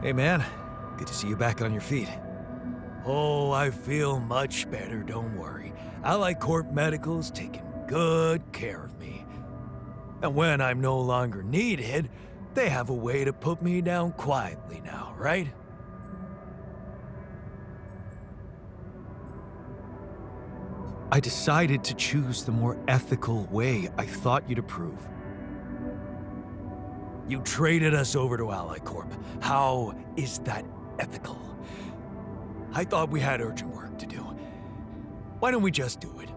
Hey man, good to see you back on your feet. Oh, I feel much better, don't worry. Allied Corp Medical's taking good care of me. And when I'm no longer needed, they have a way to put me down quietly now, right? I decided to choose the more ethical way I thought you'd approve. You traded us over to Allied Corp. How is that ethical? I thought we had urgent work to do. Why don't we just do it?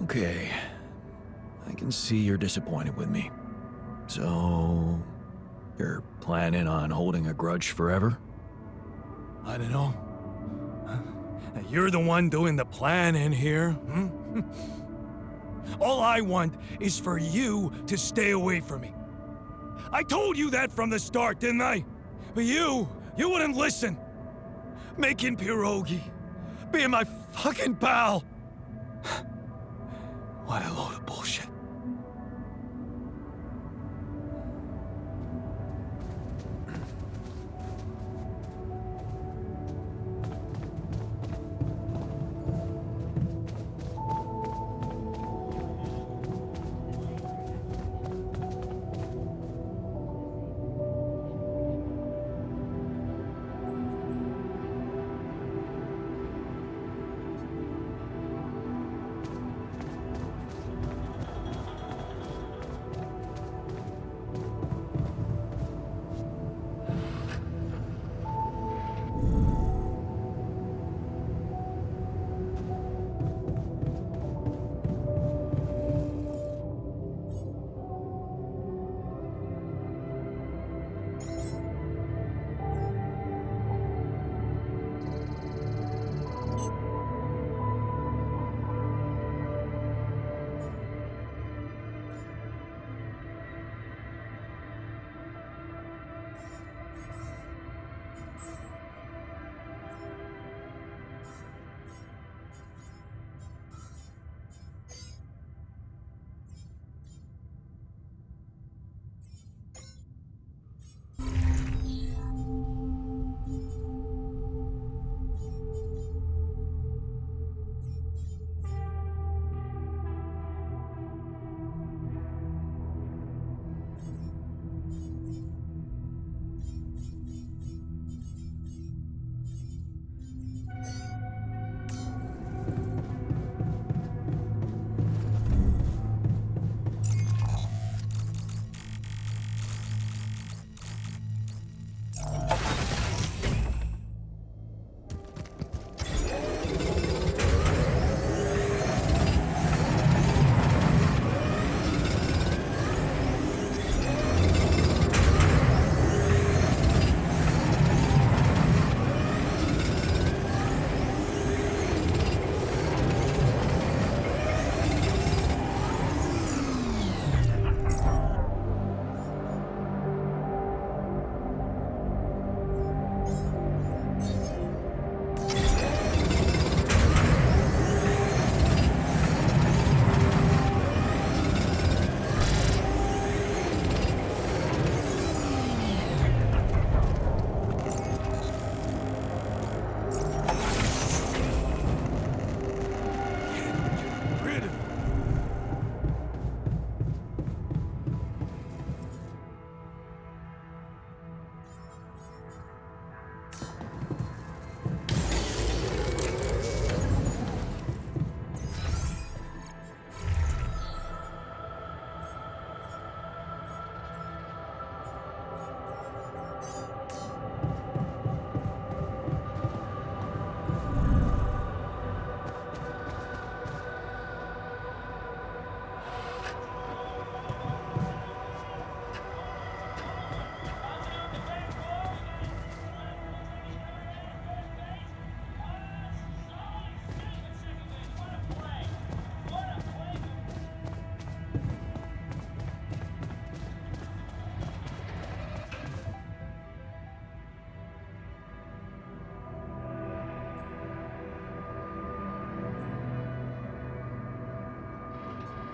Okay, I can see you're disappointed with me. So, you're planning on holding a grudge forever? I don't know. You're the one doing the planning here, All I want is for you to stay away from me. I told you that from the start, didn't I? But you wouldn't listen. Making pierogi, being my fucking pal. What a load of bullshit.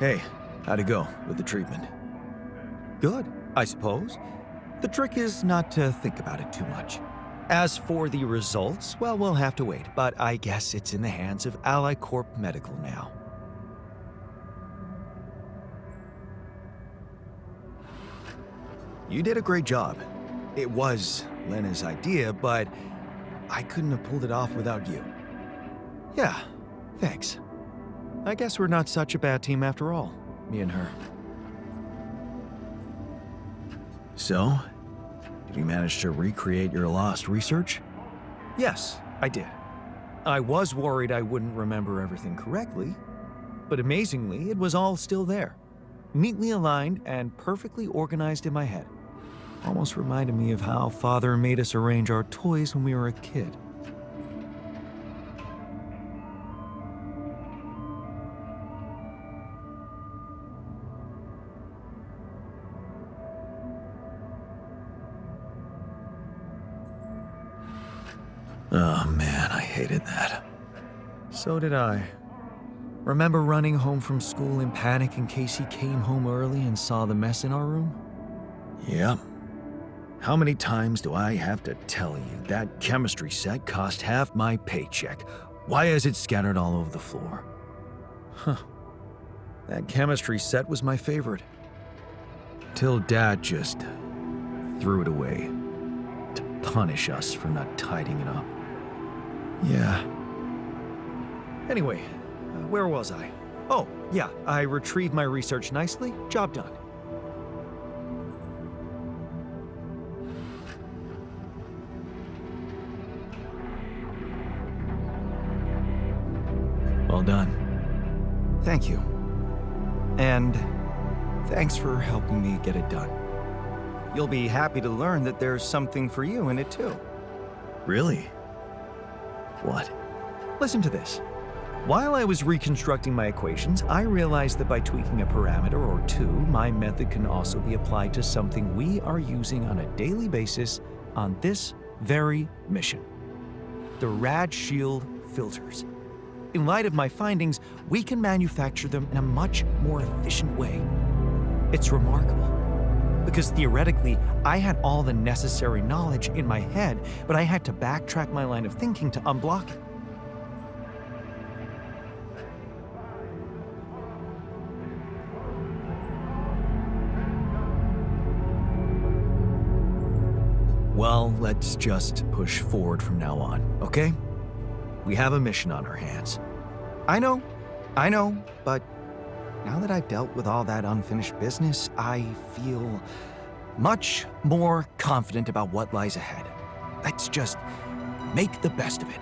Hey, how'd it go with the treatment? Good, I suppose. The trick is not to think about it too much. As for the results, well, we'll have to wait, but I guess it's in the hands of Ally Corp Medical now. You did a great job. It was Lena's idea, but I couldn't have pulled it off without you. Yeah, thanks. I guess we're not such a bad team after all, me and her. So, did you manage to recreate your lost research? Yes, I did. I was worried I wouldn't remember everything correctly, but amazingly, it was all still there, neatly aligned and perfectly organized in my head. Almost reminded me of how Father made us arrange our toys when we were a kid. Oh man, I hated that. So did I. Remember running home from school in panic in case he came home early and saw the mess in our room? Yep. How many times do I have to tell you that chemistry set cost half my paycheck? Why is it scattered all over the floor? That chemistry set was my favorite. Till Dad just threw it away to punish us for not tidying it up. Yeah. Anyway, where was I? Oh, yeah, I retrieved my research nicely. Job done. Well done. Thank you. And thanks for helping me get it done. You'll be happy to learn that there's something for you in it too. Really? What? Listen to this. While I was reconstructing my equations, I realized that by tweaking a parameter or two, my method can also be applied to something we are using on a daily basis on this very mission. The Rad Shield filters. In light of my findings, we can manufacture them in a much more efficient way. It's remarkable, because theoretically, I had all the necessary knowledge in my head, but I had to backtrack my line of thinking to unblock it. Well, let's just push forward from now on, okay? We have a mission on our hands. I know, but now that I've dealt with all that unfinished business, I feel much more confident about what lies ahead. Let's just make the best of it.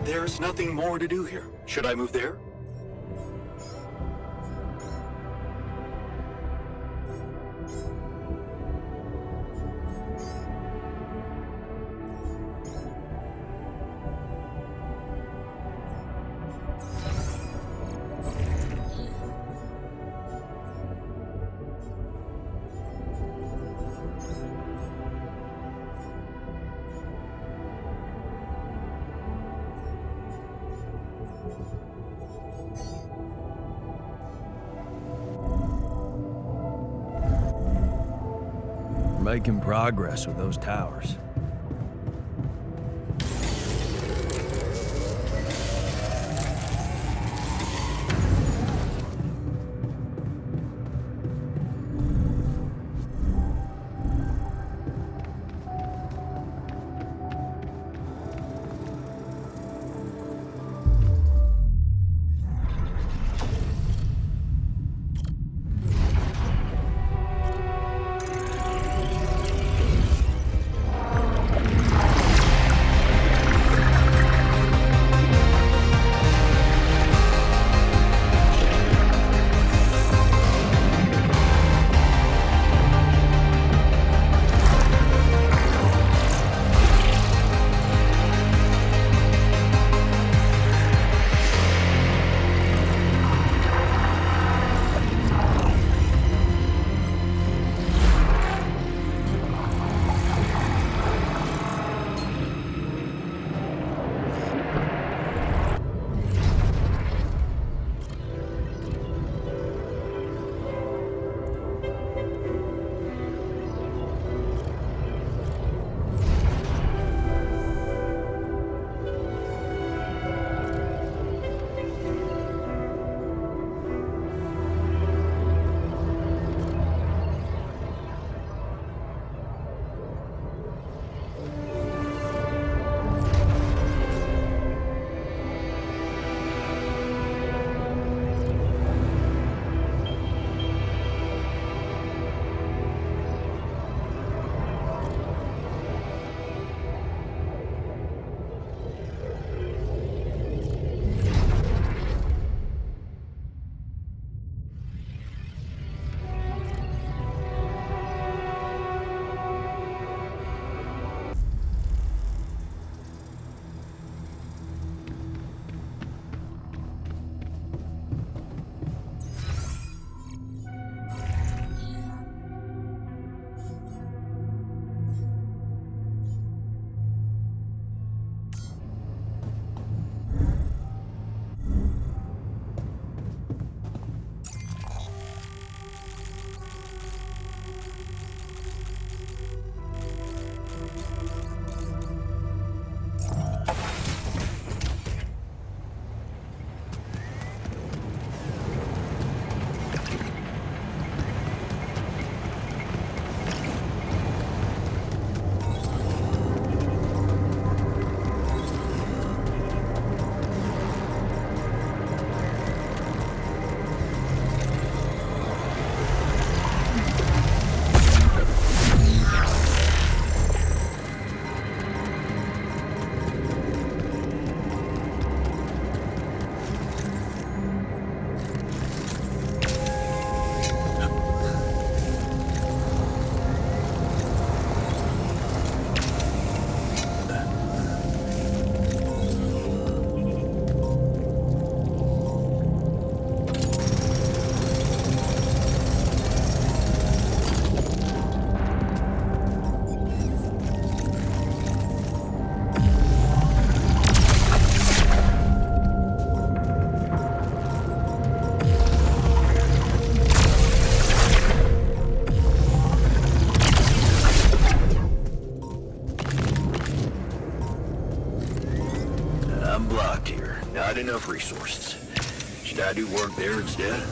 There's nothing more to do here. Should I move there? We're making progress with those towers. enough resources. Should I do work there instead?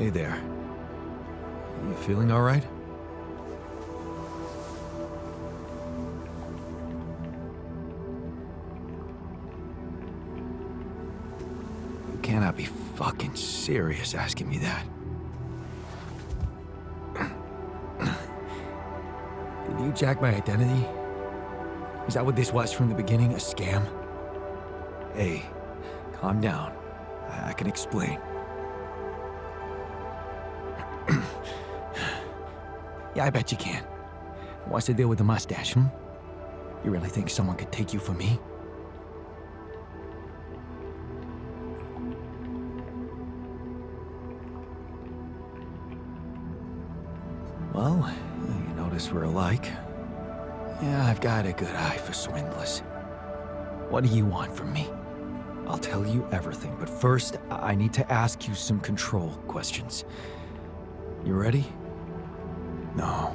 Hey there. You feeling all right? You cannot be fucking serious asking me that. Did you jack my identity? Is that what this was from the beginning? A scam? Hey, calm down. I can explain. Yeah, I bet you can. What's the deal with the mustache, hmm? You really think someone could take you for me? Well, you notice we're alike. Yeah, I've got a good eye for swindlers. What do you want from me? I'll tell you everything, but first, I need to ask you some control questions. You ready? No.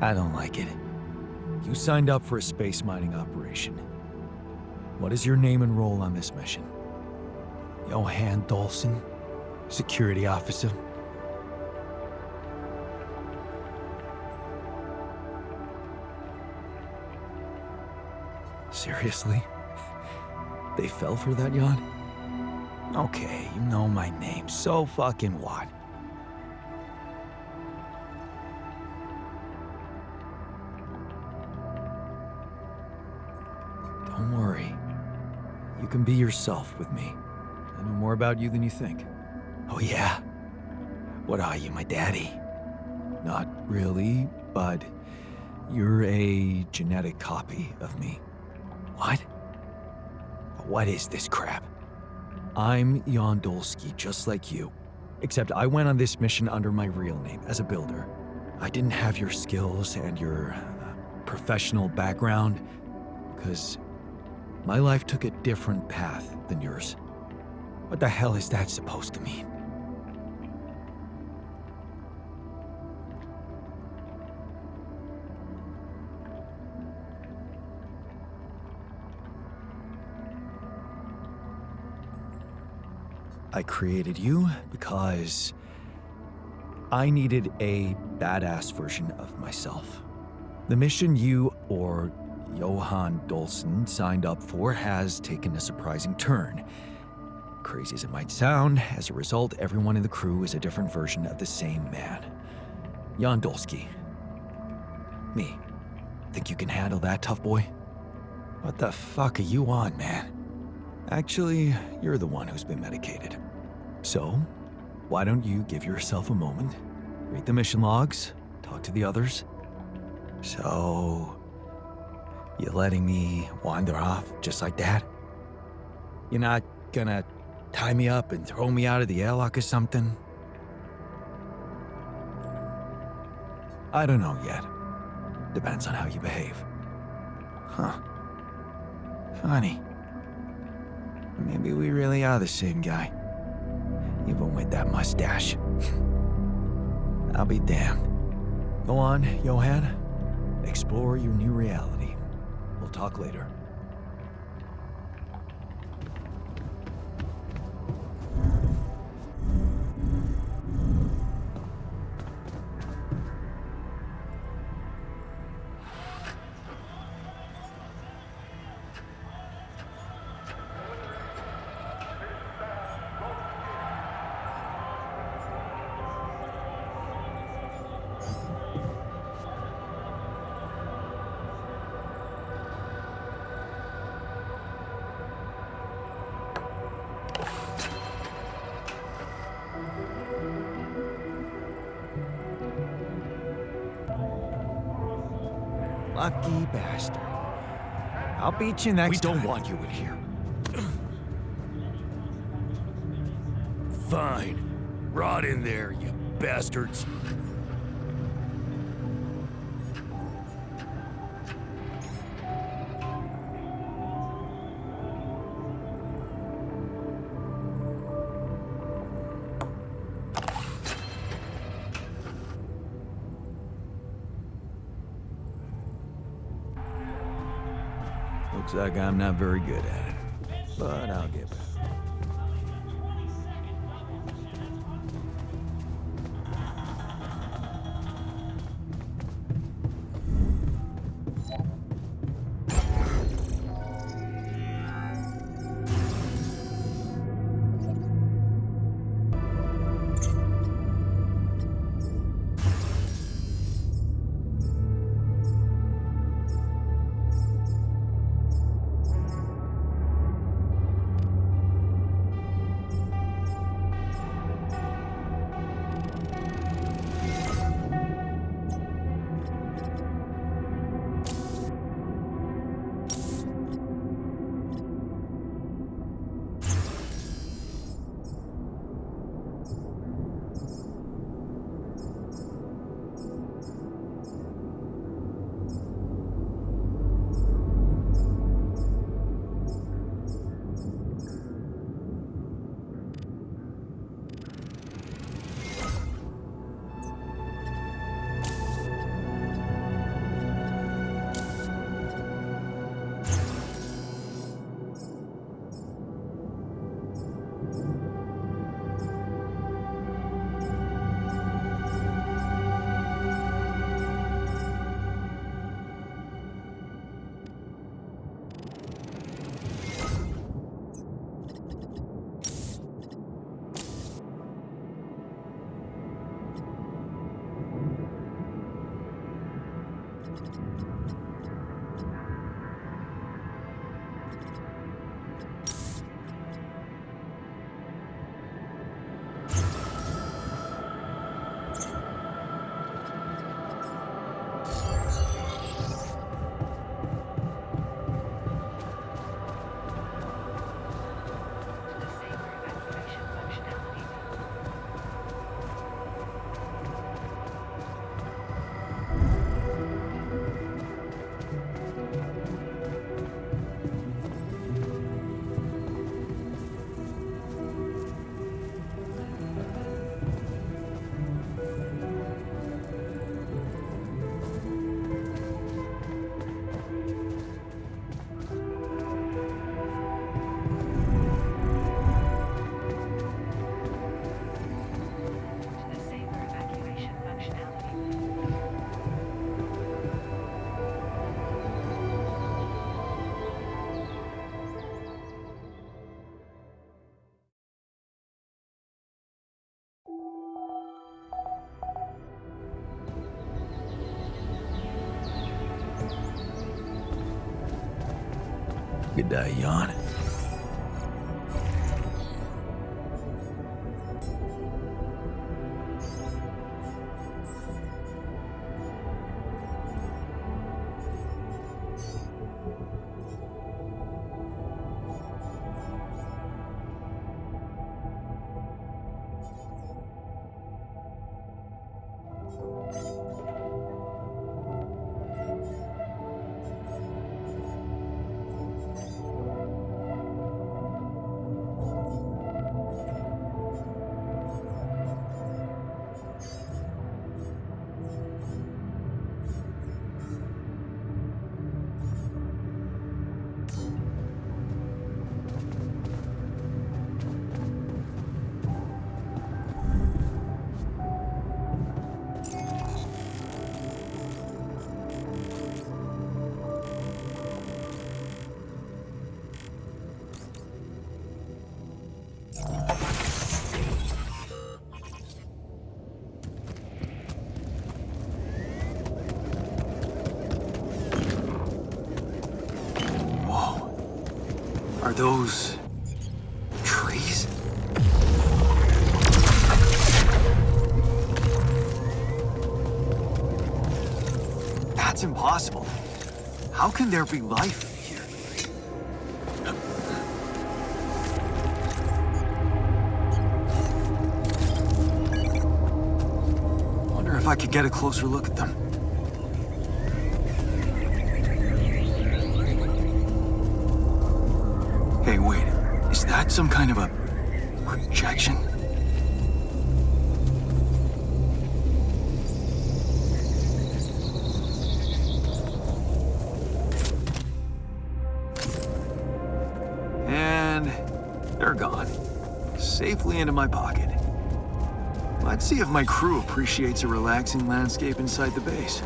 I don't like it. You signed up for a space mining operation. What is your name and role on this mission? Johan Dolson, security officer. Seriously? They fell for that yacht? Okay, you know my name, so fucking what? Don't worry. You can be yourself with me. I know more about you than you think. Oh yeah? What are you, my daddy? Not really, but you're a genetic copy of me. What? What is this crap? I'm Jan Dolsky, just like you. Except I went on this mission under my real name, as a builder. I didn't have your skills and your professional background, because my life took a different path than yours. What the hell is that supposed to mean? I created you because I needed a badass version of myself. The mission you, or Johan Dolson, signed up for has taken a surprising turn. Crazy as it might sound, as a result, everyone in the crew is a different version of the same man. Jan Dolsky. Me. Think you can handle that, tough boy? What the fuck are you on, man? Actually, you're the one who's been medicated. So, why don't you give yourself a moment, read the mission logs, talk to the others? So, you letting me wander off just like that? You're not gonna tie me up and throw me out of the airlock or something? I don't know yet. Depends on how you behave. Huh. Funny. Maybe we really are the same guy. Even with that mustache. I'll be damned. Go on, Johan. Explore your new reality. We'll talk later. Lucky bastard. I'll beat you next time. We don't want you in here. Fine. Rot in there, you bastards. Looks like I'm not very good at it, but I'll get better. Good day, yawn. Are those trees? That's impossible. How can there be life here? Wonder if I could get a closer look at them. Hey, wait. Is that some kind of a projection? And they're gone. Safely into my pocket. Let's see if my crew appreciates a relaxing landscape inside the base.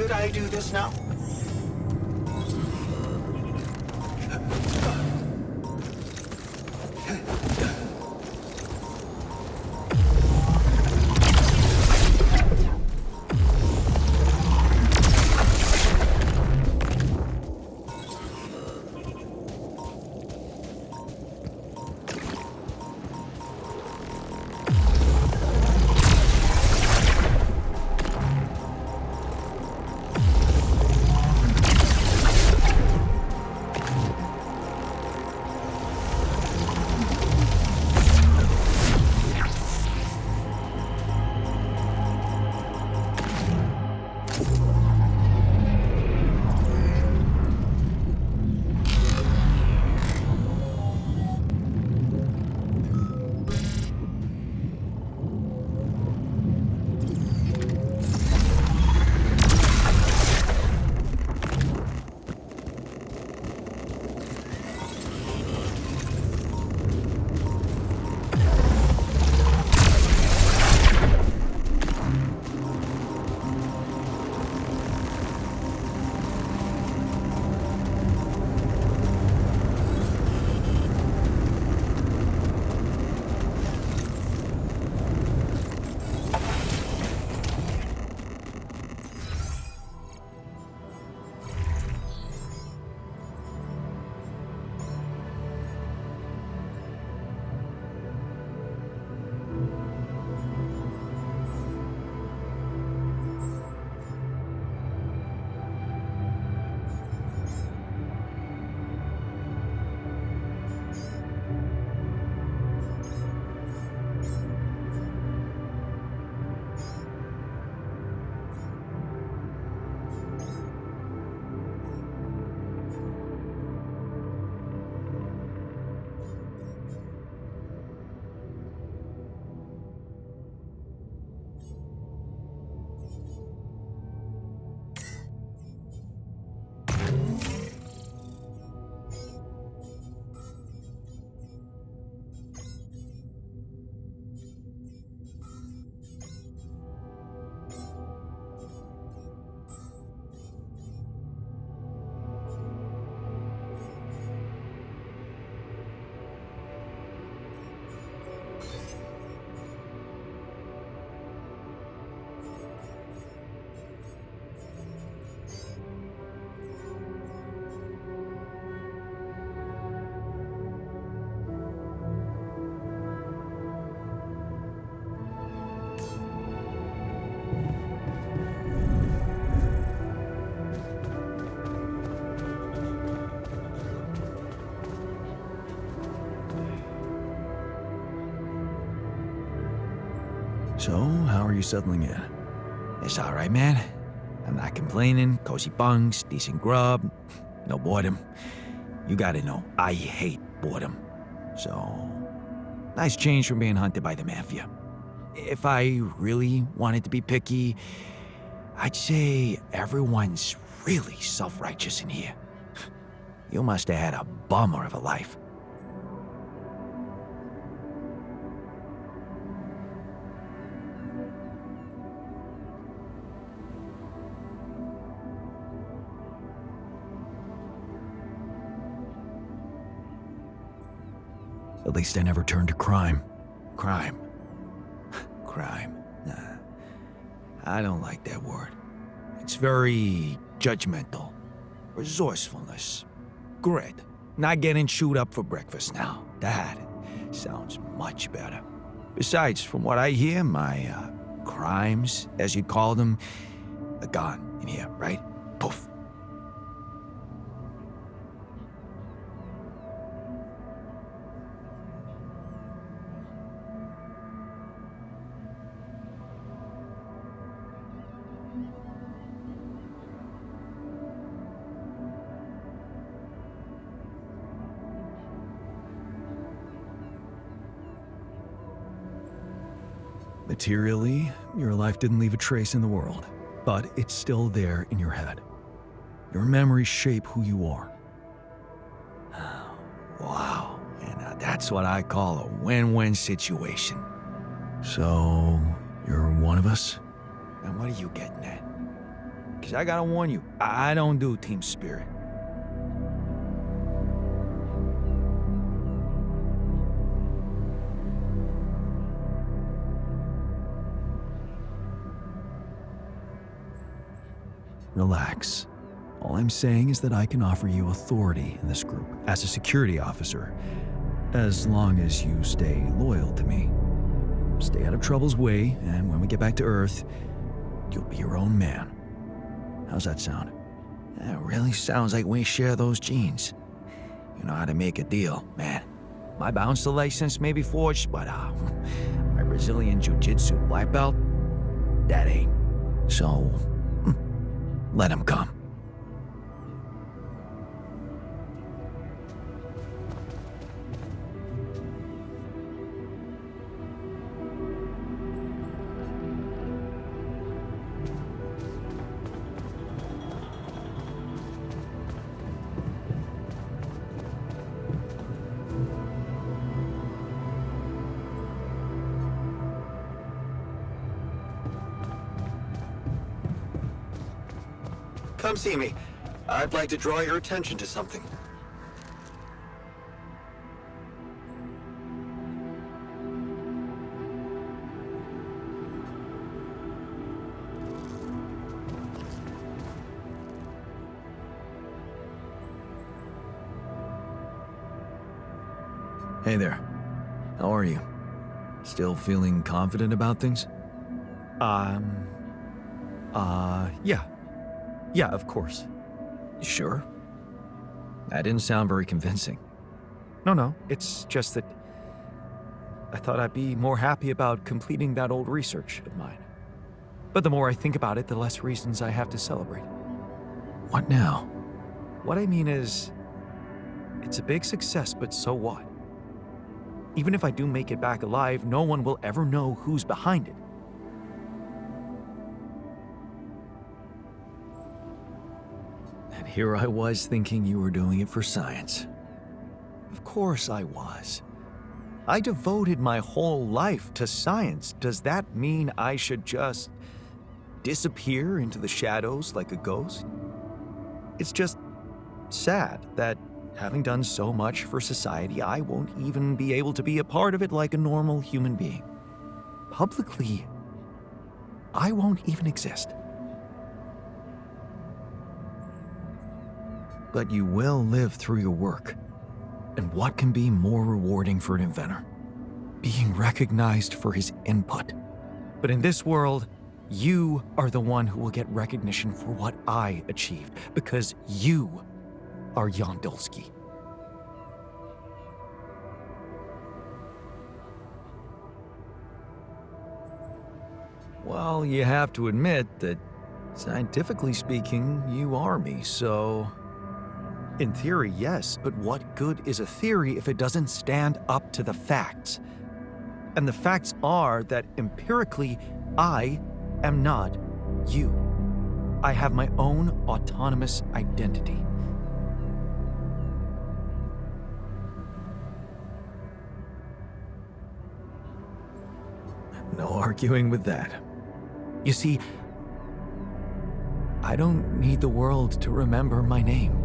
Should I do this now? So, how are you settling in? It's all right, man. I'm not complaining. Cozy bunks, decent grub, no boredom. You gotta know, I hate boredom. So, nice change from being hunted by the mafia. If I really wanted to be picky, I'd say everyone's really self-righteous in here. You must have had a bummer of a life. At least I never turned to crime. Crime. Crime. Nah. I don't like that word. It's very judgmental. Resourcefulness. Grit. Not getting chewed up for breakfast now. That sounds much better. Besides, from what I hear, my crimes, as you'd call them, are gone in here, right? Poof. Materially, your life didn't leave a trace in the world, but it's still there in your head. Your memories shape who you are. Wow. And that's what I call a win-win situation. So, you're one of us? And what are you getting at? Because I gotta warn you, I don't do team spirit. Relax. All I'm saying is that I can offer you authority in this group as a security officer, as long as you stay loyal to me. Stay out of trouble's way, and when we get back to Earth, you'll be your own man. How's that sound? That really sounds like we share those genes. You know how to make a deal, man. My bouncer license may be forged, but my Brazilian Jiu-Jitsu black belt, that ain't. So, let him come. Come see me. I'd like to draw your attention to something. Hey there. How are you? Still feeling confident about things? Yeah. Yeah, of course. You sure? That didn't sound very convincing. No, it's just that I thought I'd be more happy about completing that old research of mine. But the more I think about it, the less reasons I have to celebrate. What now? What I mean is, it's a big success, but so what? Even if I do make it back alive, no one will ever know who's behind it. And here I was thinking you were doing it for science. Of course I was. I devoted my whole life to science. Does that mean I should just disappear into the shadows like a ghost? It's just sad that having done so much for society, I won't even be able to be a part of it like a normal human being. Publicly, I won't even exist. But you will live through your work. And what can be more rewarding for an inventor? Being recognized for his input. But in this world, you are the one who will get recognition for what I achieved, because you are Jan Dulski. Well, you have to admit that, scientifically speaking, you are me, so... In theory, yes, but what good is a theory if it doesn't stand up to the facts? And the facts are that empirically, I am not you. I have my own autonomous identity. No arguing with that. You see, I don't need the world to remember my name.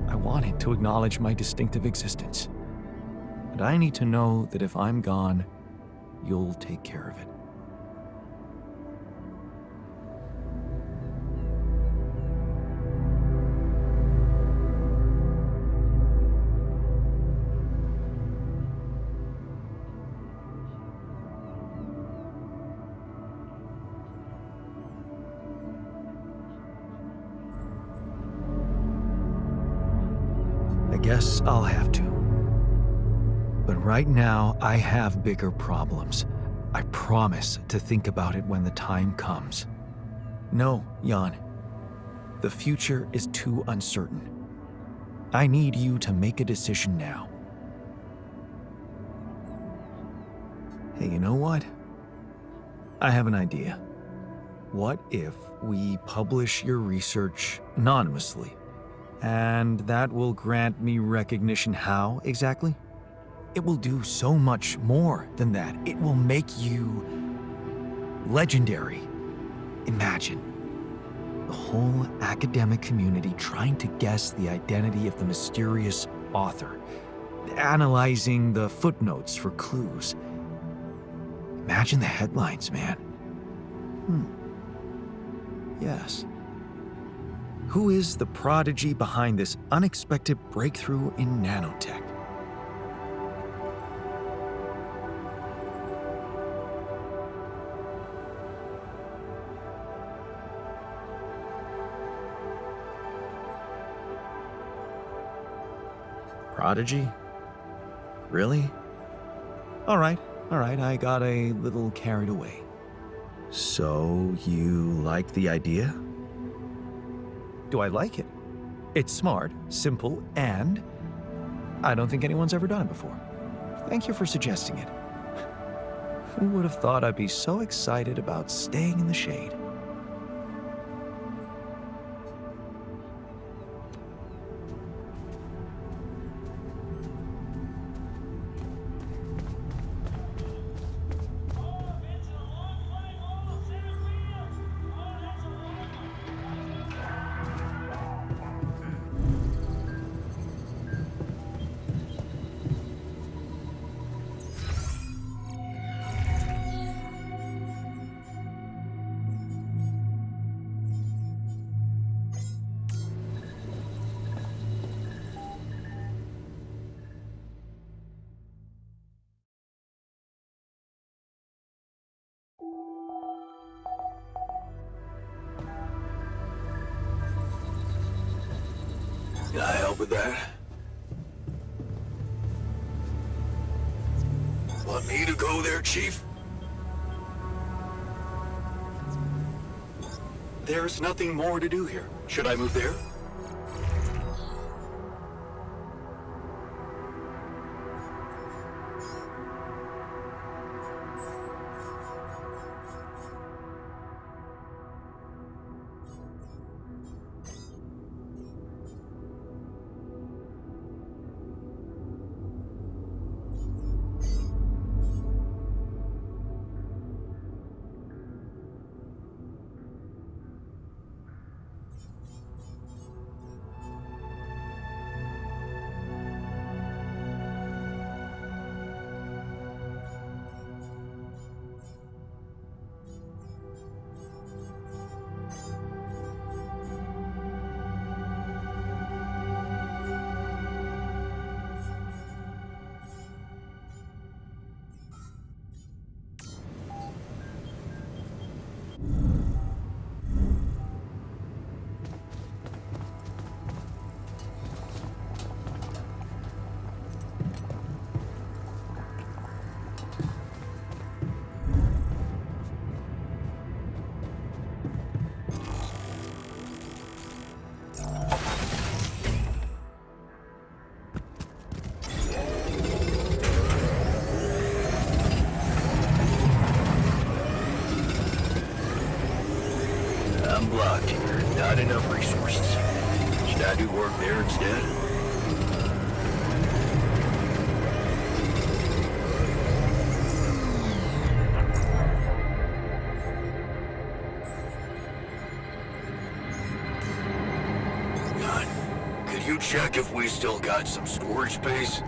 I want it to acknowledge my distinctive existence. And I need to know that if I'm gone, you'll take care of it. I guess I'll have to. But right now, I have bigger problems. I promise to think about it when the time comes. No, Jan. The future is too uncertain. I need you to make a decision now. Hey, you know what? I have an idea. What if we publish your research anonymously? And that will grant me recognition how exactly? It will do so much more than that. It will make you legendary. Imagine the whole academic community trying to guess the identity of the mysterious author, analyzing the footnotes for clues. Imagine the headlines, man. Yes. Who is the prodigy behind this unexpected breakthrough in nanotech? Prodigy? Really? All right, I got a little carried away. So, you like the idea? Do I like it? It's smart, simple, and I don't think anyone's ever done it before. Thank you for suggesting it. Who would have thought I'd be so excited about staying in the shade? Can I help with that? Want me to go there, Chief? There's nothing more to do here. Should I move there? I'm blocked here. Not enough resources. Should I do work there instead? God, could you check if we still got some storage space?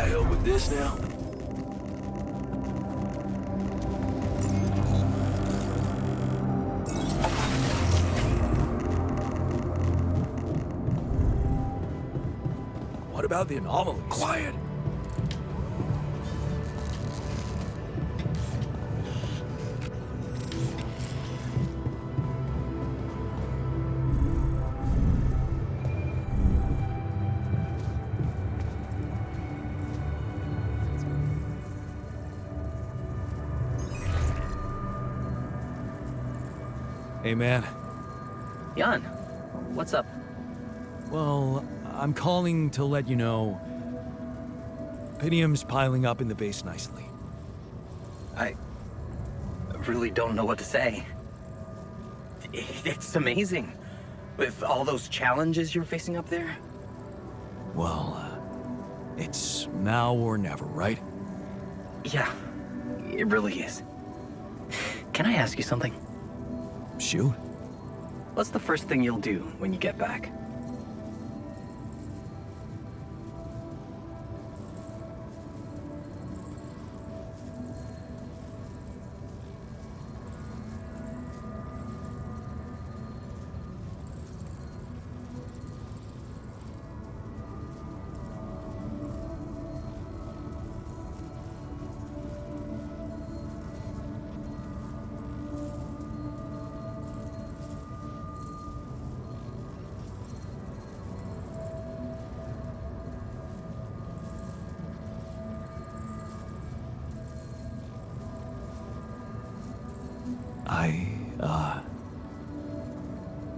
I help with this now? What about the anomalies? Quiet. Hey, man. Jan, what's up? Well, I'm calling to let you know Pitium's piling up in the base nicely. I really don't know what to say. It's amazing. With all those challenges you're facing up there. Well, it's now or never, right? Yeah, it really is. Can I ask you something? Shoot. What's the first thing you'll do when you get back?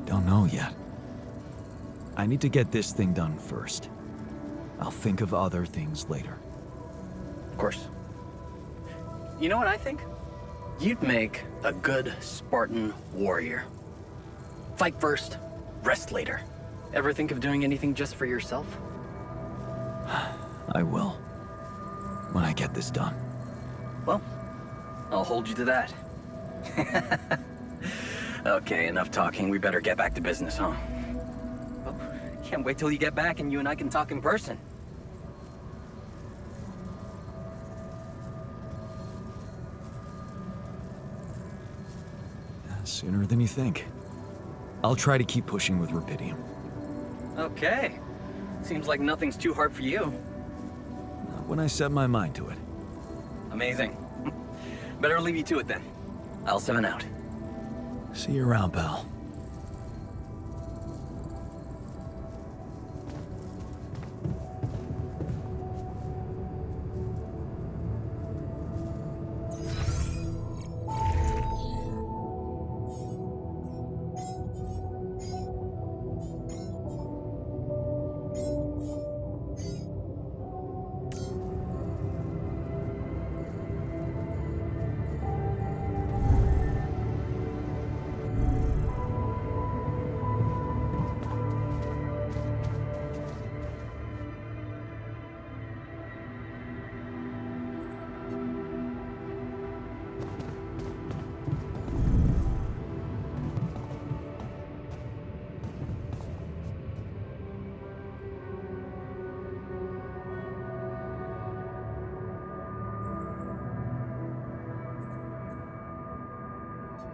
Don't know yet. I need to get this thing done first. I'll think of other things later. Of course. You know what I think? You'd make a good Spartan warrior. Fight first, rest later. Ever think of doing anything just for yourself? I will. When I get this done. Well, I'll hold you to that. Okay, enough talking. We better get back to business, huh? Oh, can't wait till you get back and you and I can talk in person. Sooner than you think. I'll try to keep pushing with Rapidium. Okay. Seems like nothing's too hard for you. Not when I set my mind to it. Amazing. Better leave you to it then. I'll 7 out. See you around, pal.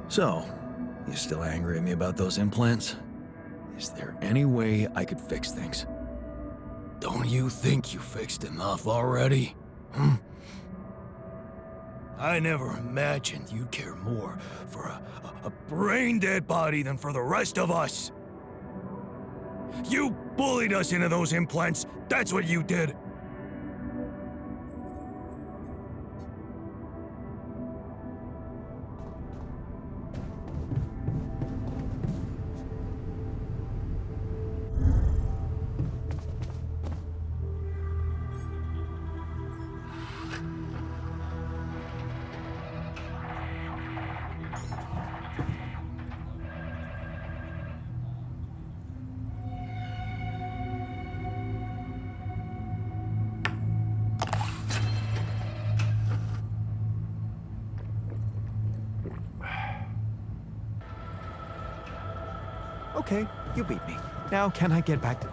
So, you still angry at me about those implants? Is there any way I could fix things? Don't you think you fixed enough already? I never imagined you'd care more for a brain-dead body than for the rest of us. You bullied us into those implants. That's what you did. Okay, you beat me. Now can I get back to...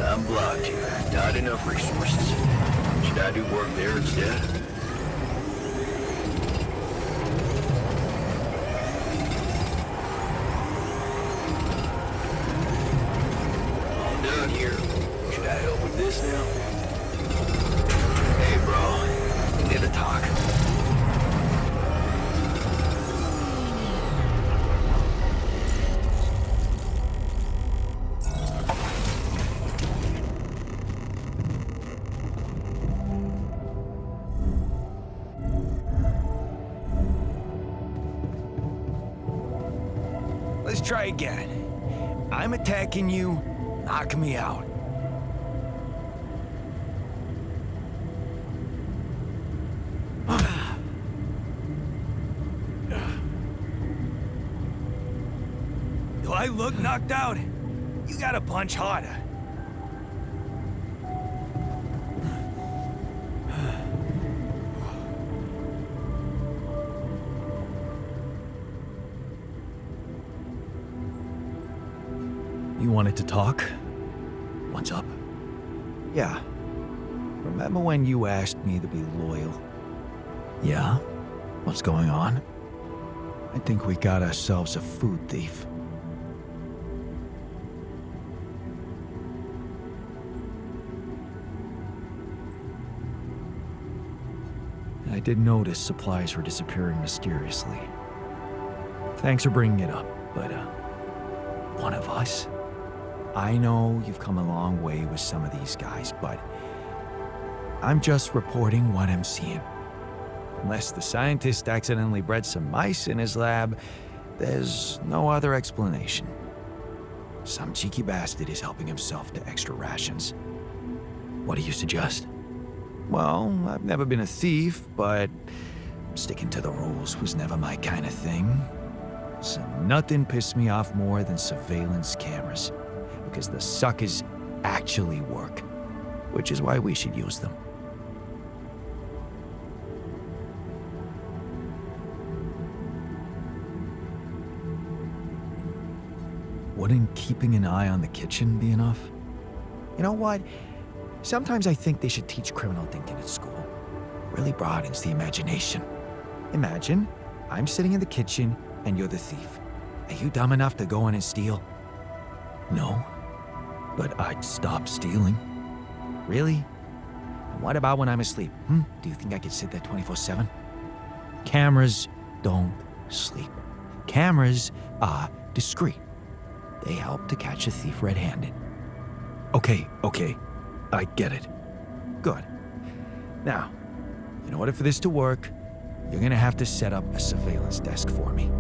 I'm blocked here. Not enough resources. Should I do work there instead? All done here. Should I help with this now? Hey, bro. We need to talk. Let's try again. I'm attacking you, knock me out. Do I look knocked out? You gotta punch harder. You wanted to talk? What's up? Yeah. Remember when you asked me to be loyal? Yeah? What's going on? I think we got ourselves a food thief. I did notice supplies were disappearing mysteriously. Thanks for bringing it up, but, one of us? I know you've come a long way with some of these guys, but I'm just reporting what I'm seeing. Unless the scientist accidentally bred some mice in his lab, there's no other explanation. Some cheeky bastard is helping himself to extra rations. What do you suggest? Well, I've never been a thief, but sticking to the rules was never my kind of thing. So nothing pissed me off more than surveillance cameras, because the suckers actually work, which is why we should use them. Wouldn't keeping an eye on the kitchen be enough? You know what? Sometimes I think they should teach criminal thinking at school. It really broadens the imagination. Imagine, I'm sitting in the kitchen and you're the thief. Are you dumb enough to go in and steal? No. But I'd stop stealing. Really? And what about when I'm asleep? Do you think I could sit there 24/7? Cameras don't sleep. Cameras are discreet. They help to catch a thief red-handed. Okay. I get it. Good. Now, in order for this to work, you're gonna have to set up a surveillance desk for me.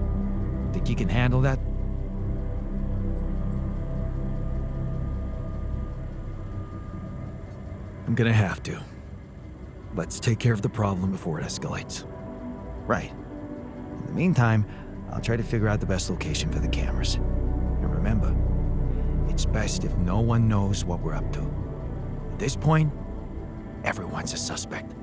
Think you can handle that? I'm gonna have to. Let's take care of the problem before it escalates. Right. In the meantime, I'll try to figure out the best location for the cameras. And remember, it's best if no one knows what we're up to. At this point, everyone's a suspect.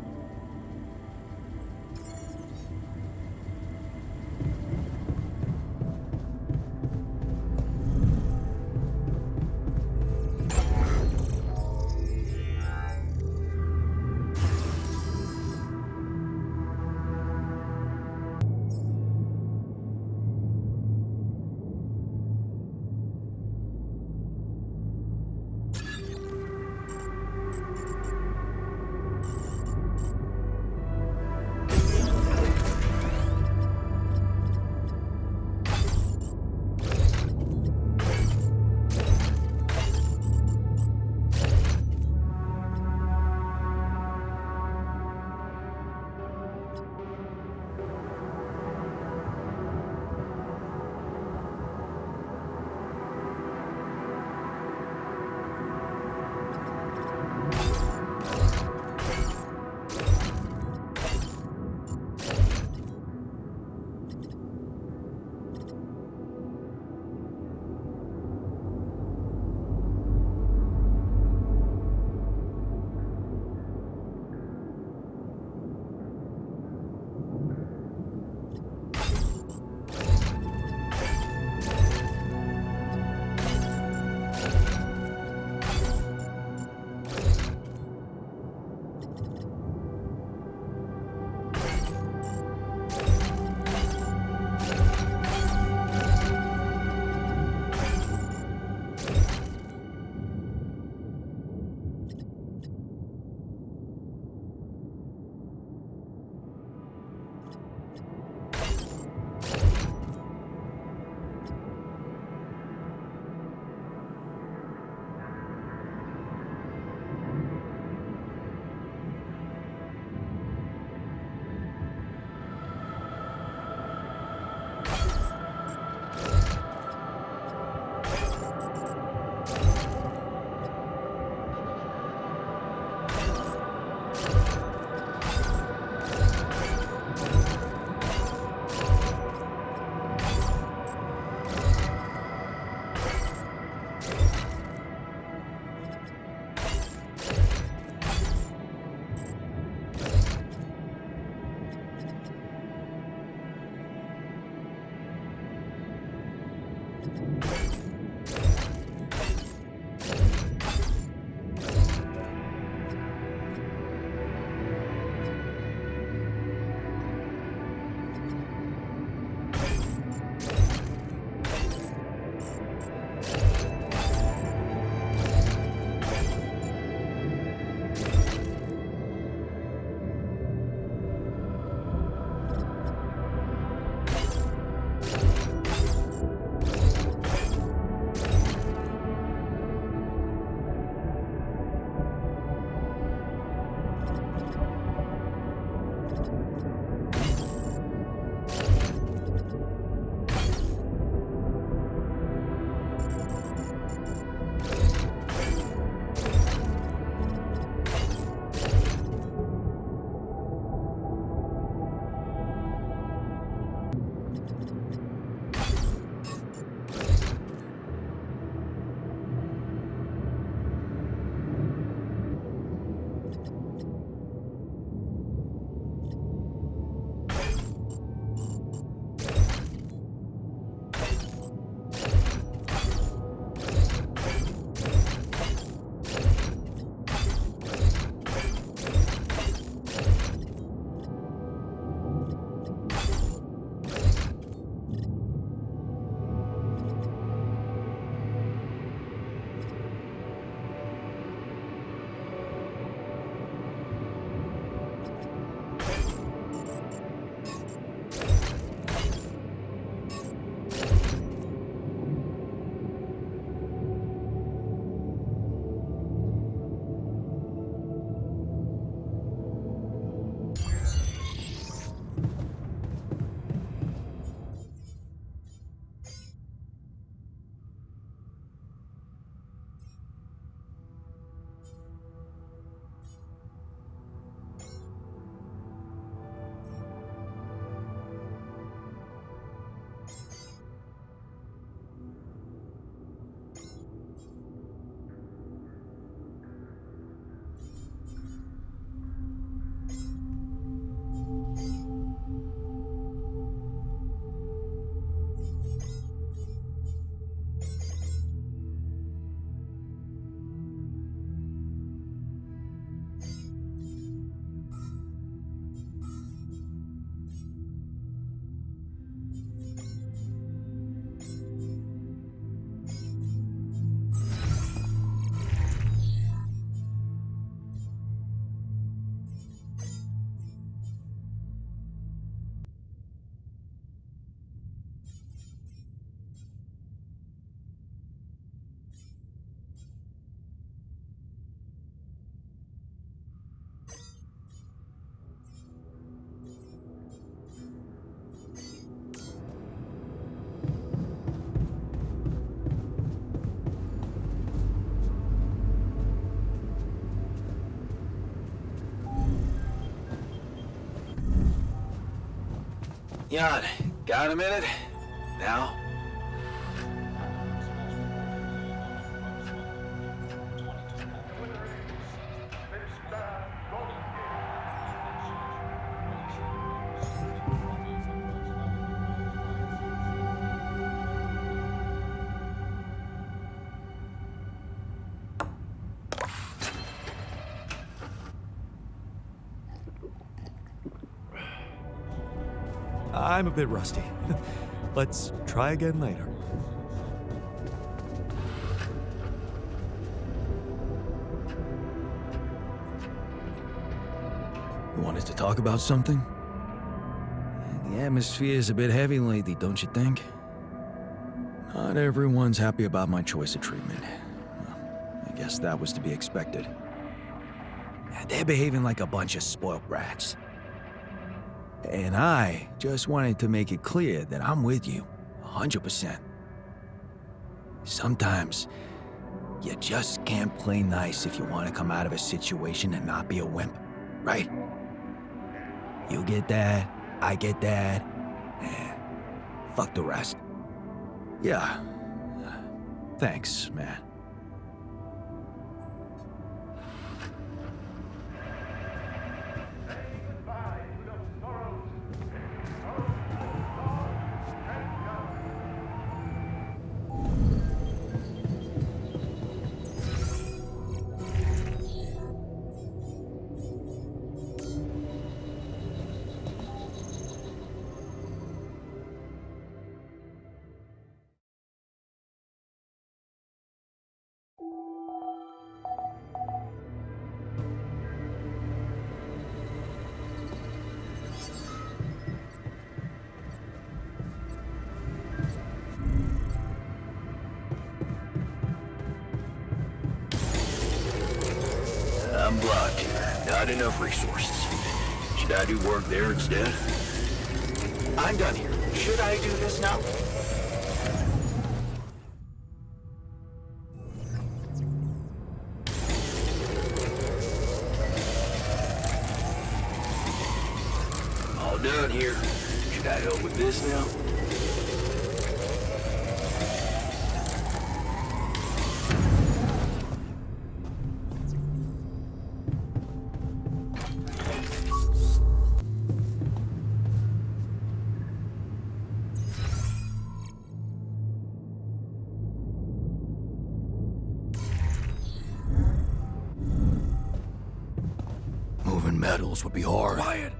Jan, got a minute? Now? I'm a bit rusty. Let's try again later. You wanted to talk about something? The atmosphere is a bit heavy lately, don't you think? Not everyone's happy about my choice of treatment. Well, I guess that was to be expected. They're behaving like a bunch of spoiled brats. And I just wanted to make it clear that I'm with you, 100%. Sometimes, you just can't play nice if you want to come out of a situation and not be a wimp, right? You get that, I get that. Fuck the rest. Yeah. Thanks, man. I'm blocked here. Not enough resources. Should I do work there instead? I'm done here. Should I do this now? All done here. Should I help with this now? Moving metals would be hard. Quiet.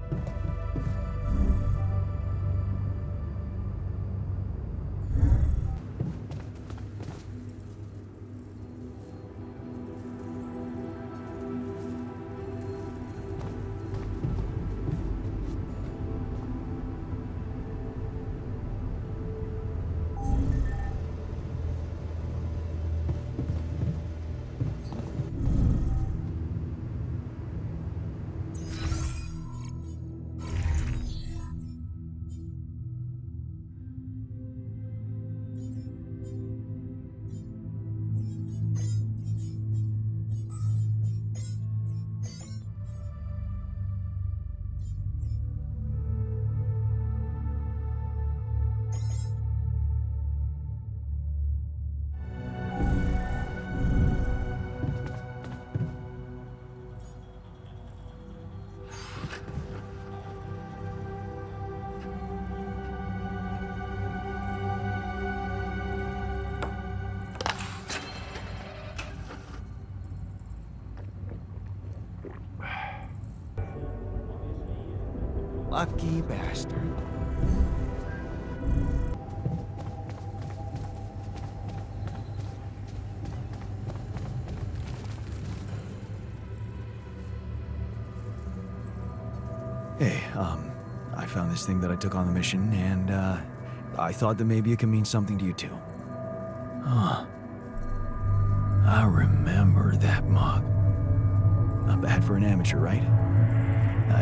Lucky bastard. Hey, I found this thing that I took on the mission, and, I thought that maybe it could mean something to you too. Huh. I remember that mug. Not bad for an amateur, right?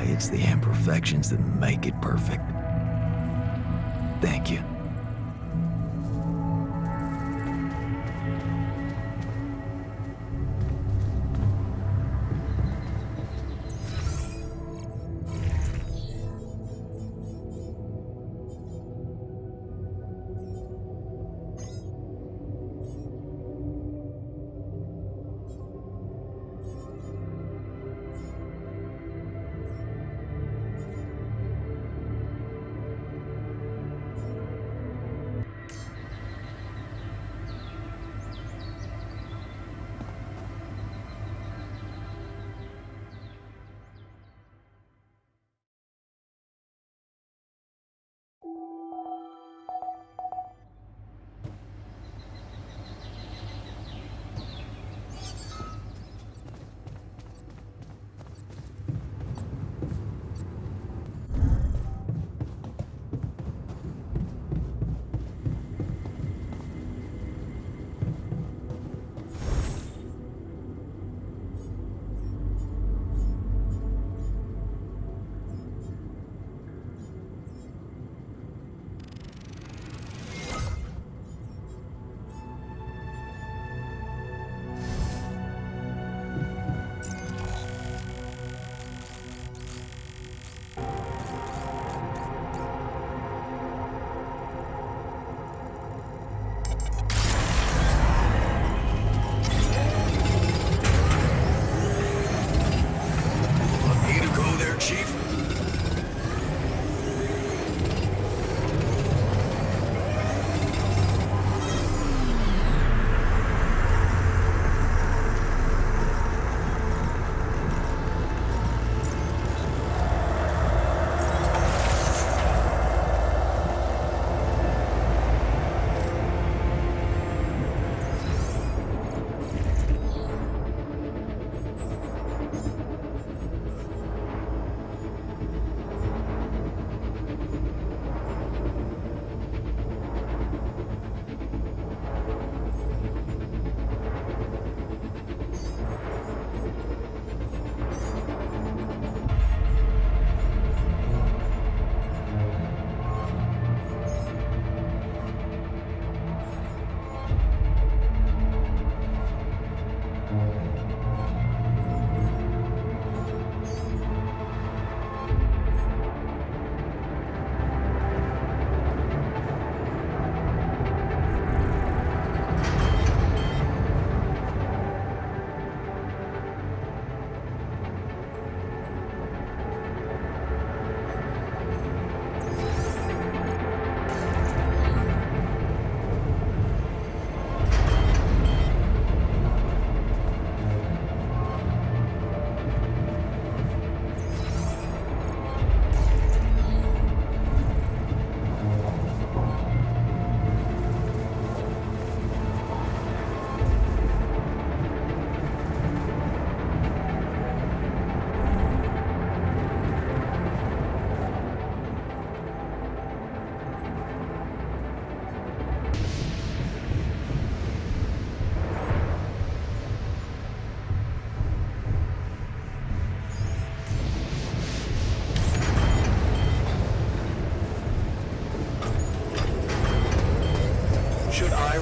It's the imperfections that make it perfect. Thank you.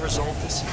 resolve this?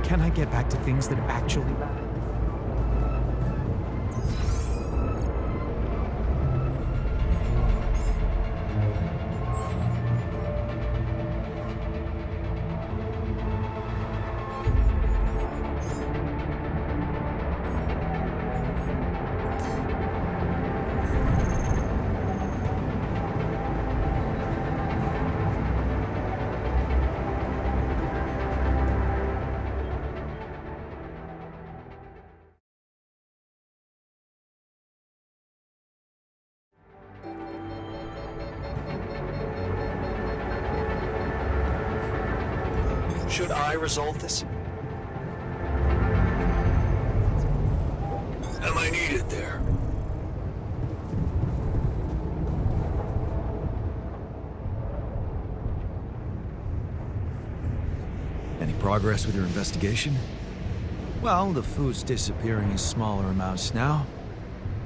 Can I get back to things that actually matter? Should I resolve this? Am I needed there? Any progress with your investigation? Well, the food's disappearing in smaller amounts now.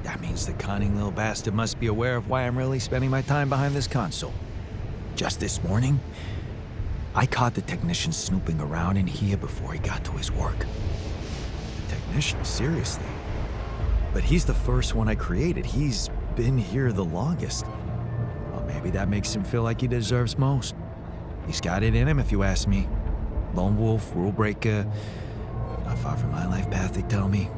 That means the cunning little bastard must be aware of why I'm really spending my time behind this console. Just this morning, I caught the technician snooping around in here before he got to his work. The technician? Seriously? But he's the first one I created. He's been here the longest. Well, maybe that makes him feel like he deserves most. He's got it in him, if you ask me. Lone wolf, rule breaker. Not far from my life path, they tell me.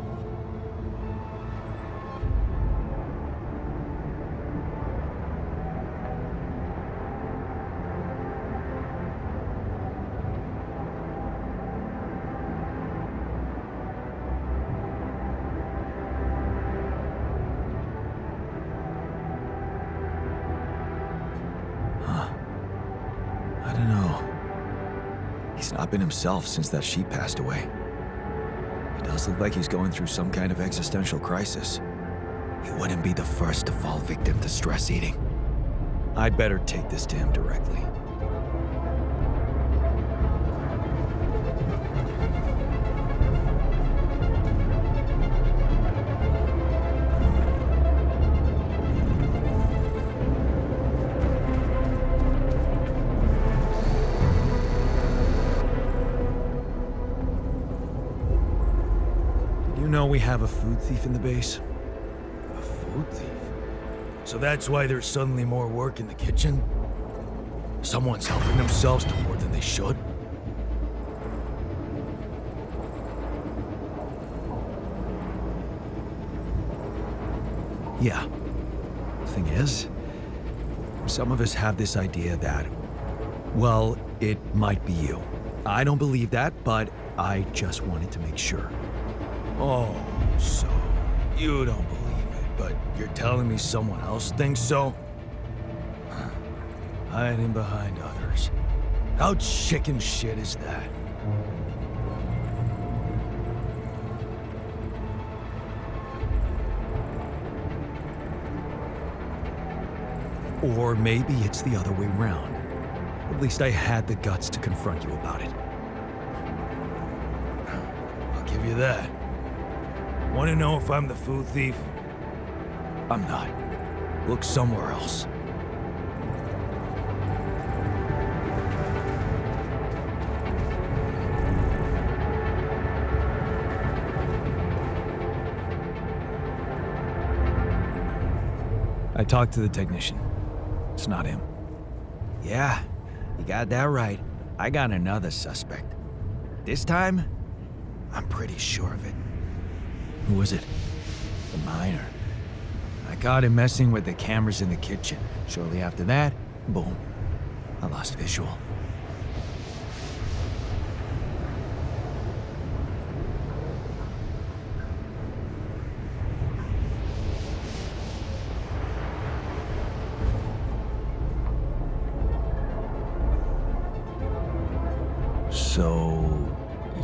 He's not been himself since that sheep passed away. He does look like he's going through some kind of existential crisis. He wouldn't be the first to fall victim to stress eating. I'd better take this to him directly. You know we have a food thief in the base? A food thief? So that's why there's suddenly more work in the kitchen? Someone's helping themselves to more than they should? Yeah. Thing is, some of us have this idea that, well, it might be you. I don't believe that, but I just wanted to make sure. Oh, so you don't believe it, but you're telling me someone else thinks so? Hiding behind others. How chicken shit is that? Or maybe it's the other way round. At least I had the guts to confront you about it. I'll give you that. Want to know if I'm the food thief? I'm not. Look somewhere else. I talked to the technician. It's not him. Yeah, you got that right. I got another suspect. This time, I'm pretty sure of it. Who was it? The miner. I caught him messing with the cameras in the kitchen. Shortly after that, boom, I lost visual. So,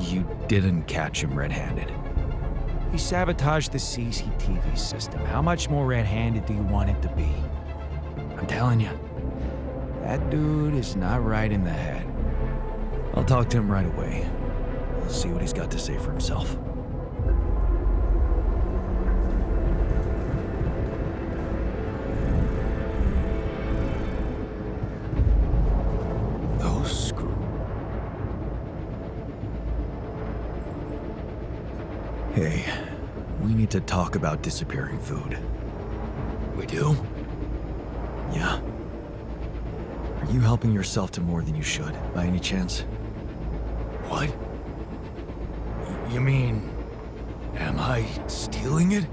you didn't catch him red-handed? He sabotaged the CCTV system. How much more red-handed do you want him to be? I'm telling you, that dude is not right in the head. I'll talk to him right away. We'll see what he's got to say for himself. Those screw. Hey, we need to talk about disappearing food. We do? Yeah. Are you helping yourself to more than you should, by any chance? What? You mean, am I stealing it?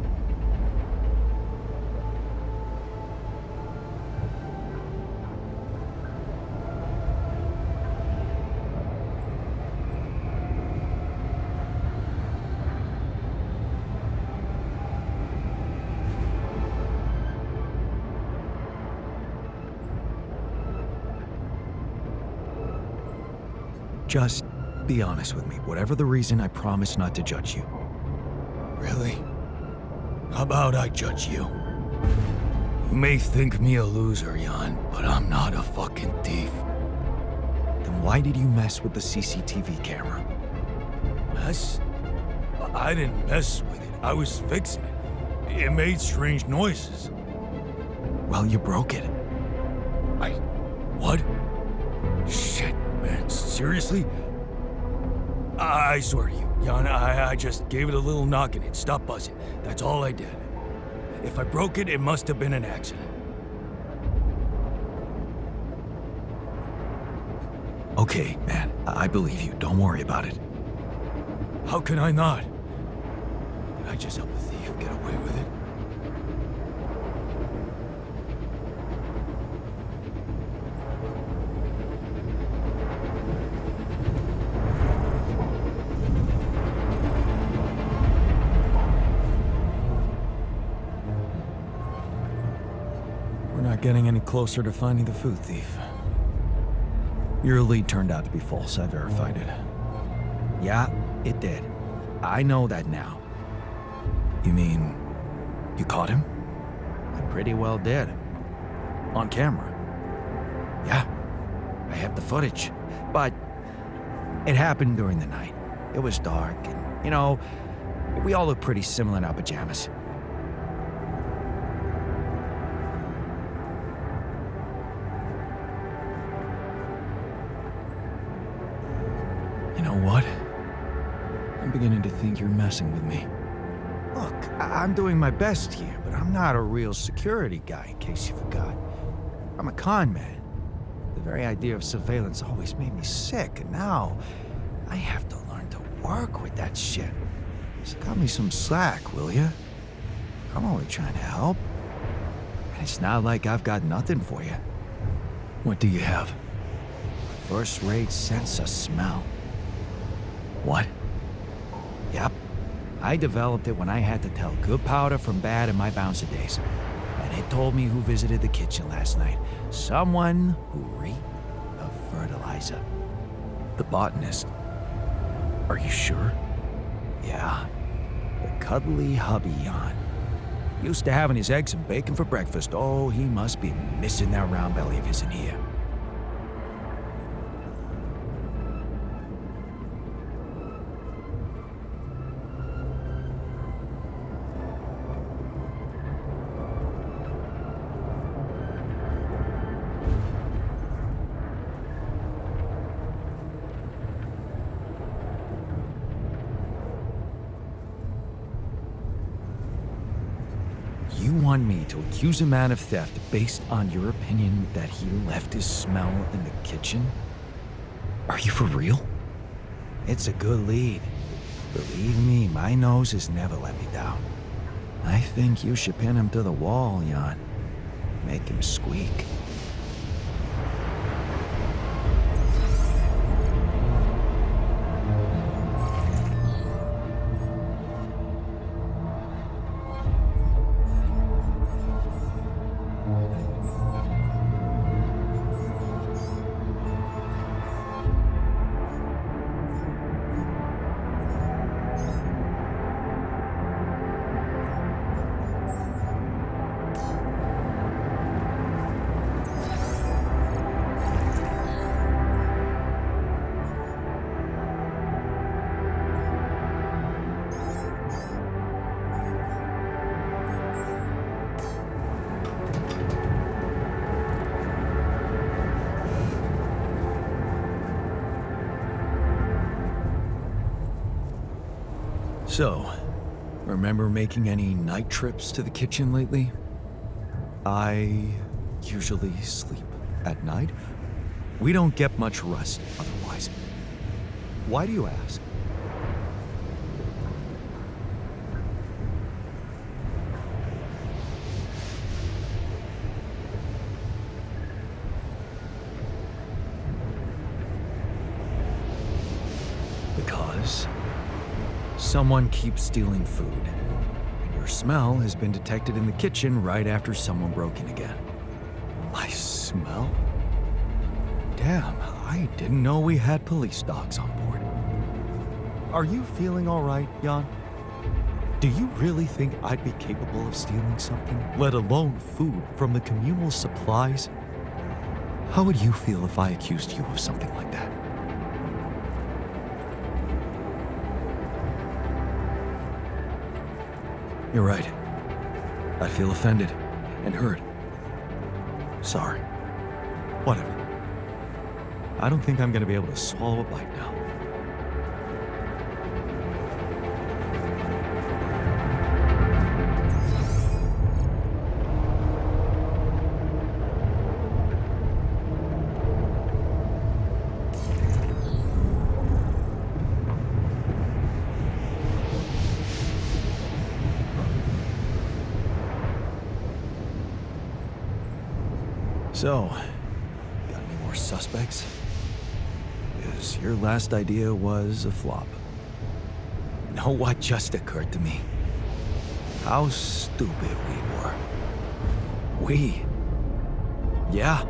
Just be honest with me. Whatever the reason, I promise not to judge you. Really? How about I judge you? You may think me a loser, Jan, but I'm not a fucking thief. Then why did you mess with the CCTV camera? Mess? I didn't mess with it. I was fixing it. It made strange noises. Well, you broke it. What? Shit, man. Seriously? I swear to you, Jan, I just gave it a little knock and it stopped buzzing. That's all I did. If I broke it, it must have been an accident. Okay, man. I believe you. Don't worry about it. How can I not? Did I just help a thief get away with it? We're not getting any closer to finding the food thief. Your lead turned out to be false. I verified it. Yeah, it did. I know that now. You mean you caught him? I pretty well did. On camera? Yeah, I have the footage. But it happened during the night. It was dark and, we all look pretty similar in our pajamas. You know what? I'm beginning to think you're messing with me. Look, I'm doing my best here, but I'm not a real security guy, in case you forgot. I'm a con man. The very idea of surveillance always made me sick, and now I have to learn to work with that shit. So cut me some slack, will ya? I'm only trying to help. And it's not like I've got nothing for you. What do you have? First-rate sense of smell. What? Yep. I developed it when I had to tell good powder from bad in my bouncer days. And it told me who visited the kitchen last night. Someone who reeked of fertilizer. The botanist. Are you sure? Yeah. The cuddly hubby Jan. Used to having his eggs and bacon for breakfast. Oh, he must be missing that round belly of his in here. You want me to accuse a man of theft based on your opinion that he left his smell in the kitchen? Are you for real? It's a good lead. Believe me, my nose has never let me down. I think you should pin him to the wall, Jan. Make him squeak. So, remember making any night trips to the kitchen lately? I usually sleep at night. We don't get much rest otherwise. Why do you ask? Because someone keeps stealing food, and your smell has been detected in the kitchen right after someone broke in again. My smell? Damn, I didn't know we had police dogs on board. Are you feeling all right, Jan? Do you really think I'd be capable of stealing something, let alone food, from the communal supplies? How would you feel if I accused you of something like that? You're right. I feel offended and hurt. Sorry. Whatever. I don't think I'm gonna be able to swallow a bite now. So, got any more suspects? Because your last idea was a flop. You know what just occurred to me? How stupid we were. We? Yeah.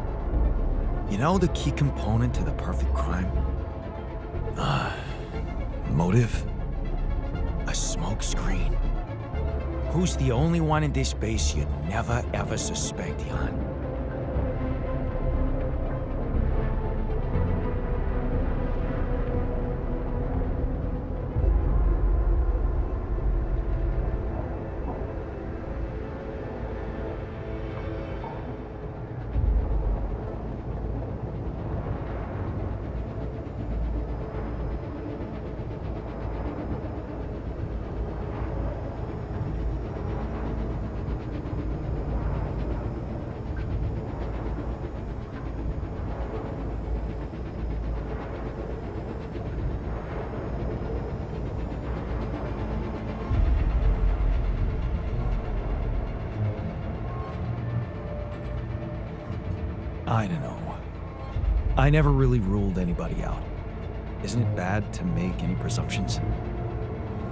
You know the key component to the perfect crime? Motive? A smoke screen. Who's the only one in this base you'd never ever suspect, Jan? I don't know. I never really ruled anybody out. Isn't it bad to make any presumptions?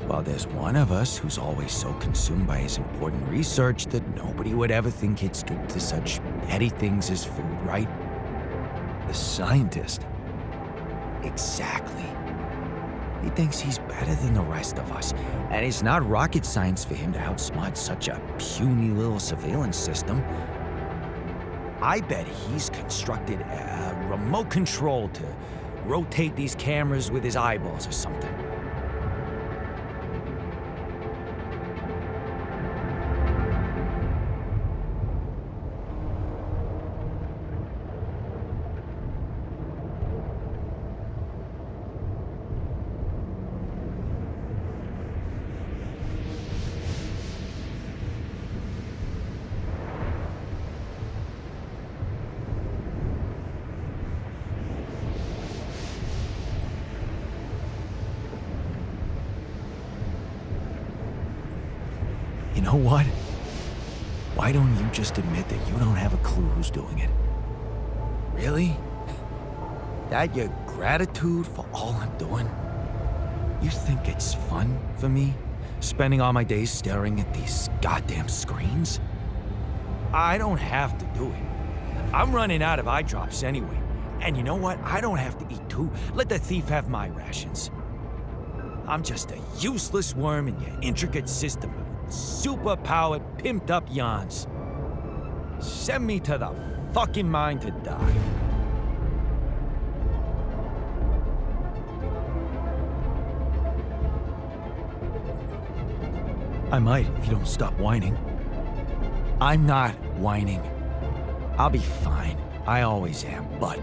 Well, there's one of us who's always so consumed by his important research that nobody would ever think he'd stoop to such petty things as food, right? The scientist. Exactly. He thinks he's better than the rest of us, and it's not rocket science for him to outsmart such a puny little surveillance system. I bet he's constructed a remote control to rotate these cameras with his eyeballs or something. You know what? Why don't you just admit that you don't have a clue who's doing it? Really? That your gratitude for all I'm doing? You think it's fun for me, spending all my days staring at these goddamn screens? I don't have to do it. I'm running out of eye drops anyway. And you know what? I don't have to eat too. Let the thief have my rations. I'm just a useless worm in your intricate system of super-powered, pimped-up yawns. Send me to the fucking mine to die. I might if you don't stop whining. I'm not whining. I'll be fine. I always am, but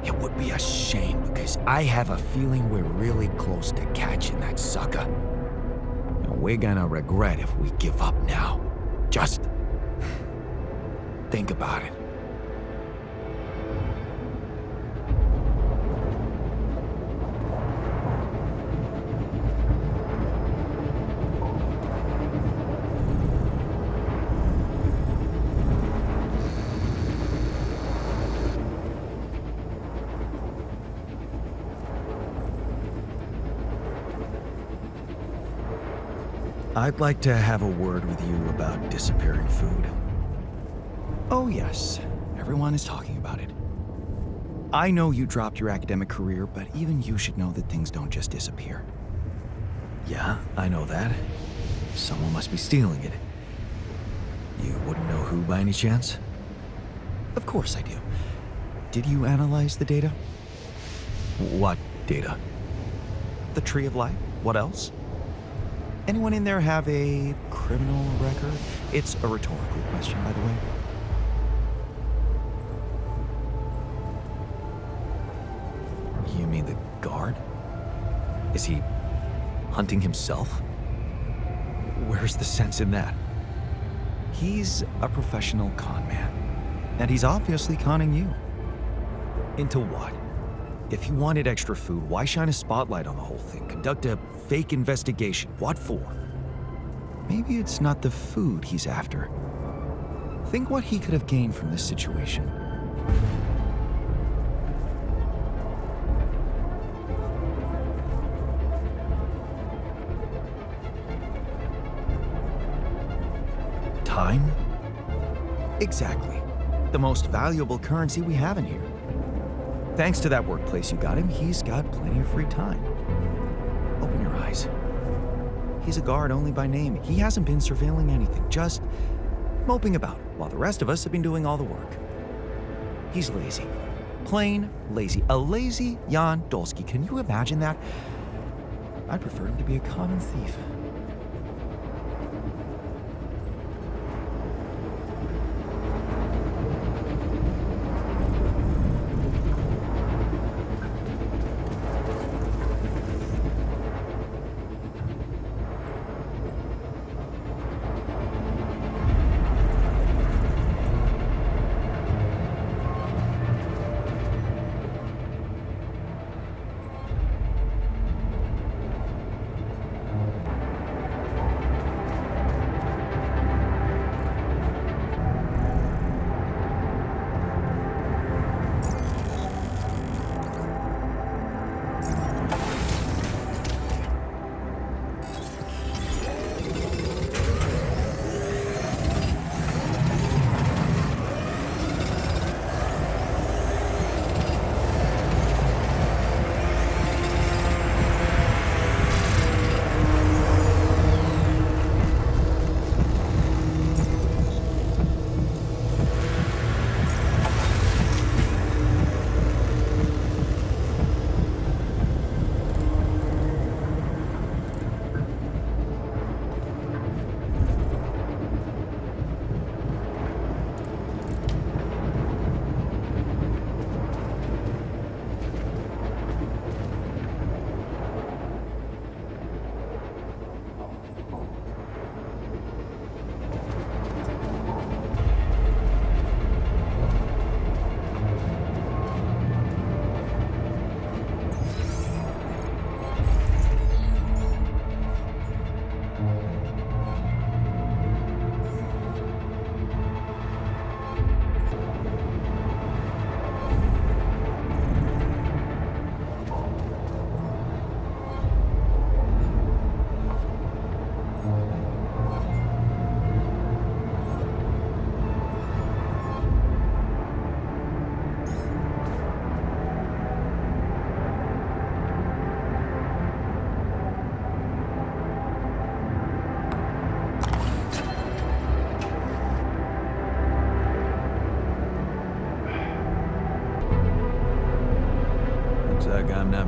it would be a shame because I have a feeling we're really close to catching that sucker. And we're gonna regret if we give up now. Just think about it. I'd like to have a word with you about disappearing food. Oh, yes. Everyone is talking about it. I know you dropped your academic career, but even you should know that things don't just disappear. Yeah, I know that. Someone must be stealing it. You wouldn't know who by any chance? Of course I do. Did you analyze the data? What data? The Tree of Life? What else? Anyone in there have a criminal record? It's a rhetorical question, by the way. You mean the guard? Is he hunting himself? Where's the sense in that? He's a professional con man, and he's obviously conning you. Into what? If he wanted extra food, why shine a spotlight on the whole thing? Conduct a fake investigation. What for? Maybe it's not the food he's after. Think what he could have gained from this situation. Time? Exactly. The most valuable currency we have in here. Thanks to that workplace you got him, he's got plenty of free time. Open your eyes. He's a guard only by name. He hasn't been surveilling anything, just moping about, while the rest of us have been doing all the work. He's lazy. Plain lazy. A lazy Jan Dolsky. Can you imagine that? I'd prefer him to be a common thief.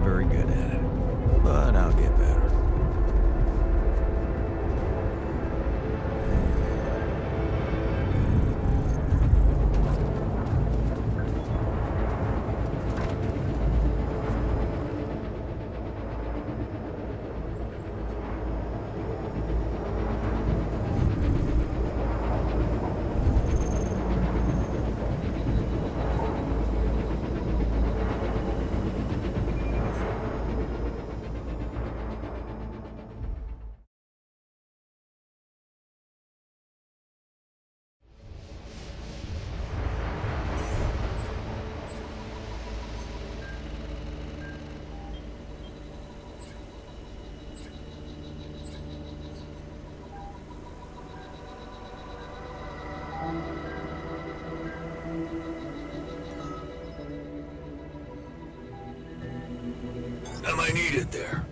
very good at it, but I'll get better. Am I needed there?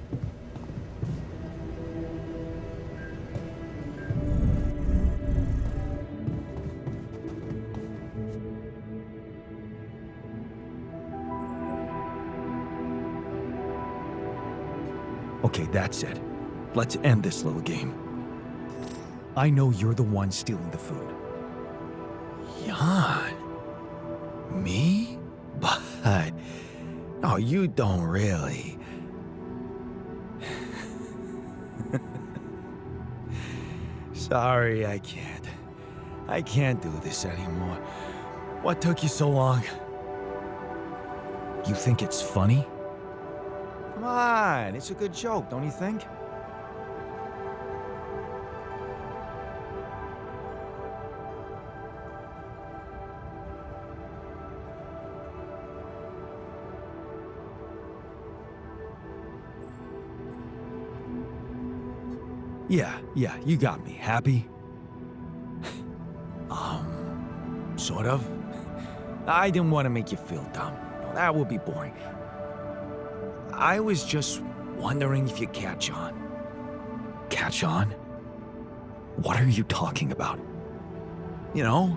Okay, that's it. Let's end this little game. I know you're the one stealing the food. Jan? Me? But... No, you don't really. Sorry, I can't. I can't do this anymore. What took you so long? You think it's funny? Come on, it's a good joke, don't you think? Yeah, you got me. Happy? Sort of. I didn't want to make you feel dumb. No, that would be boring. I was just wondering if you catch on. Catch on? What are you talking about? You know,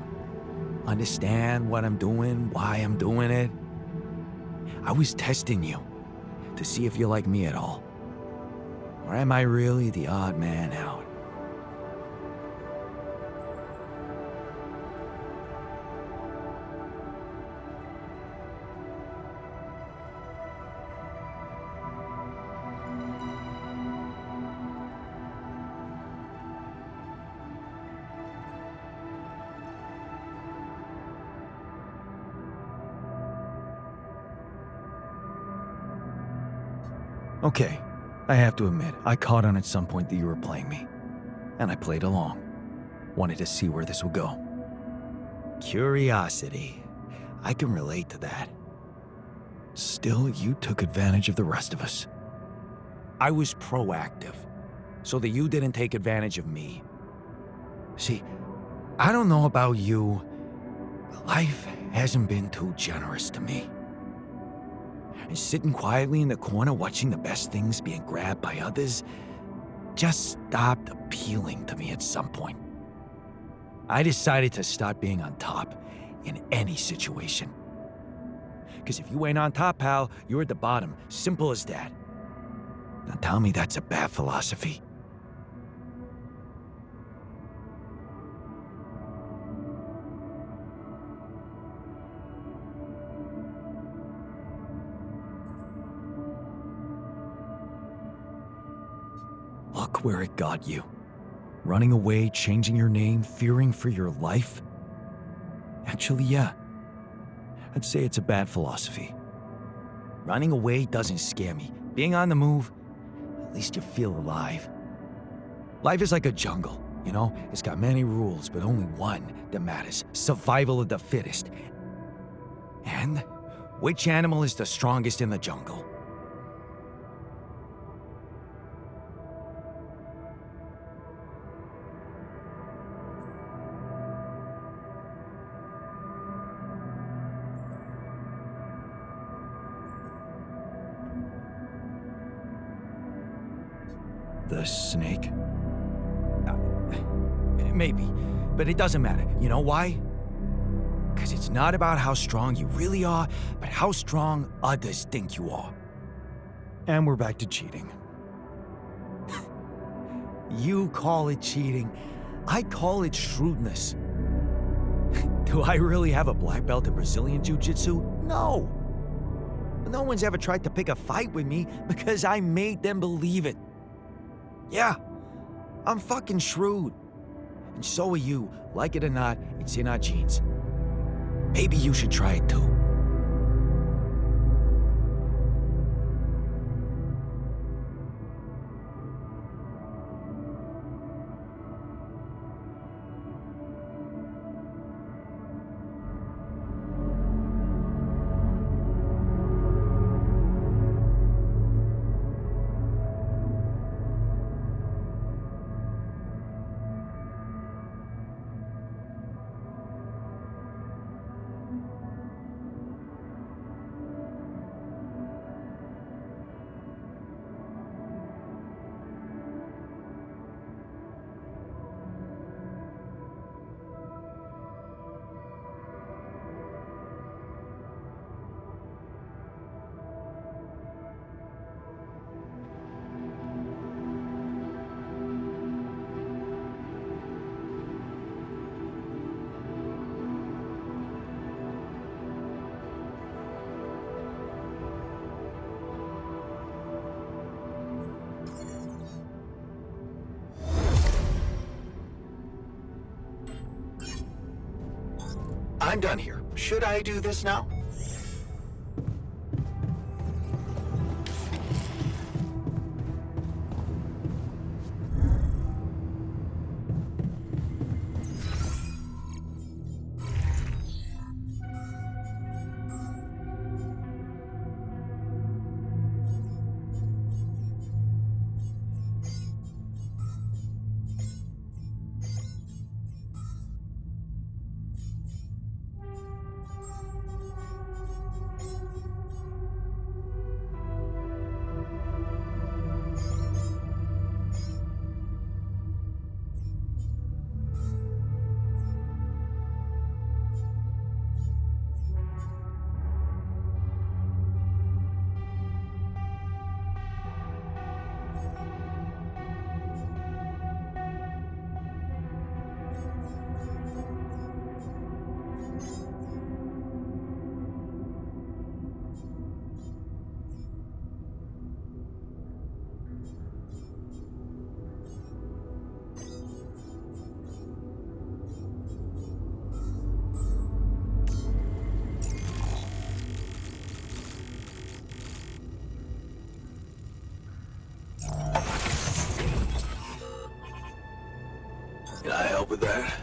understand what I'm doing, why I'm doing it. I was testing you to see if you're like me at all. Or am I really the odd man out? Okay, I have to admit, I caught on at some point that you were playing me. And I played along. Wanted to see where this would go. Curiosity. I can relate to that. Still, you took advantage of the rest of us. I was proactive, so that you didn't take advantage of me. See, I don't know about you, but life hasn't been too generous to me. And sitting quietly in the corner watching the best things being grabbed by others just stopped appealing to me at some point. I decided to start being on top in any situation. Because if you ain't on top, pal, you're at the bottom. Simple as that. Now tell me that's a bad philosophy. Look where it got you. Running away, changing your name, fearing for your life. Actually, yeah. I'd say it's a bad philosophy. Running away doesn't scare me. Being on the move, at least you feel alive. Life is like a jungle, you know? It's got many rules, but only one that matters. Survival of the fittest. And which animal is the strongest in the jungle? The snake? Maybe, but it doesn't matter. You know why? Because it's not about how strong you really are, but how strong others think you are. And we're back to cheating. You call it cheating. I call it shrewdness. Do I really have a black belt in Brazilian Jiu-Jitsu? No. No one's ever tried to pick a fight with me because I made them believe it. Yeah, I'm fucking shrewd. And so are you. Like it or not, it's in our genes. Maybe you should try it too. I'm done here. Should I do this now? Can I help with that?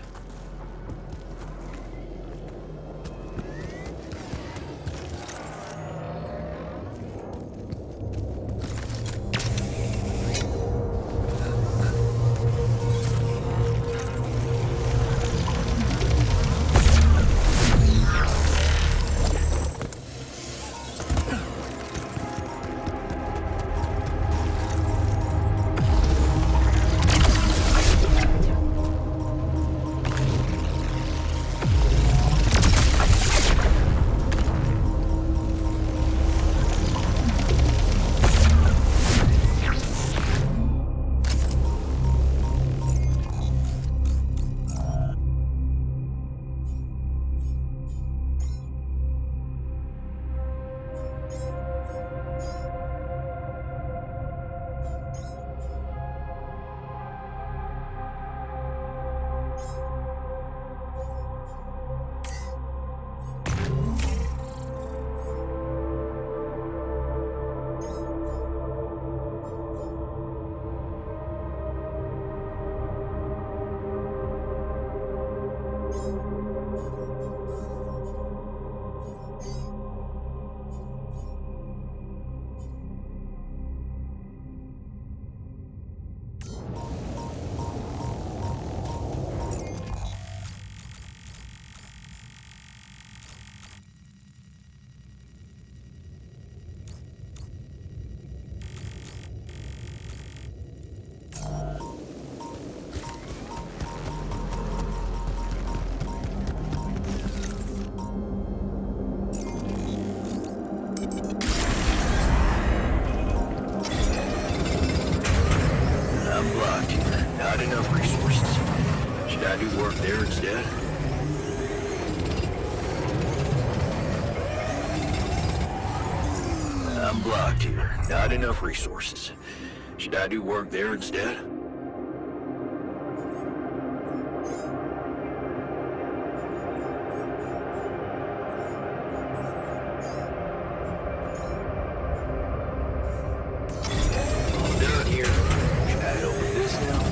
do work there instead? I'm blocked here. Not enough resources. Should I do work there instead? All done here. Should I help with this now?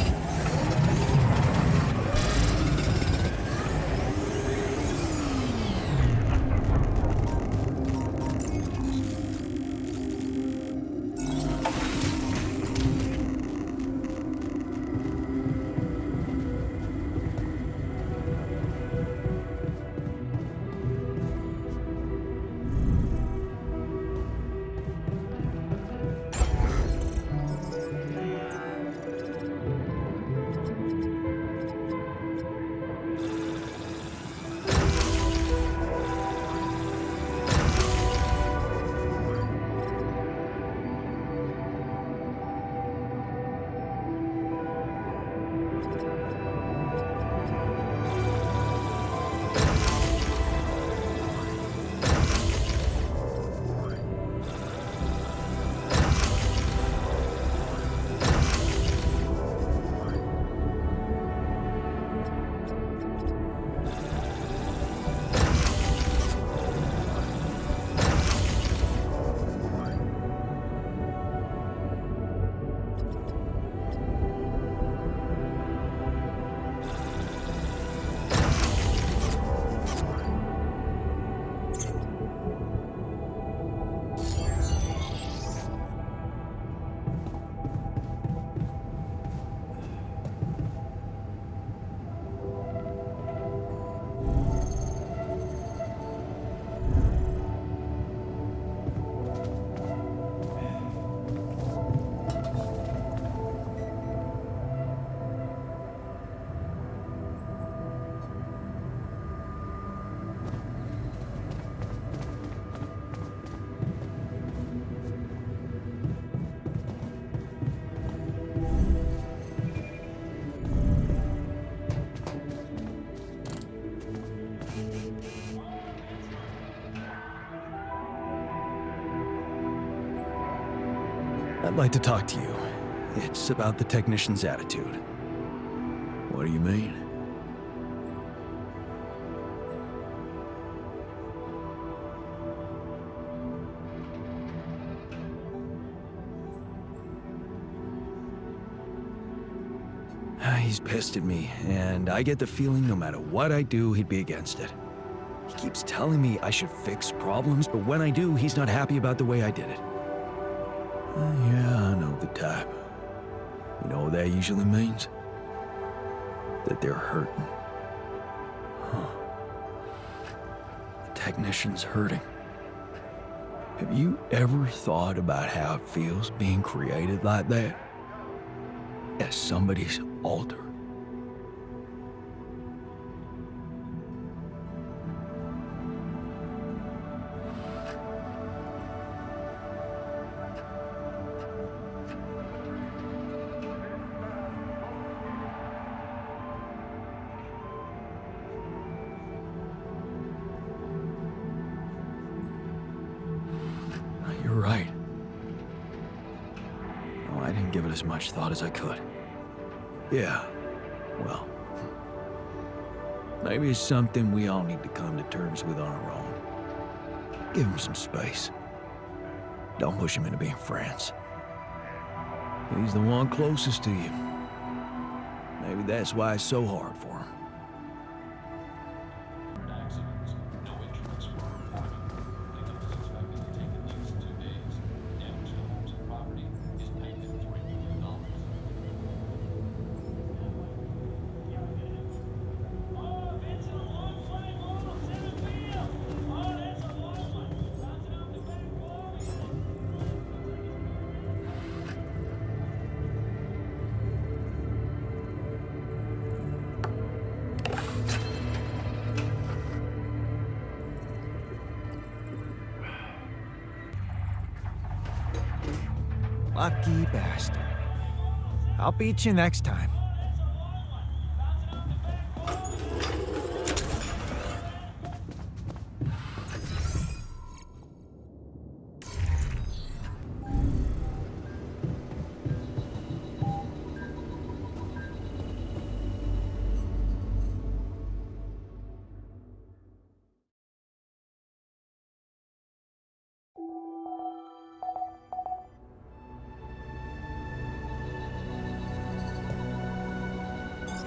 I'd like to talk to you. It's about the technician's attitude. What do you mean? He's pissed at me, and I get the feeling no matter what I do, he'd be against it. He keeps telling me I should fix problems, but when I do, he's not happy about the way I did it. Yeah, I know the type. You know what that usually means? That they're hurting. The technician's hurting. Have you ever thought about how it feels being created like that? As somebody's alter. You're right. Oh, I didn't give it as much thought as I could. Yeah, well, maybe it's something we all need to come to terms with on our own. Give him some space. Don't push him into being friends. He's the one closest to you. Maybe that's why it's so hard for him. Lucky bastard. I'll beat you next time.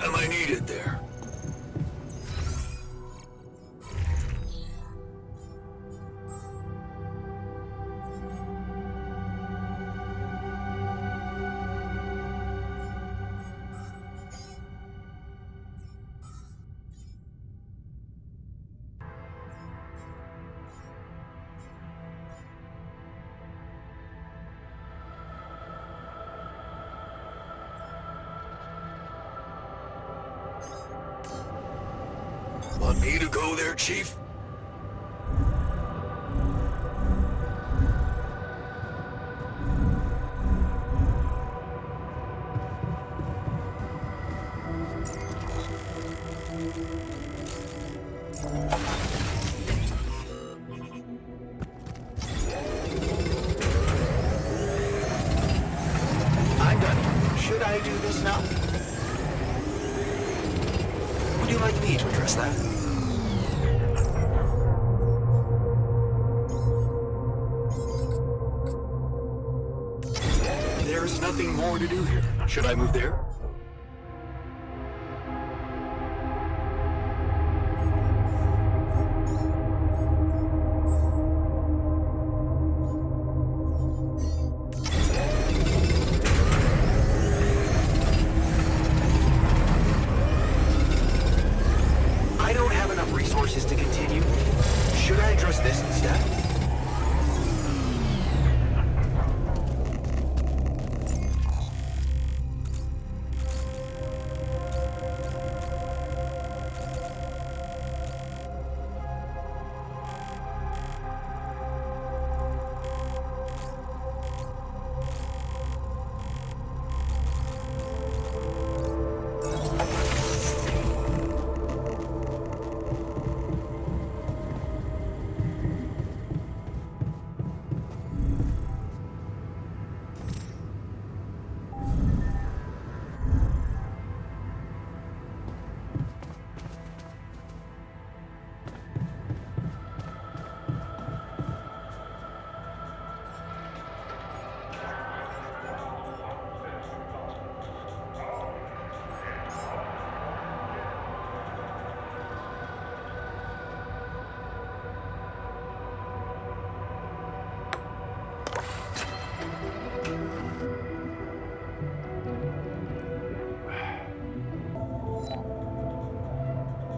Am I needed there? Want me to go there, Chief? I'm done. Should I do this now? Would you like me to address that? There's nothing more to do here. Should I move there? I don't have enough resources to continue. Should I address this instead?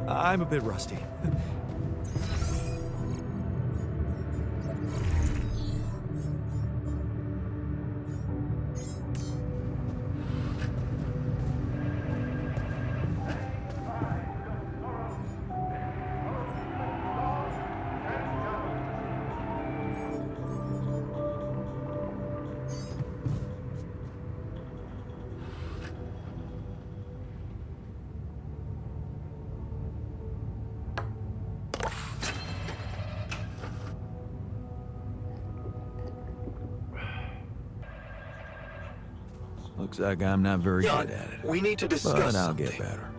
I'm a bit rusty. Looks like I'm not very good at it. We need to discuss But I'll something. get better.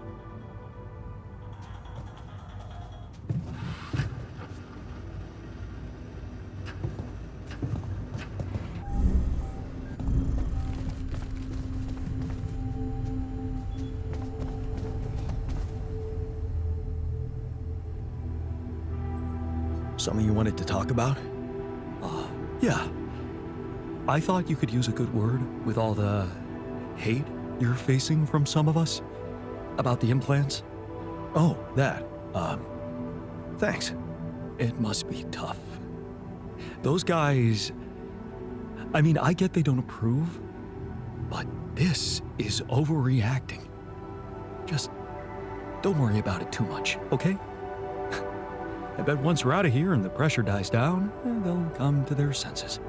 Something you wanted to talk about? Yeah. I thought you could use a good word with all the hate you're facing from some of us about the implants. Oh, that. Thanks. It must be tough. Those guys, I mean, I get they don't approve, but this is overreacting. Just don't worry about it too much, okay? I bet once we're out of here and the pressure dies down, they'll come to their senses.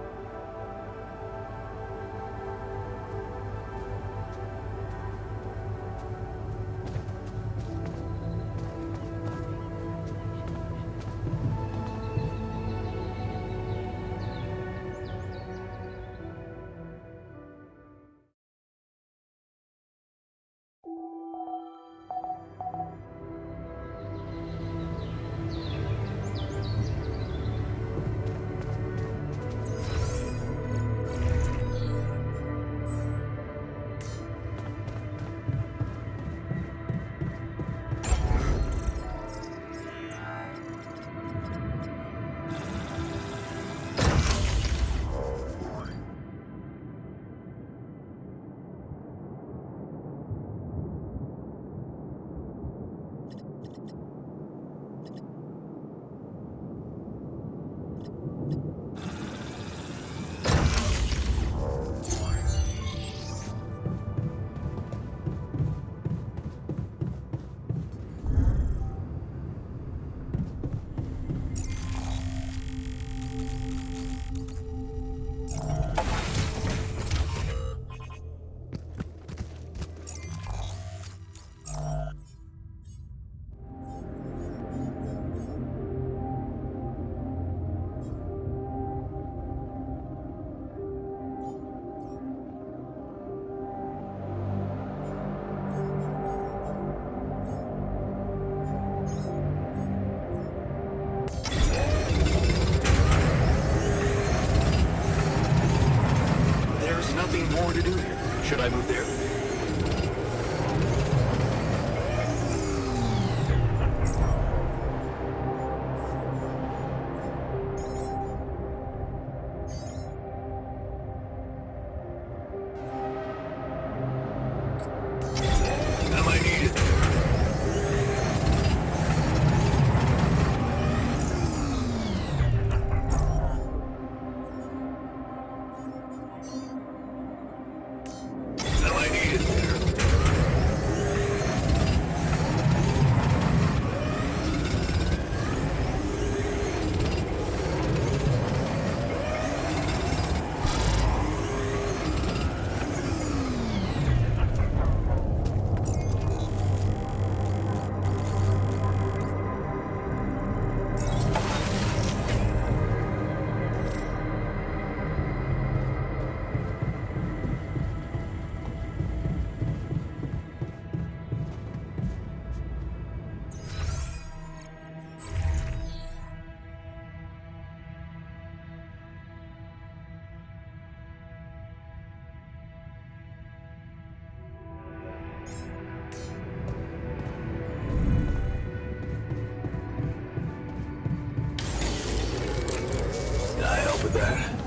for that.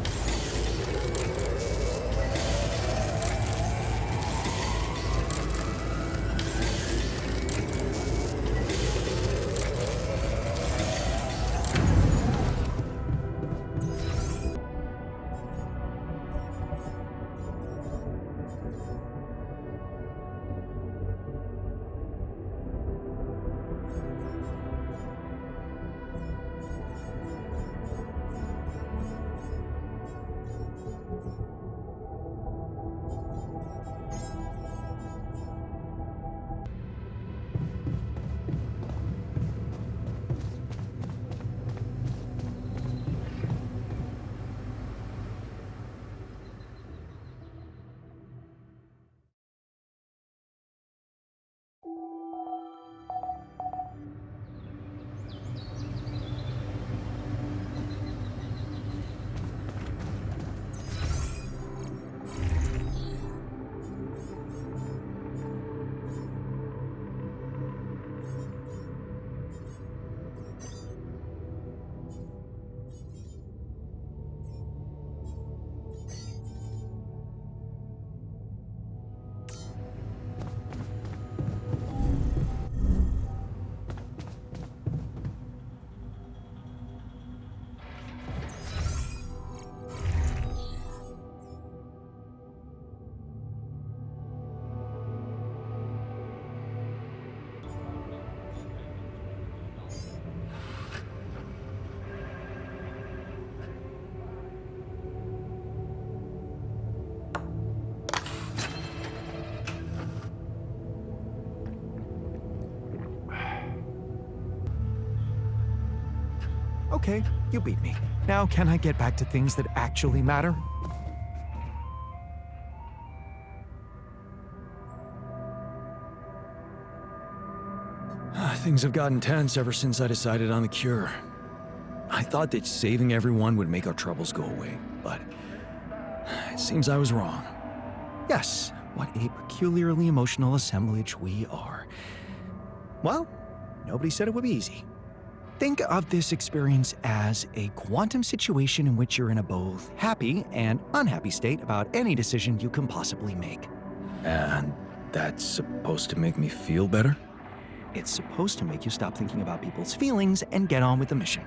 Okay, you beat me. Now can I get back to things that actually matter? Things have gotten tense ever since I decided on the cure. I thought that saving everyone would make our troubles go away, but it seems I was wrong. Yes, what a peculiarly emotional assemblage we are. Well, nobody said it would be easy. Think of this experience as a quantum situation in which you're in a both happy and unhappy state about any decision you can possibly make. And that's supposed to make me feel better? It's supposed to make you stop thinking about people's feelings and get on with the mission.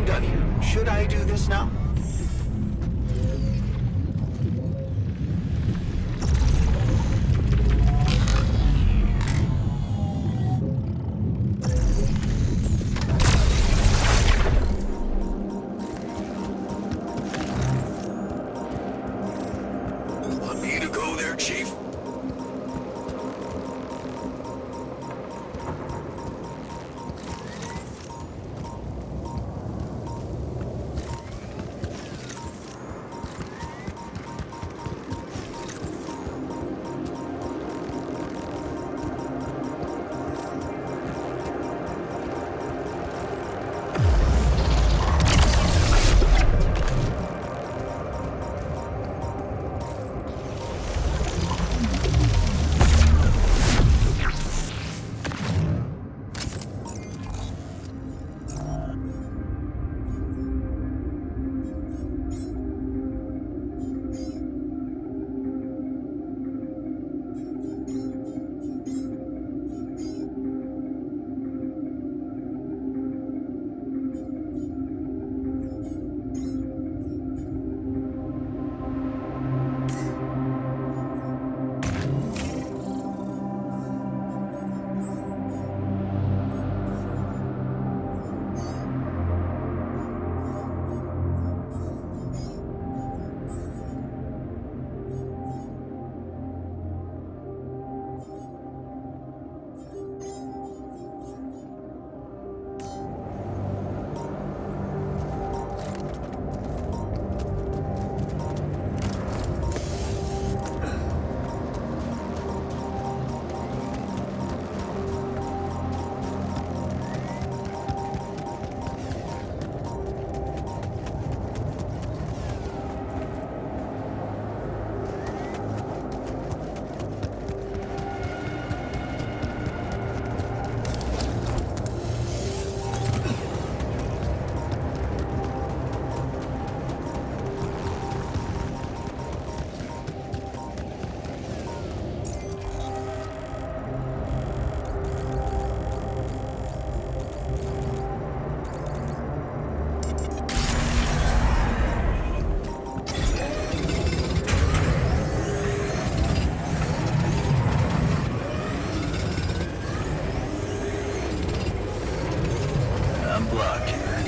I'm done here. Should I do this now? Want me to go there, Chief?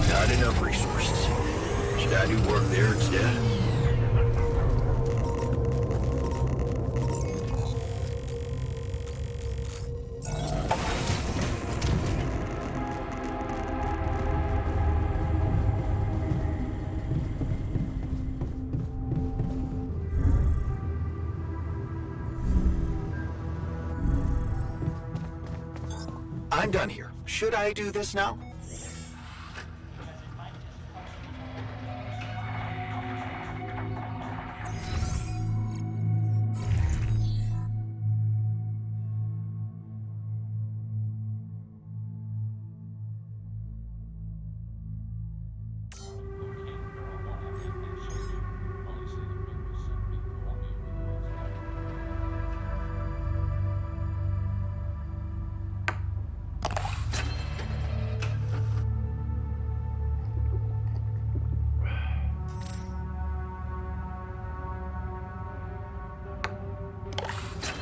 Not enough resources. Should I do work there instead? I'm done here. Should I do this now?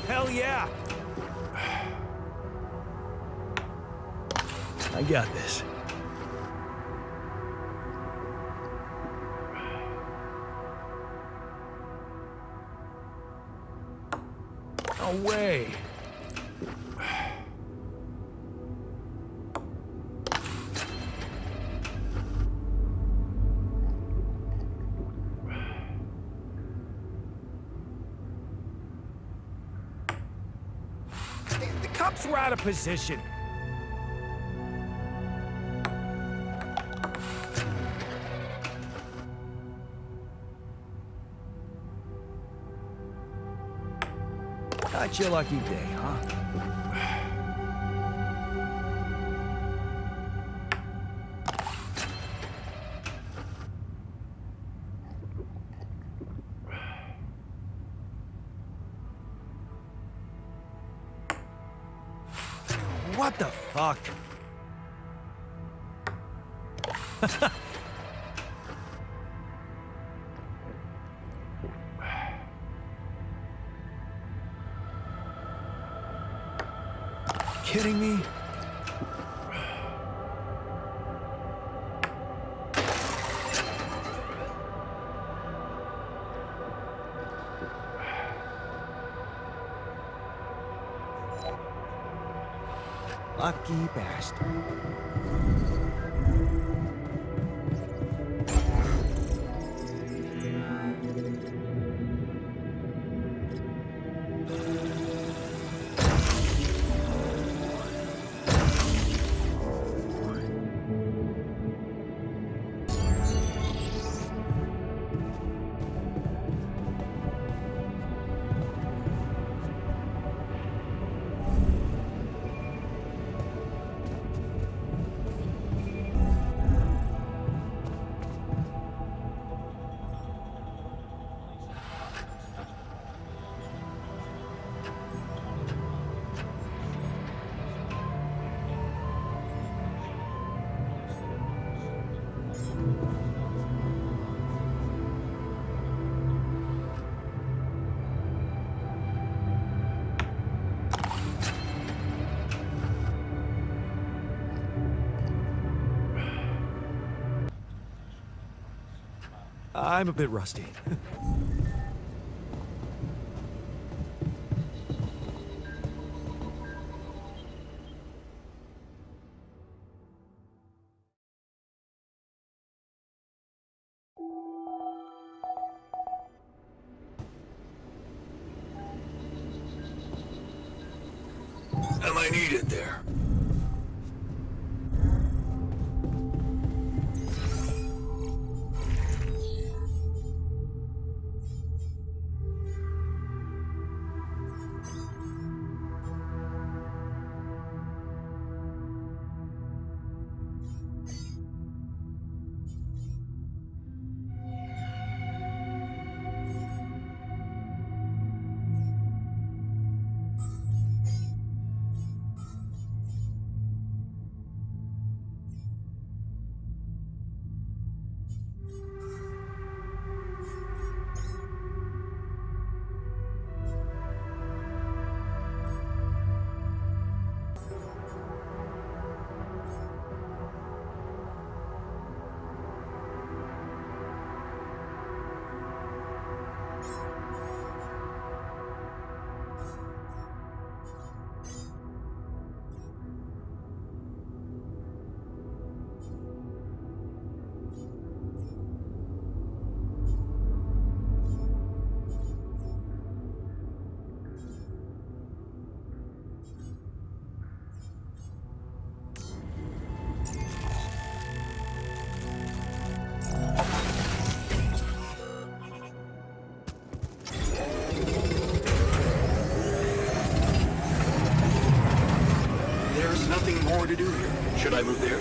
Hell yeah! I got this. No way! The cops were out of position. Not your lucky day, huh? What the fuck? kidding me? Lucky bastard. I'm a bit rusty. Am I needed there? There's nothing more to do here. Should I move there?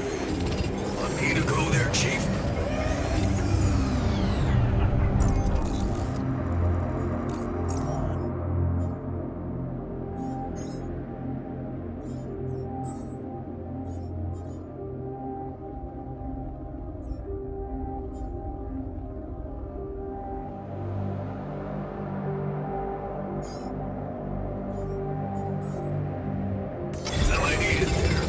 Want me to go there, Chief? Am I needed there?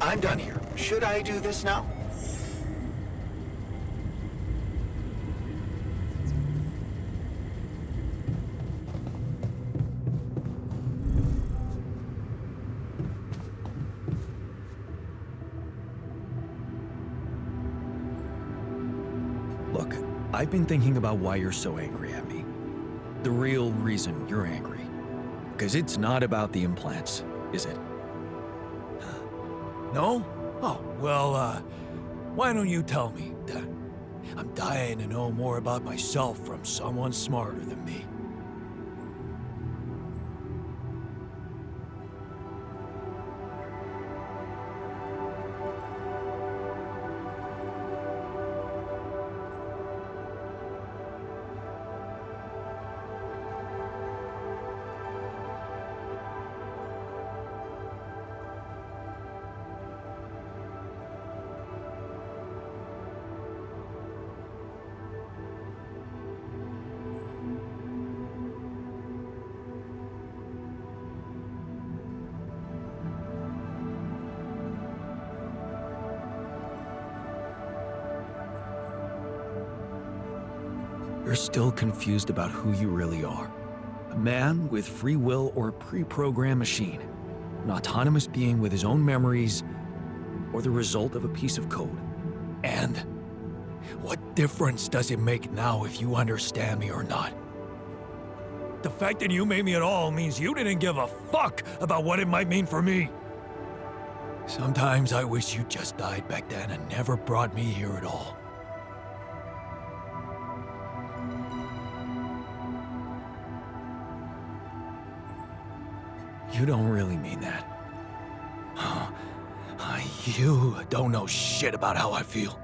I'm done here. Should I do this now? Look, I've been thinking about why you're so angry at me. The real reason you're angry. Because it's not about the implants, is it? No? Oh, well, why don't you tell me then? I'm dying to know more about myself from someone smarter than me. You're still confused about who you really are. A man with free will or a pre-programmed machine. An autonomous being with his own memories, or the result of a piece of code. And what difference does it make now if you understand me or not? The fact that you made me at all means you didn't give a fuck about what it might mean for me. Sometimes I wish you just died back then and never brought me here at all. You don't really mean that. You don't know shit about how I feel.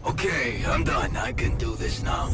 Okay, I'm done. I can do this now.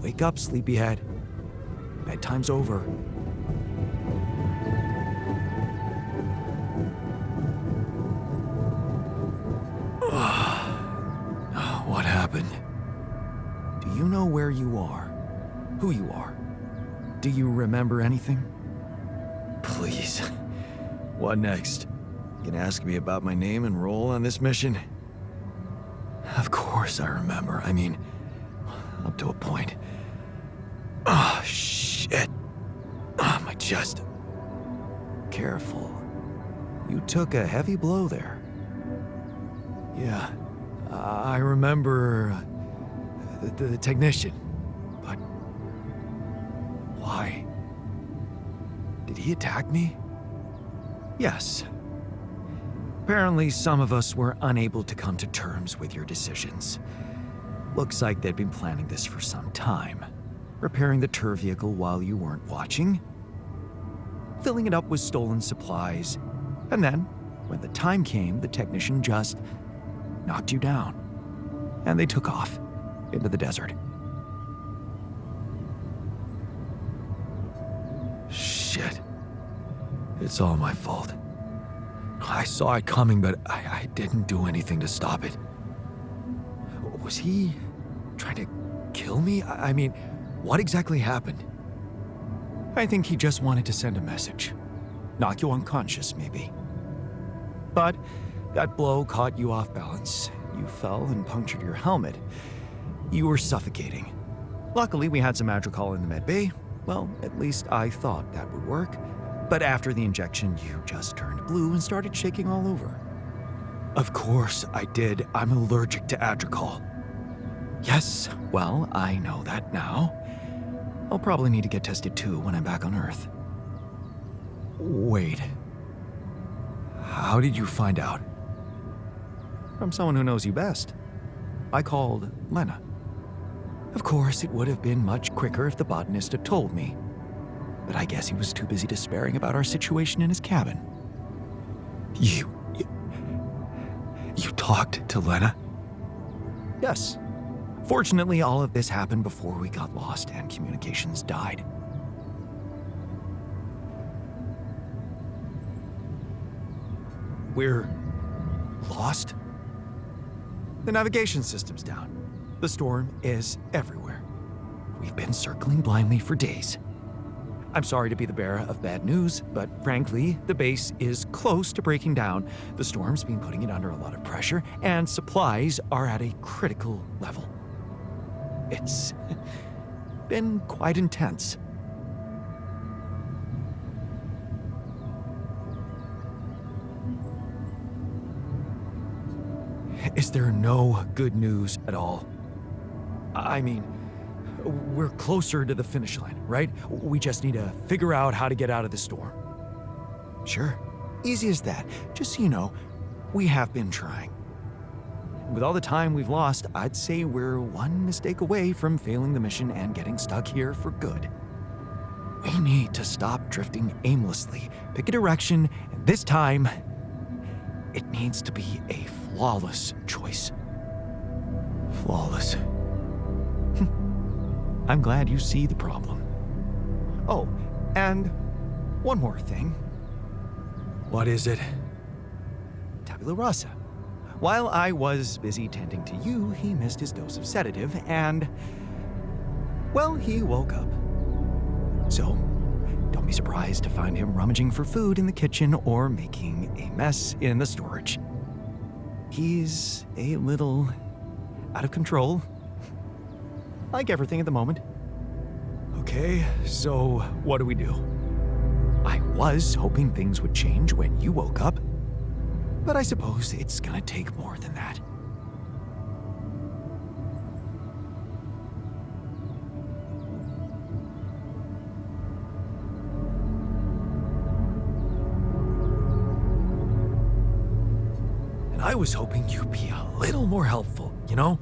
Wake up, sleepyhead. Bedtime's over. What happened? Do you know where you are? Who you are? Do you remember anything? Please. What next? You can ask me about my name and role on this mission? Of course I remember. I mean, up to a point. Oh, shit. Oh, my chest. Careful. You took a heavy blow there. Yeah, I remember the technician. But why? Did he attack me? Yes. Apparently, some of us were unable to come to terms with your decisions. Looks like they'd been planning this for some time. Repairing the tour vehicle while you weren't watching. Filling it up with stolen supplies. And then, when the time came, the technician just knocked you down. And they took off into the desert. Shit. It's all my fault. I saw it coming, but I didn't do anything to stop it. Was he trying to kill me? I mean, what exactly happened? I think he just wanted to send a message. Knock you unconscious, maybe. But that blow caught you off balance. You fell and punctured your helmet. You were suffocating. Luckily, we had some Madrigal in the med bay. Well, at least I thought that would work. But after the injection, you just turned blue and started shaking all over. Of course I did. I'm allergic to Adrical. Yes, well, I know that now. I'll probably need to get tested too when I'm back on Earth. Wait. How did you find out? From someone who knows you best. I called Lena. Of course, it would have been much quicker if the botanist had told me. But I guess he was too busy despairing about our situation in his cabin. You talked to Lena? Yes. Fortunately, all of this happened before we got lost and communications died. We're lost? The navigation system's down. The storm is everywhere. We've been circling blindly for days. I'm sorry to be the bearer of bad news, but frankly, the base is close to breaking down. The storm's been putting it under a lot of pressure, and supplies are at a critical level. It's been quite intense. Is there no good news at all? I mean, we're closer to the finish line, right? We just need to figure out how to get out of the storm. Sure, easy as that. Just so you know, we have been trying. With all the time we've lost, I'd say we're one mistake away from failing the mission and getting stuck here for good. We need to stop drifting aimlessly, pick a direction, and this time, it needs to be a flawless choice. Flawless. I'm glad you see the problem. Oh, and one more thing. What is it? Tabula rasa. While I was busy tending to you, he missed his dose of sedative and, well, he woke up. So, don't be surprised to find him rummaging for food in the kitchen or making a mess in the storage. He's a little out of control. Like everything at the moment. Okay, so what do we do? I was hoping things would change when you woke up, but I suppose it's gonna take more than that. And I was hoping you'd be a little more helpful, you know?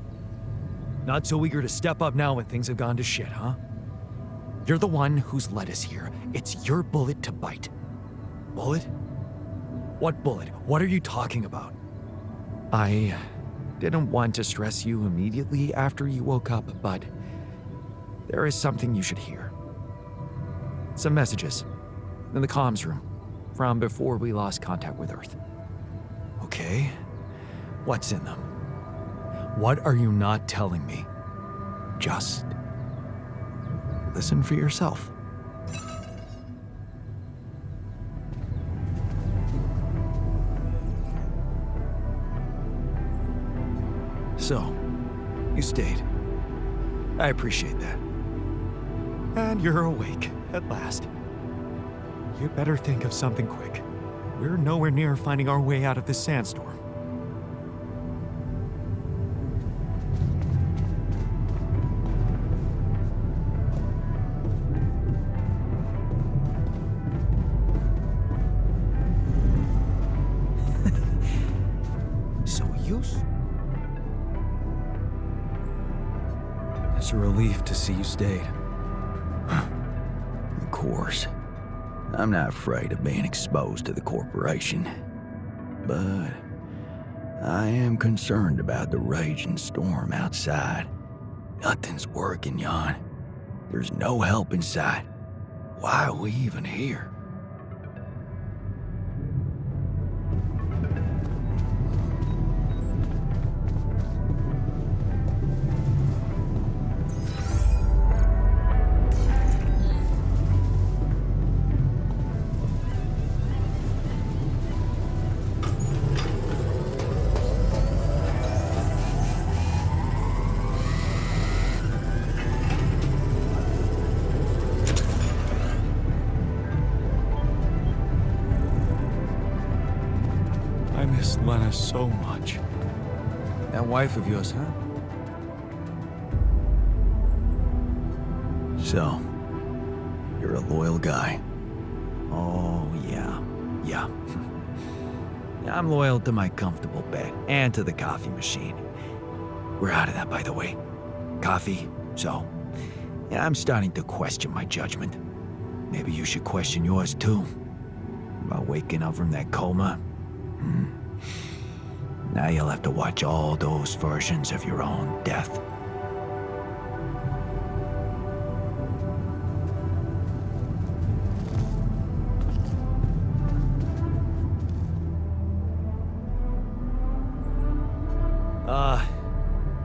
Not so eager to step up now when things have gone to shit, huh? You're the one who's led us here. It's your bullet to bite. Bullet? What bullet? What are you talking about? I didn't want to stress you immediately after you woke up, but there is something you should hear. Some messages in the comms room from before we lost contact with Earth. Okay. What's in them? What are you not telling me? Just listen for yourself. So, you stayed. I appreciate that. And you're awake, at last. You better think of something quick. We're nowhere near finding our way out of this sandstorm. So it's a relief to see you stayed. Of course. I'm not afraid of being exposed to the corporation. But I am concerned about the raging storm outside. Nothing's working, Jan. There's no help in sight. Why are we even here? I miss Lena so much. That wife of yours, huh? So, you're a loyal guy. Oh, yeah. Yeah. I'm loyal to my comfortable bed and to the coffee machine. We're out of that, by the way. Coffee, so. Yeah, I'm starting to question my judgment. Maybe you should question yours too. About waking up from that coma. Now you'll have to watch all those versions of your own death.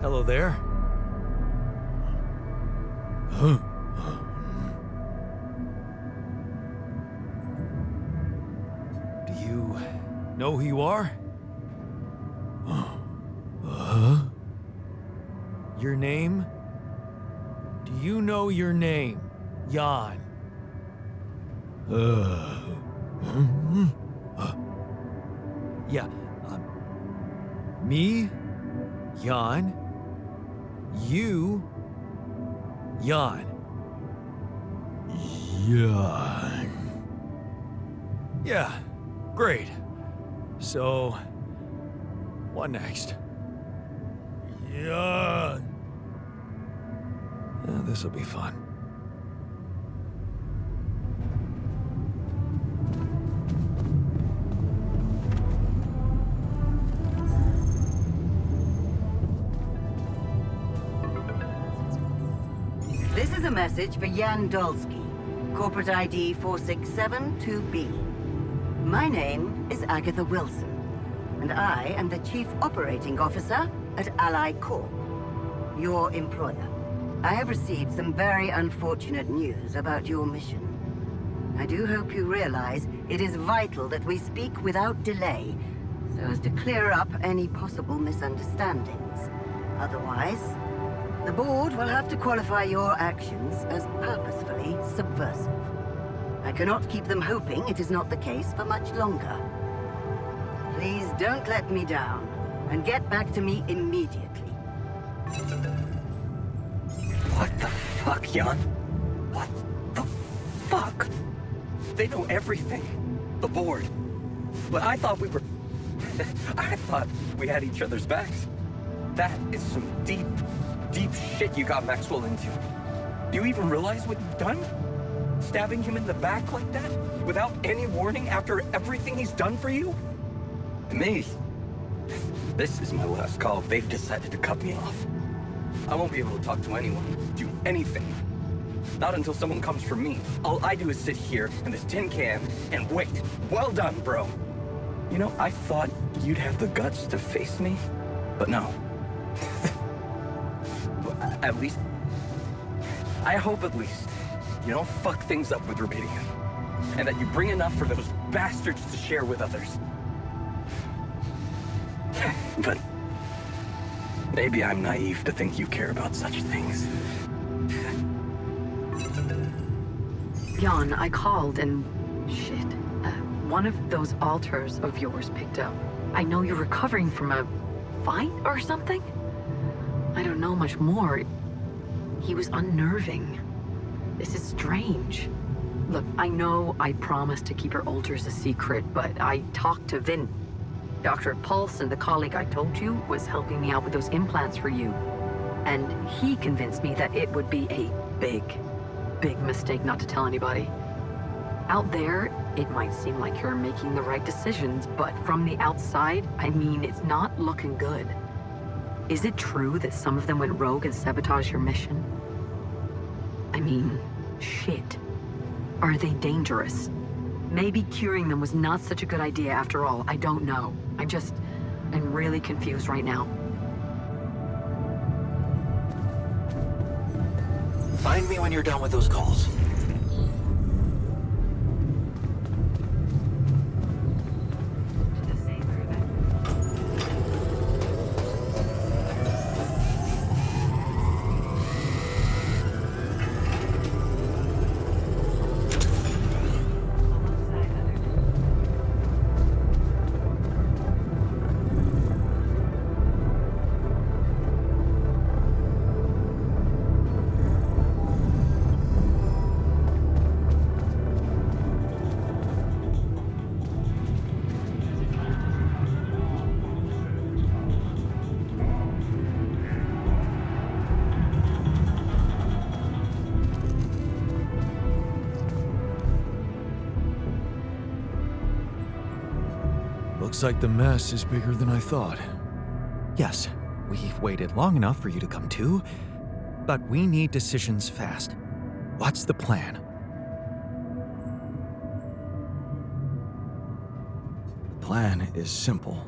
Hello there? Do you know who you are? Your name? Do you know your name, Jan? Yeah, me, Jan, you, Jan. Jan. Yeah, great. So, what next? Jan. This'll be fun. This is a message for Jan Dolsky, corporate ID 4672B. My name is Agatha Wilson, and I am the Chief Operating Officer at Ally Corp, your employer. I have received some very unfortunate news about your mission. I do hope you realize it is vital that we speak without delay, so as to clear up any possible misunderstandings. Otherwise, the board will have to qualify your actions as purposefully subversive. I cannot keep them hoping it is not the case for much longer. Please don't let me down, and get back to me immediately. What the fuck, Jan? What the fuck? They know everything. The board. But I thought we were... I thought we had each other's backs. That is some deep, deep shit you got Maxwell into. Do you even realize what you've done? Stabbing him in the back like that? Without any warning after everything he's done for you? Me? This is my last call if they've decided to cut me off. I won't be able to talk to anyone, do anything, Not until someone comes for me. All I do is sit here in this tin can and wait. Well done, bro. You know, I thought you'd have the guts to face me, but no. At least, I hope at least, you don't fuck things up with Rubidium. And that you bring enough for those bastards to share with others. But maybe I'm naive to think you care about such things. Jan, I called and... shit. One of those altars of yours picked up. I know you're recovering from a fight or something? I don't know much more. He was unnerving. This is strange. Look, I know I promised to keep your altars a secret, but I talked to Vin. Dr. Paulson, the colleague I told you, was helping me out with those implants for you. And he convinced me that it would be a big mistake not to tell anybody. Out there, it might seem like you're making the right decisions, but from the outside, I mean, it's not looking good. Is it true that some of them went rogue and sabotaged your mission? I mean, shit. Are they dangerous? Maybe curing them was not such a good idea after all. I don't know. I'm really confused right now. Find me when you're done with those calls. Looks like the mess is bigger than I thought. Yes, we've waited long enough for you to come to, but we need decisions fast. What's the plan? The plan is simple.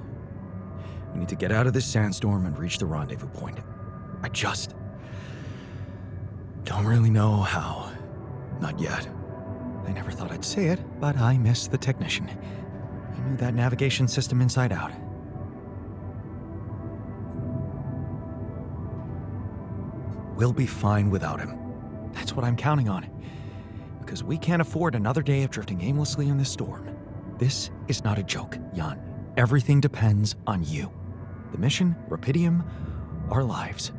We need to get out of this sandstorm and reach the rendezvous point. I just don't really know how. Not yet. I never thought I'd say it, but I miss the technician. He knew that navigation system inside out. We'll be fine without him. That's what I'm counting on. Because we can't afford another day of drifting aimlessly in this storm. This is not a joke, Jan. Everything depends on you. The mission, Rubidium, our lives.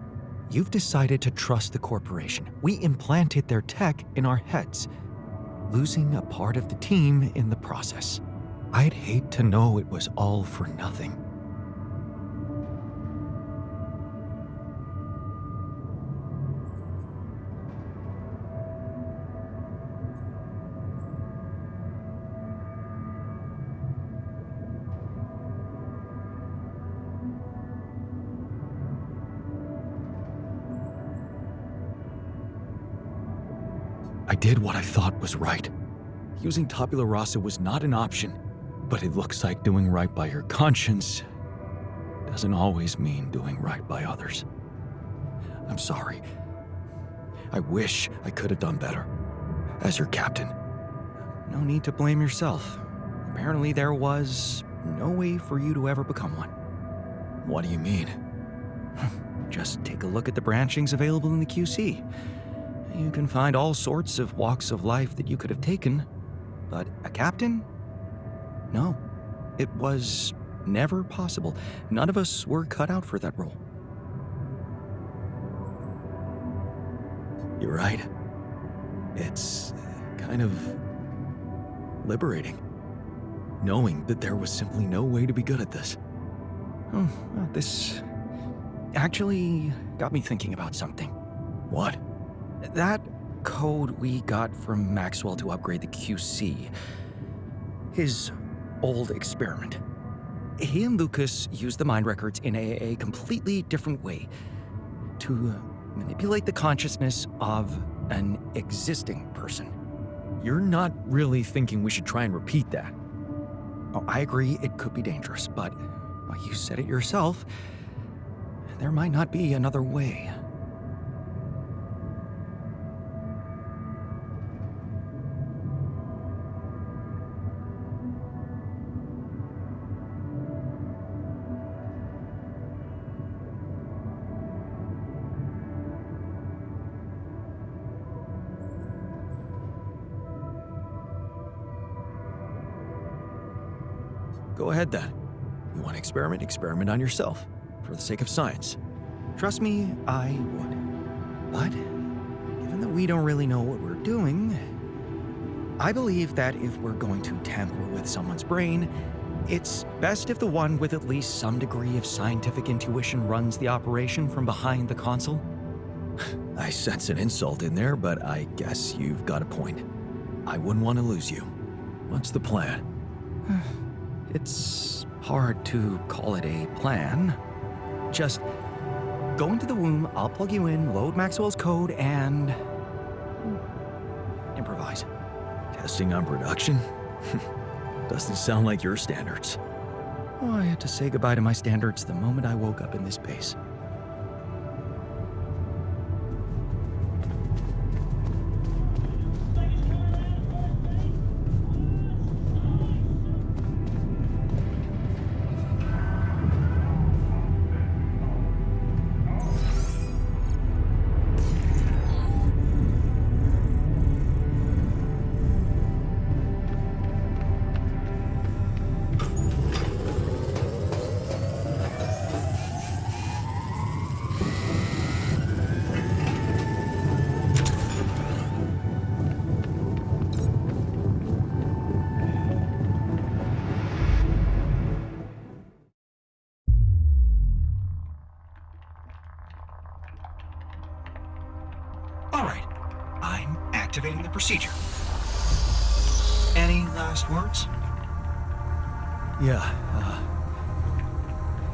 You've decided to trust the corporation. We implanted their tech in our heads, losing a part of the team in the process. I'd hate to know it was all for nothing. I did what I thought was right. Using tabula rasa was not an option, but it looks like doing right by your conscience doesn't always mean doing right by others. I'm sorry. I wish I could have done better. As your captain. No need to blame yourself. Apparently there was no way for you to ever become one. What do you mean? Just take a look at the branchings available in the QC. You can find all sorts of walks of life that you could have taken, but a captain? No, it was never possible. None of us were cut out for that role. You're right. It's kind of liberating, knowing that there was simply no way to be good at this. Oh, well, this actually got me thinking about something. What? That code we got from Maxwell to upgrade the QC. His old experiment. He and Lucas used the mind records in a completely different way to manipulate the consciousness of an existing person. You're not really thinking we should try and repeat that. Oh, I agree it could be dangerous, but well, you said it yourself. There might not be another way. Go ahead then. You want to experiment? Experiment on yourself, for the sake of science. Trust me, I would. But, given that we don't really know what we're doing, I believe that if we're going to tamper with someone's brain, it's best if the one with at least some degree of scientific intuition runs the operation from behind the console. I sense an insult in there, but I guess you've got a point. I wouldn't want to lose you. What's the plan? It's hard to call it a plan. Just go into the womb, I'll plug you in, load Maxwell's code, and improvise. Testing on production? Doesn't sound like your standards. Oh, I had to say goodbye to my standards the moment I woke up in this base. All right, I'm activating the procedure. Any last words? Yeah,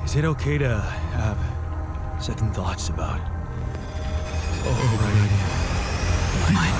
is it okay to have second thoughts about overriding my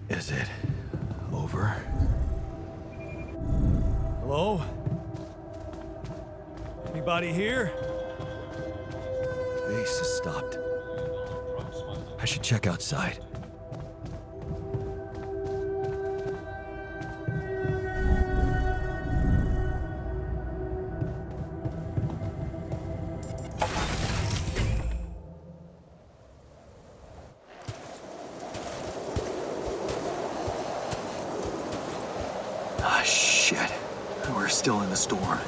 Is it over? Hello? Anybody here? Base has stopped. I should check outside. Ah, shit. We're still in the storm.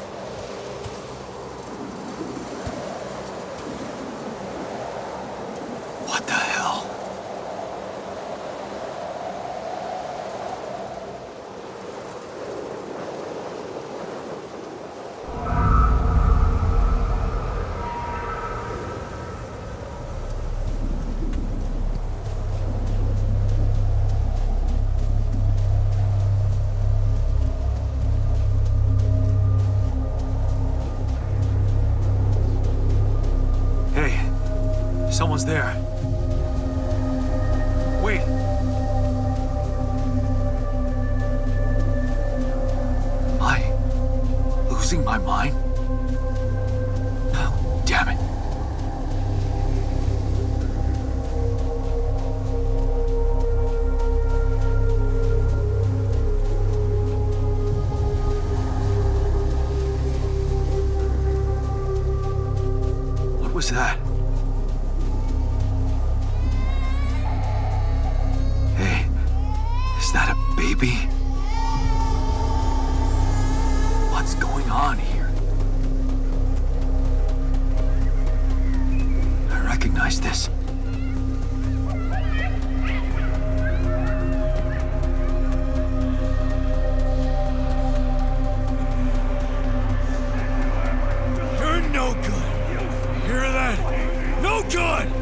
What the hell? Someone's there. Wait. Am I losing my mind? Oh, damn it. What was that? be. What's going on here? I recognize this. You're no good. You hear that? No good!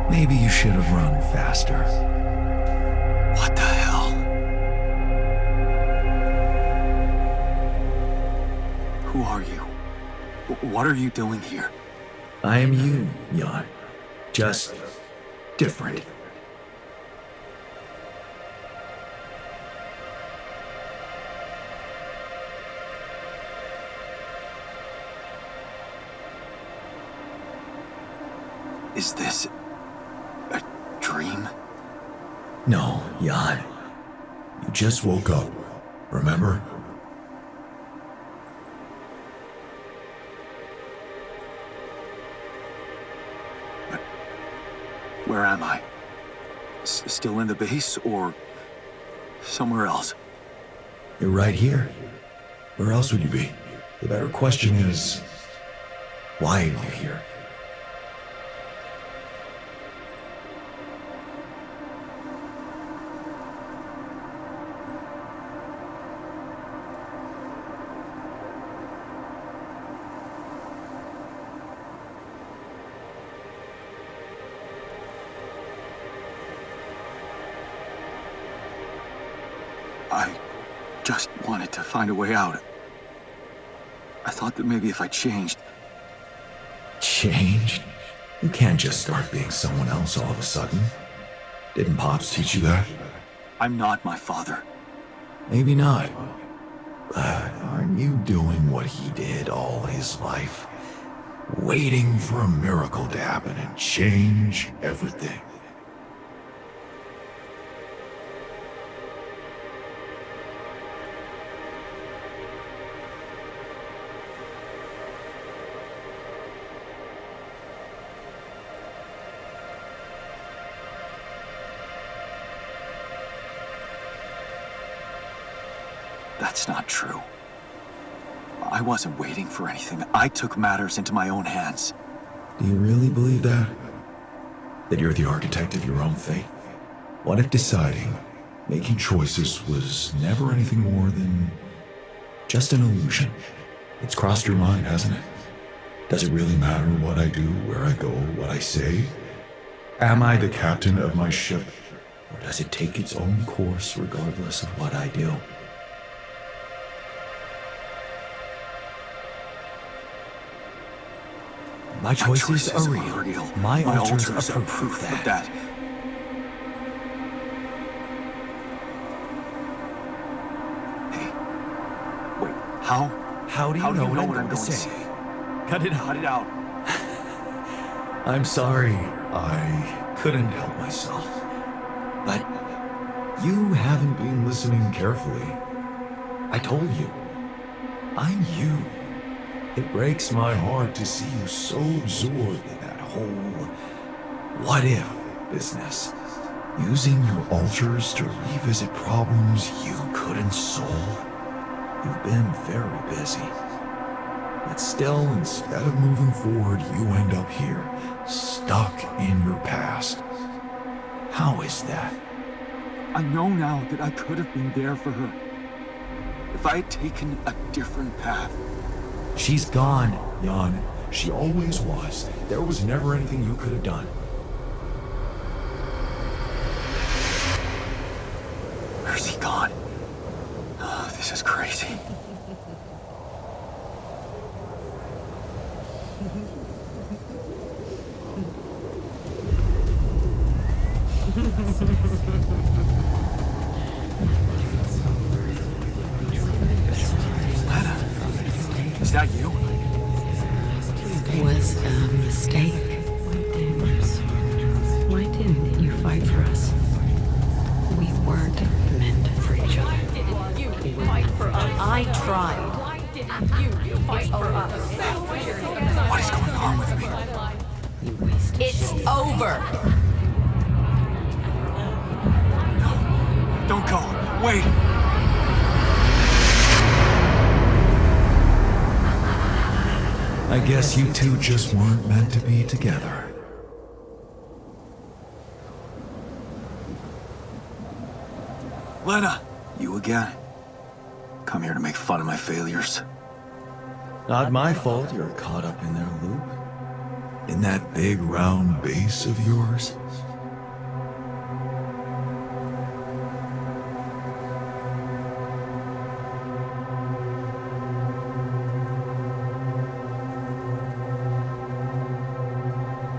Maybe you should have run faster. What the hell? Who are you? What are you doing here? I am you, Jan. Just different. Is this a dream? No, Jan. You just woke up, remember? Where am I? Still in the base or somewhere else? You're right here. Where else would you be? The better question is, why are you here? I just wanted to find a way out. I thought that maybe if I changed... Changed? You can't just start being someone else all of a sudden. Didn't Pops teach you that? I'm not my father. Maybe not. But aren't you doing what he did all his life? Waiting for a miracle to happen and change everything. That's not true. I wasn't waiting for anything. I took matters into my own hands. Do you really believe that? That you're the architect of your own fate? What if deciding, making choices was never anything more than just an illusion? It's crossed your mind, hasn't it? Does it really matter what I do, where I go, what I say? Am I the captain of my ship? Or does it take its own course regardless of what I do? My choices are real. My altars are proof of that. Hey, wait, how? How do you know what I'm going to say? Cut it out. Cut it out. I'm sorry. I couldn't help myself. But you haven't been listening carefully. I told you. I'm you. It breaks my heart to see you so absorbed in that whole what-if business. Using your alters to revisit problems you couldn't solve. You've been very busy. But still, instead of moving forward, you end up here, stuck in your past. How is that? I know now that I could have been there for her. If I had taken a different path. She's gone, Jan. She always was. There was never anything you could have done. Where's he gone? Oh, this is crazy. Lana, is that you? It was a mistake. Why didn't you fight for us? We weren't meant for each other. I tried. Why didn't you fight for us? What is going on with me? It's over. No, don't go. Wait. I guess you two just weren't meant to be together. Lena, you again? Come here to make fun of my failures. Not my fault you're caught up in their loop. In that big round base of yours.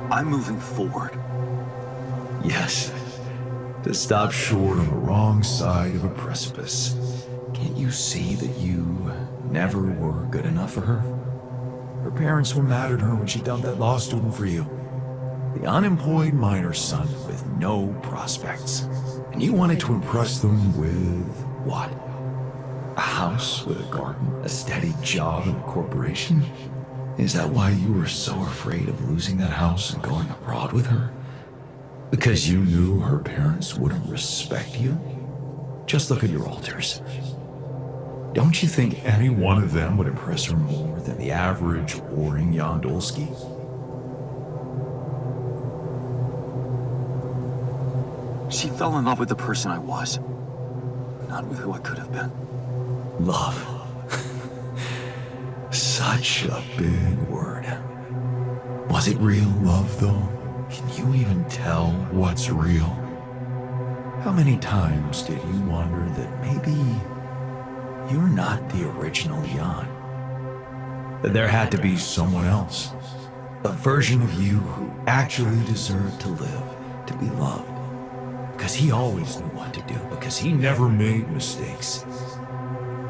I'm moving forward. Yes. To stop short on the wrong side of a precipice. Can't you see that you never were good enough for her? Her parents were mad at her when she dumped that law student for you. The unemployed miner's son with no prospects. And you wanted to impress them with what? A house with a garden, a steady job in a corporation? Is that why you were so afraid of losing that house and going abroad with her? Because you knew her parents wouldn't respect you? Just look at your alters. Don't you think any one of them would impress her more than the average warring Yandolski? She fell in love with the person I was, not with who I could have been. Love. Such a big word. Was it real love, though? Can you even tell what's real? How many times did you wonder that maybe you're not the original Jan? That there had to be someone else. A version of you who actually deserved to live, to be loved. Because he always knew what to do, because he never made mistakes.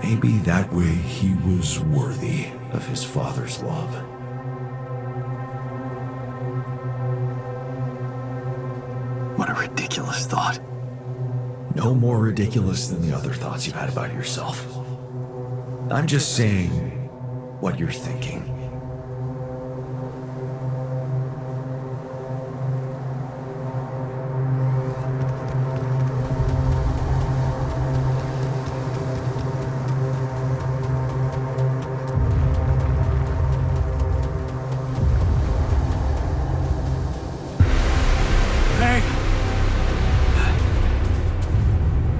Maybe that way he was worthy of his father's love. What a ridiculous thought. No more ridiculous than the other thoughts you've had about yourself. I'm just saying what you're thinking.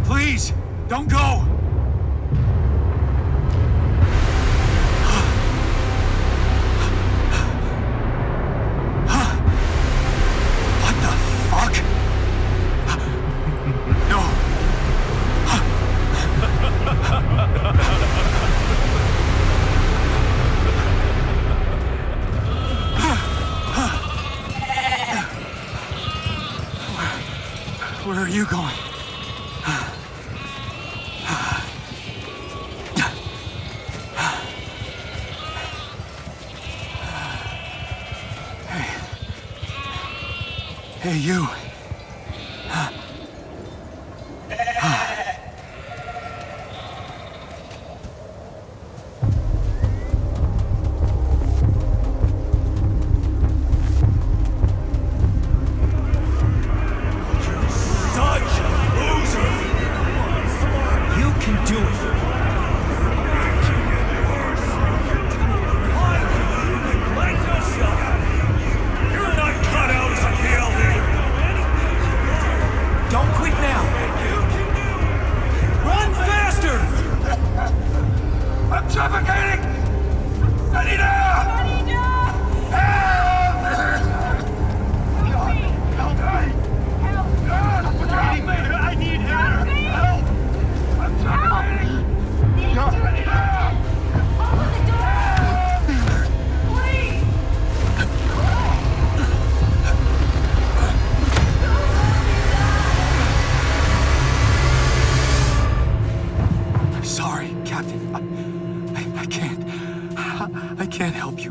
Please, don't go! What the fuck? No! Where are you going? Hey, you.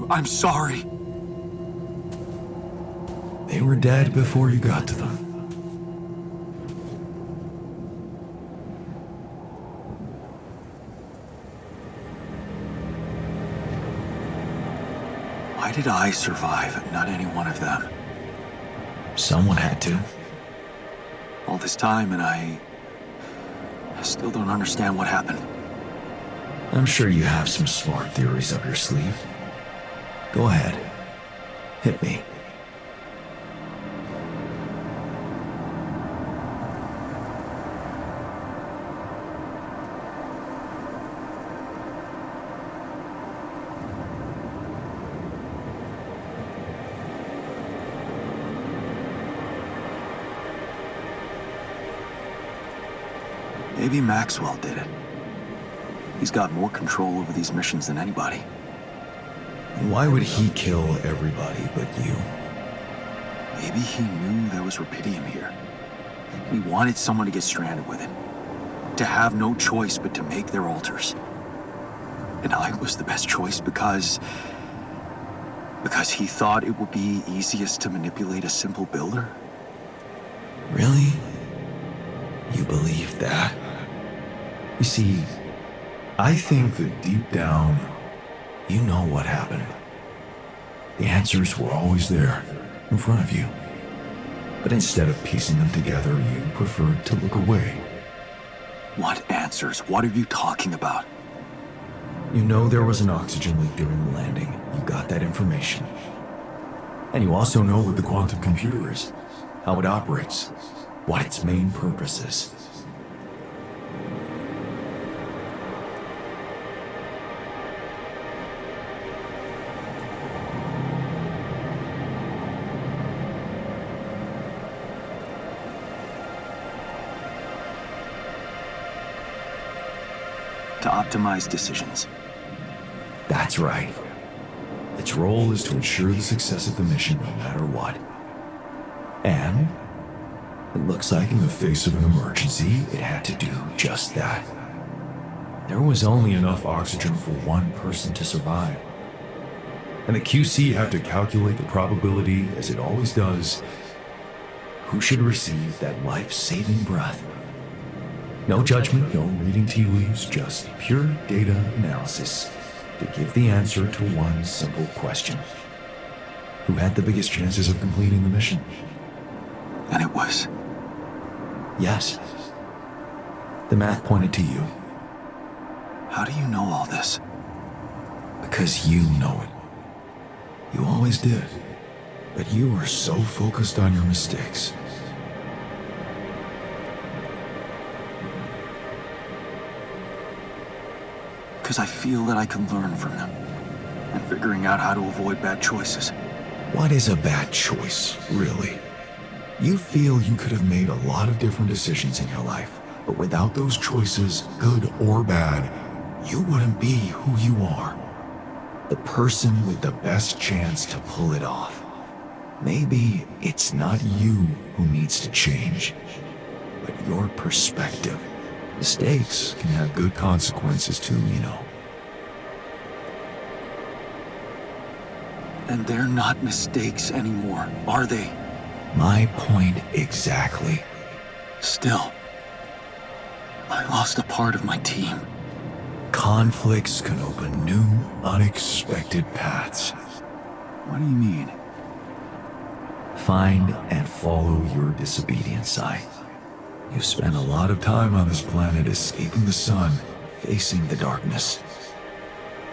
I'm sorry. They were dead before you got to them. Why did I survive, not any one of them? Someone had to. All this time, and I still don't understand what happened. I'm sure you have some smart theories up your sleeve. Go ahead. Hit me. Maybe Maxwell did it. He's got more control over these missions than anybody. And why would he kill everybody but you? Maybe he knew there was rubidium here. And he wanted someone to get stranded with it. To have no choice but to make their altars. And I was the best choice because he thought it would be easiest to manipulate a simple builder? Really? You believe that? You see, I think that deep down, you know what happened. The answers were always there, in front of you. But instead of piecing them together, you preferred to look away. What answers? What are you talking about? You know there was an oxygen leak during the landing. You got that information. And you also know what the quantum computer is, how it operates, what its main purpose is. To optimize decisions. That's right. Its role is to ensure the success of the mission no matter what. And it looks like in the face of an emergency, it had to do just that. There was only enough oxygen for one person to survive. And the QC had to calculate the probability, as it always does, who should receive that life-saving breath. No judgment, no reading tea leaves, just pure data analysis to give the answer to one simple question. Who had the biggest chances of completing the mission? And it was? Yes. The math pointed to you. How do you know all this? Because you know it. You always did. But you were so focused on your mistakes. Because I feel that I can learn from them. And figuring out how to avoid bad choices. What is a bad choice, really? You feel you could have made a lot of different decisions in your life, but without those choices, good or bad, you wouldn't be who you are. The person with the best chance to pull it off. Maybe it's not you who needs to change, but your perspective. Mistakes can have good consequences too, you know. And they're not mistakes anymore, are they? My point exactly. Still, I lost a part of my team. Conflicts can open new, unexpected paths. What do you mean? Find and follow your disobedient side. You've spent a lot of time on this planet escaping the sun, facing the darkness.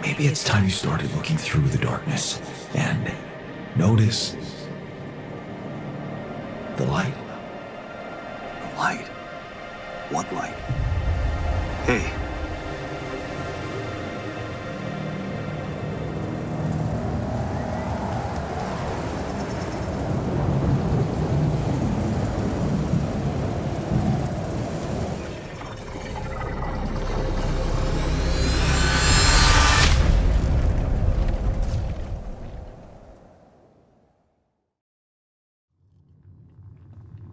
Maybe it's time you started looking through the darkness and notice the light. Light? What light? Hey.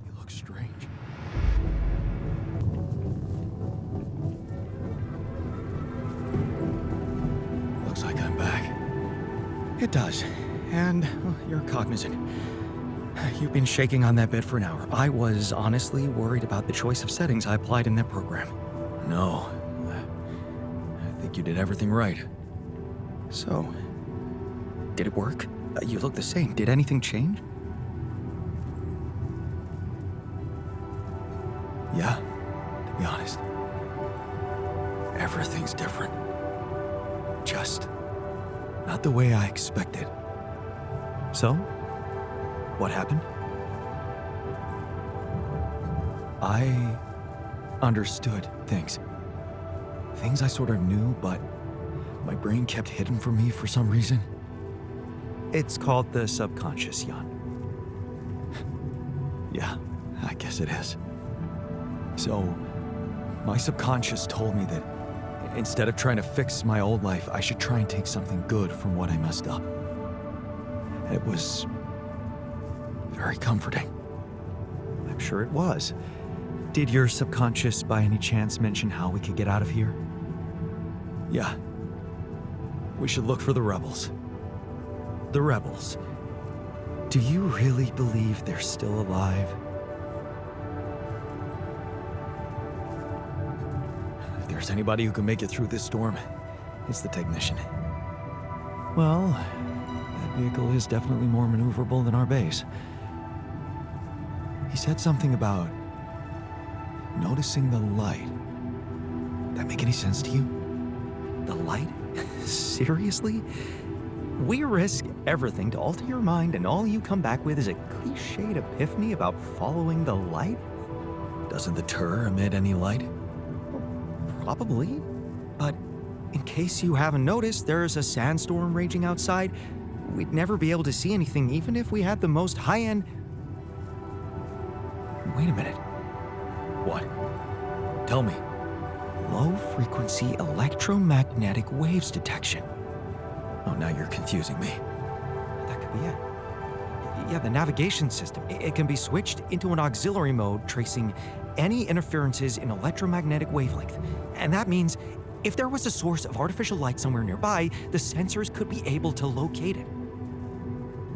You look strange. Looks like I'm back. It does. And you're cognizant. You've been shaking on that bed for an hour. I was honestly worried about the choice of settings I applied in that program. No. I think you did everything right. So, did it work? You look the same. Did anything change? Yeah, to be honest. Everything's different. Just not the way I expected. So, what happened? I understood things. Things I sort of knew, but my brain kept hidden from me for some reason. It's called the subconscious, Jan. Yeah, I guess it is. So, my subconscious told me that instead of trying to fix my old life, I should try and take something good from what I messed up. It was very comforting. I'm sure it was. Did your subconscious by any chance mention how we could get out of here? Yeah. We should look for the rebels. The rebels. Do you really believe they're still alive? If there's anybody who can make it through this storm, it's the technician. Well, that vehicle is definitely more maneuverable than our base. He said something about noticing the light. That make any sense to you? The light? Seriously? We risk everything to alter your mind, and all you come back with is a cliched epiphany about following the light? Doesn't the tur emit any light? Probably. But in case you haven't noticed, there's a sandstorm raging outside. We'd never be able to see anything, even if we had the most high-end... Wait a minute. What? Tell me. Low-frequency electromagnetic waves detection. Oh, now you're confusing me. That could be it. Yeah, the navigation system. It can be switched into an auxiliary mode, tracing any interferences in electromagnetic wavelength. And that means if there was a source of artificial light somewhere nearby, the sensors could be able to locate it.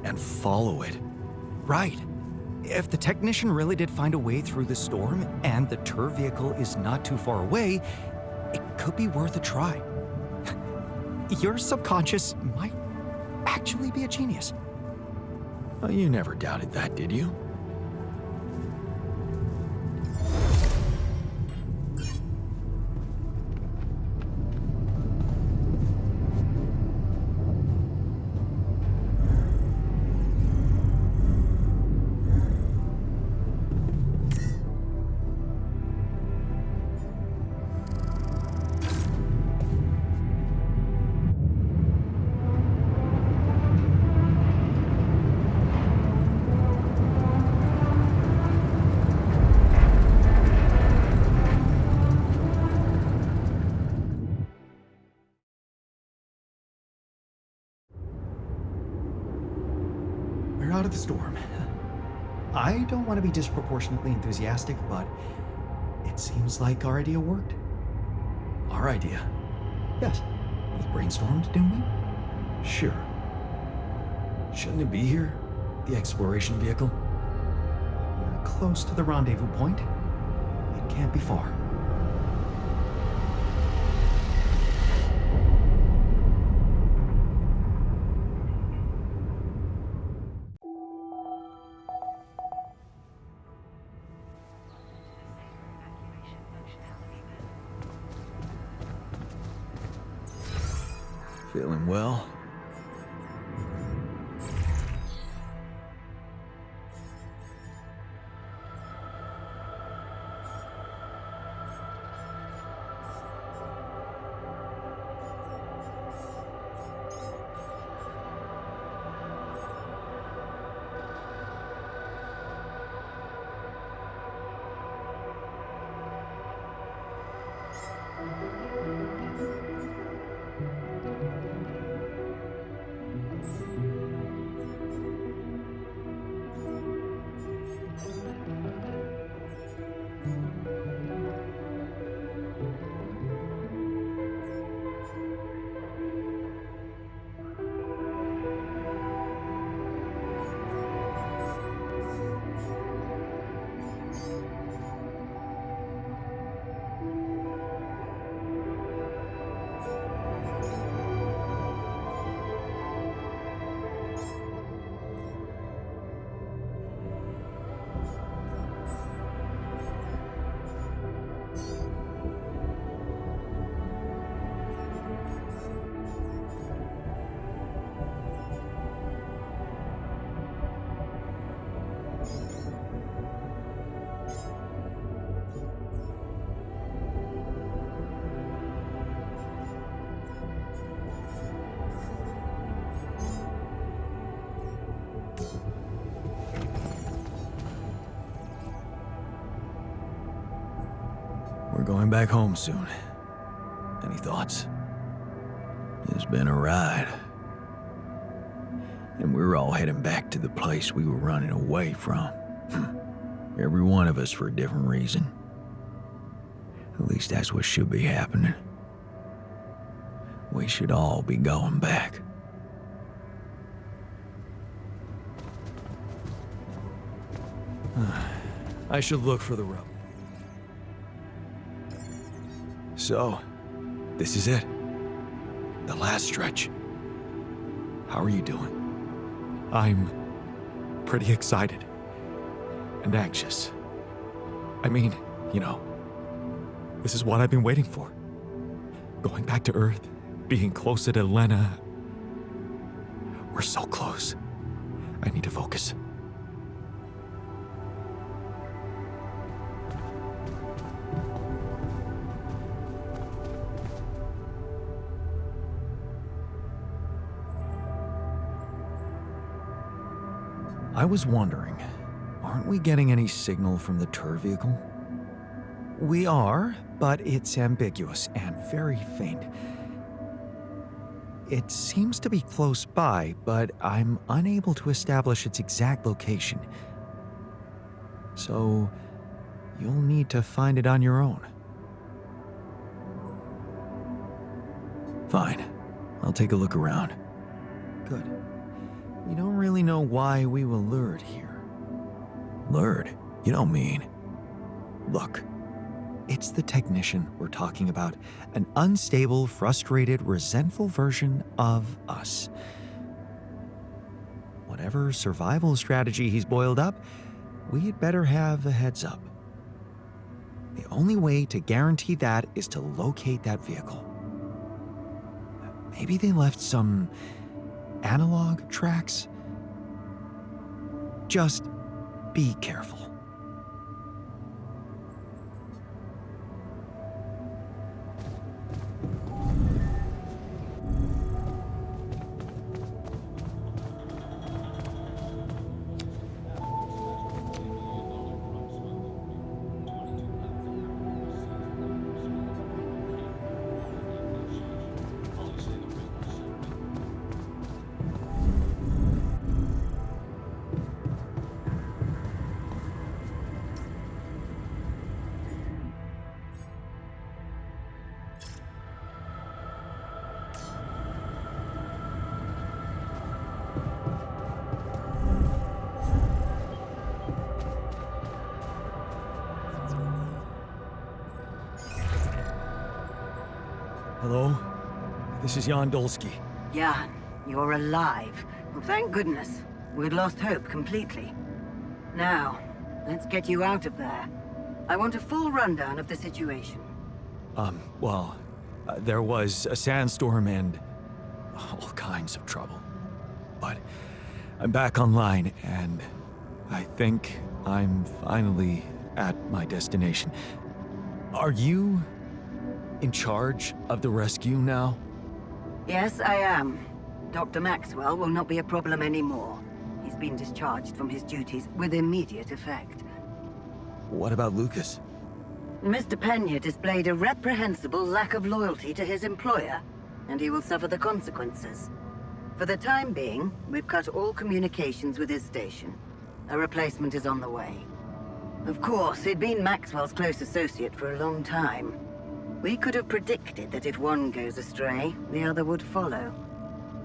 And follow it. Right. If the technician really did find a way through the storm, and the tur vehicle is not too far away, it could be worth a try. Your subconscious might actually be a genius. Well, you never doubted that, did you? Out of the storm. I don't want to be disproportionately enthusiastic, but it seems like our idea worked. Our idea? Yes. We brainstormed, didn't we? Sure. Shouldn't it be here? The exploration vehicle? close to the rendezvous point. It can't be far. Feeling well? We're going back home soon. Any thoughts? It's been a ride. And we're all heading back to the place we were running away from. Every one of us for a different reason. At least that's what should be happening. We should all be going back. I should look for the rope. So, this is it. The last stretch. How are you doing? I'm pretty excited and anxious. I mean, you know, this is what I've been waiting for. Going back to Earth, being closer to Lena. We're so close. I need to focus. I was wondering, aren't we getting any signal from the tour vehicle? We are, but it's ambiguous and very faint. It seems to be close by, but I'm unable to establish its exact location. So, you'll need to find it on your own. Fine. I'll take a look around. Good. We don't really know why we were lured here. Lured? You don't mean... Look, it's the technician we're talking about. An unstable, frustrated, resentful version of us. Whatever survival strategy he's boiled up, we'd better have a heads up. The only way to guarantee that is to locate that vehicle. Maybe they left some analog tracks? Just be careful. this is Jan Dolsky. Jan, you're alive. Well, thank goodness. We'd lost hope completely. Now, let's get you out of there. I want a full rundown of the situation. There was a sandstorm and all kinds of trouble. But I'm back online, and I think I'm finally at my destination. Are you in charge of the rescue now? Yes, I am. Dr. Maxwell will not be a problem anymore. He's been discharged from his duties with immediate effect. What about Lucas? Mr. Pena displayed a reprehensible lack of loyalty to his employer, and he will suffer the consequences. For the time being, we've cut all communications with his station. A replacement is on the way. Of course, he'd been Maxwell's close associate for a long time. We could have predicted that if one goes astray, the other would follow.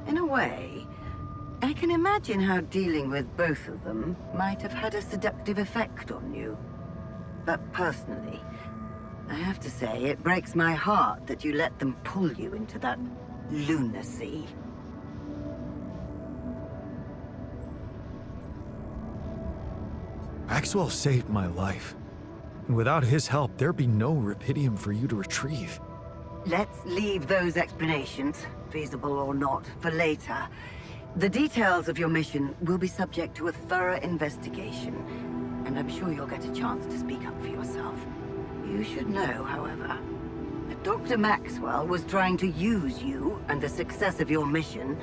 In a way, I can imagine how dealing with both of them might have had a seductive effect on you. But personally, I have to say, it breaks my heart that you let them pull you into that lunacy. Maxwell saved my life. And without his help, there'd be no Rapidium for you to retrieve. Let's leave those explanations, feasible or not, for later. The details of your mission will be subject to a thorough investigation, and I'm sure you'll get a chance to speak up for yourself. You should know, however, that Dr. Maxwell was trying to use you and the success of your mission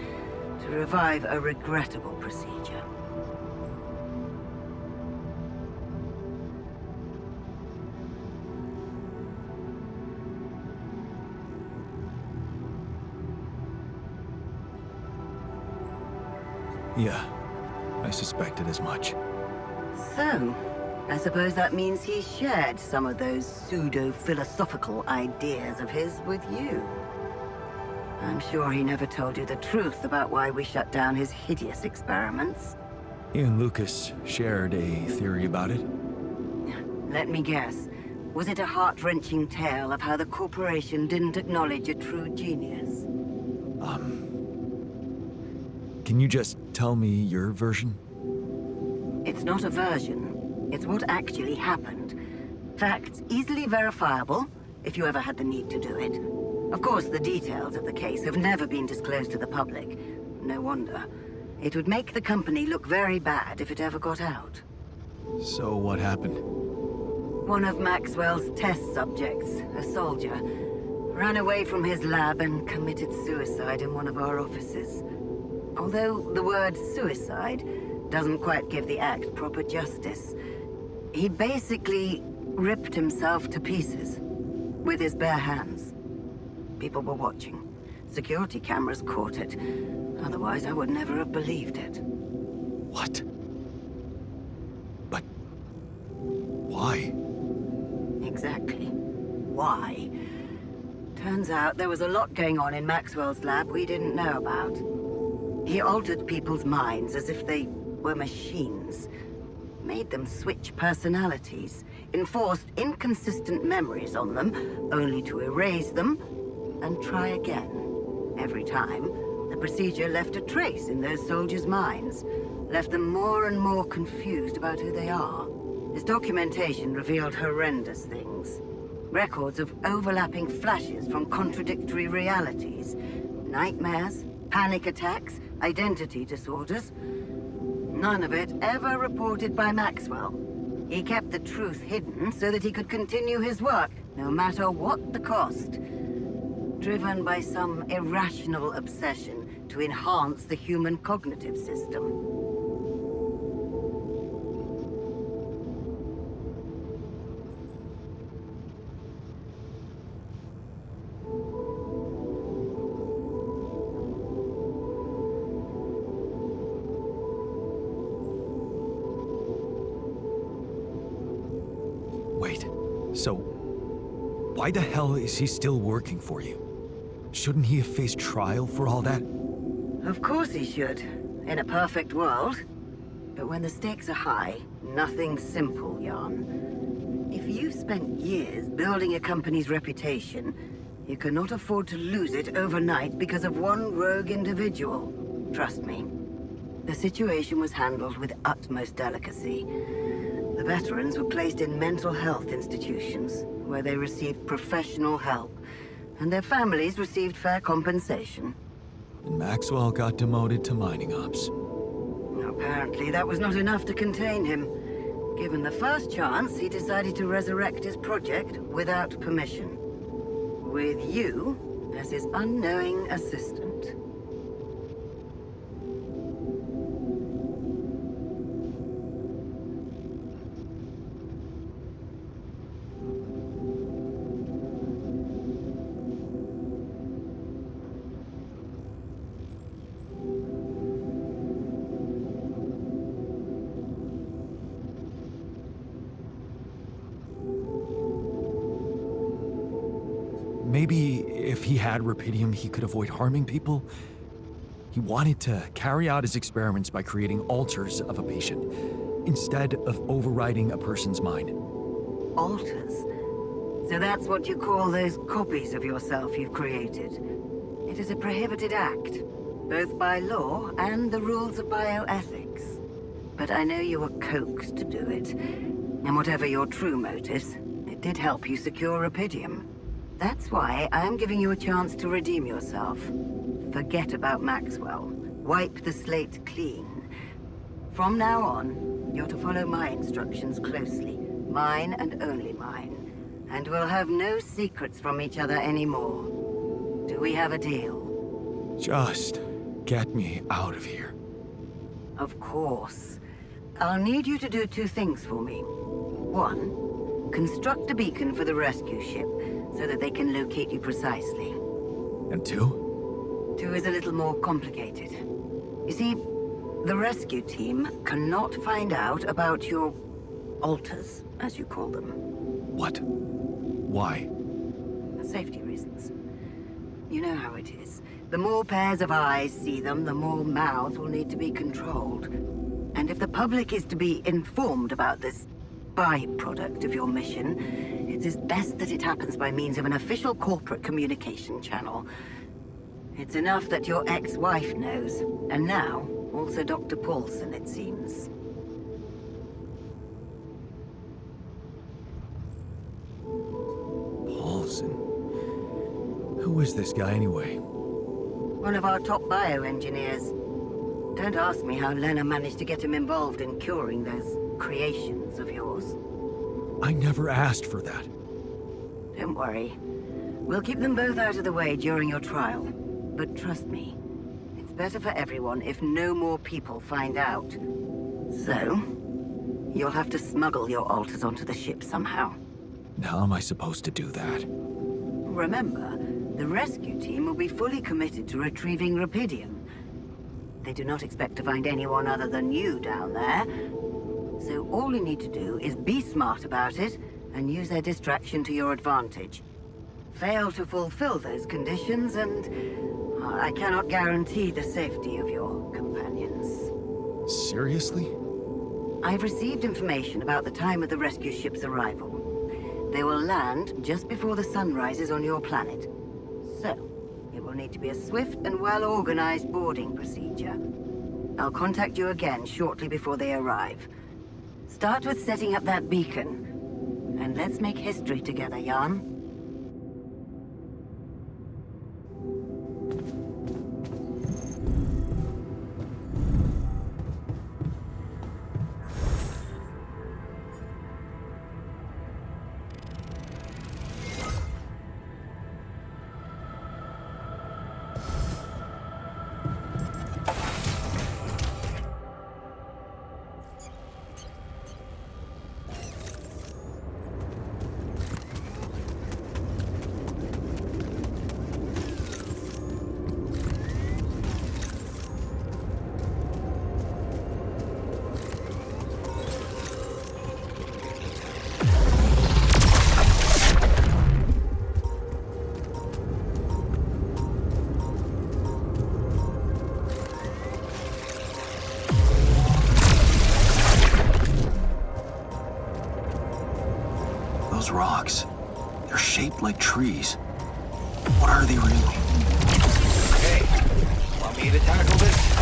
to revive a regrettable procedure. Yeah, I suspected as much. So, I suppose that means he shared some of those pseudo-philosophical ideas of his with you. I'm sure he never told you the truth about why we shut down his hideous experiments. He and Lucas shared a theory about it. Let me guess. Was it a heart-wrenching tale of how the corporation didn't acknowledge a true genius? Can you just tell me your version? It's not a version. It's what actually happened. Facts easily verifiable, if you ever had the need to do it. Of course, the details of the case have never been disclosed to the public. No wonder. It would make the company look very bad if it ever got out. So what happened? One of Maxwell's test subjects, a soldier, ran away from his lab and committed suicide in one of our offices. Although the word suicide doesn't quite give the act proper justice, he basically ripped himself to pieces with his bare hands. People were watching. Security cameras caught it. Otherwise, I would never have believed it. What? But why? Exactly. Why? Turns out there was a lot going on in Maxwell's lab we didn't know about. He altered people's minds as if they were machines. Made them switch personalities. Enforced inconsistent memories on them, only to erase them and try again. Every time, the procedure left a trace in those soldiers' minds. Left them more and more confused about who they are. His documentation revealed horrendous things. Records of overlapping flashes from contradictory realities. Nightmares, panic attacks, identity disorders. None of it ever reported by Maxwell. He kept the truth hidden so that he could continue his work, no matter what the cost. Driven by some irrational obsession to enhance the human cognitive system. Wait, so why the hell is he still working for you? Shouldn't he have faced trial for all that? Of course he should, in a perfect world. But when the stakes are high, nothing's simple, Jan. If you've spent years building a company's reputation, You cannot afford to lose it overnight because of one rogue individual. Trust me. The situation was handled with utmost delicacy. The veterans were placed in mental health institutions, where they received professional help, and their families received fair compensation. And Maxwell got demoted to mining ops. Apparently, that was not enough to contain him. Given the first chance, he decided to resurrect his project without permission. With you as his unknowing assistant. Maybe if he had Rapidium, he could avoid harming people. He wanted to carry out his experiments by creating alters of a patient, instead of overriding a person's mind. Alters? So that's what you call those copies of yourself you've created. It is a prohibited act, both by law and the rules of bioethics. But I know you were coaxed to do it. And whatever your true motives, it did help you secure Rapidium. That's why I'm giving you a chance to redeem yourself. Forget about Maxwell. Wipe the slate clean. From now on, you're to follow my instructions closely. Mine and only mine. And we'll have no secrets from each other anymore. Do we have a deal? Just get me out of here. Of course. I'll need you to do two things for me. One, construct a beacon for the rescue ship, so that they can locate you precisely. And two? Two is a little more complicated. You see, the rescue team cannot find out about your alters, as you call them. What? Why? For safety reasons. You know how it is. The more pairs of eyes see them, the more mouths will need to be controlled. And if the public is to be informed about this byproduct of your mission, it is best that it happens by means of an official corporate communication channel. It's enough that your ex-wife knows, and now also Dr. Paulson, it seems. Paulson? Who is this guy anyway? One of our top bioengineers. Don't ask me how Lena managed to get him involved in curing those creations of yours. I never asked for that. Don't worry. We'll keep them both out of the way during your trial. But trust me, it's better for everyone if no more people find out. So, you'll have to smuggle your alters onto the ship somehow. How am I supposed to do that? Remember, the rescue team will be fully committed to retrieving Rapidium. They do not expect to find anyone other than you down there. So all you need to do is be smart about it and use their distraction to your advantage. Fail to fulfill those conditions and I cannot guarantee the safety of your companions. Seriously? I've received information about the time of the rescue ship's arrival. They will land just before the sun rises on your planet. So, it will need to be a swift and well-organized boarding procedure. I'll contact you again shortly before they arrive. Start with setting up that beacon. And let's make history together, Jan. Those rocks, they're shaped like trees. What are they really? Hey, want me to tackle this?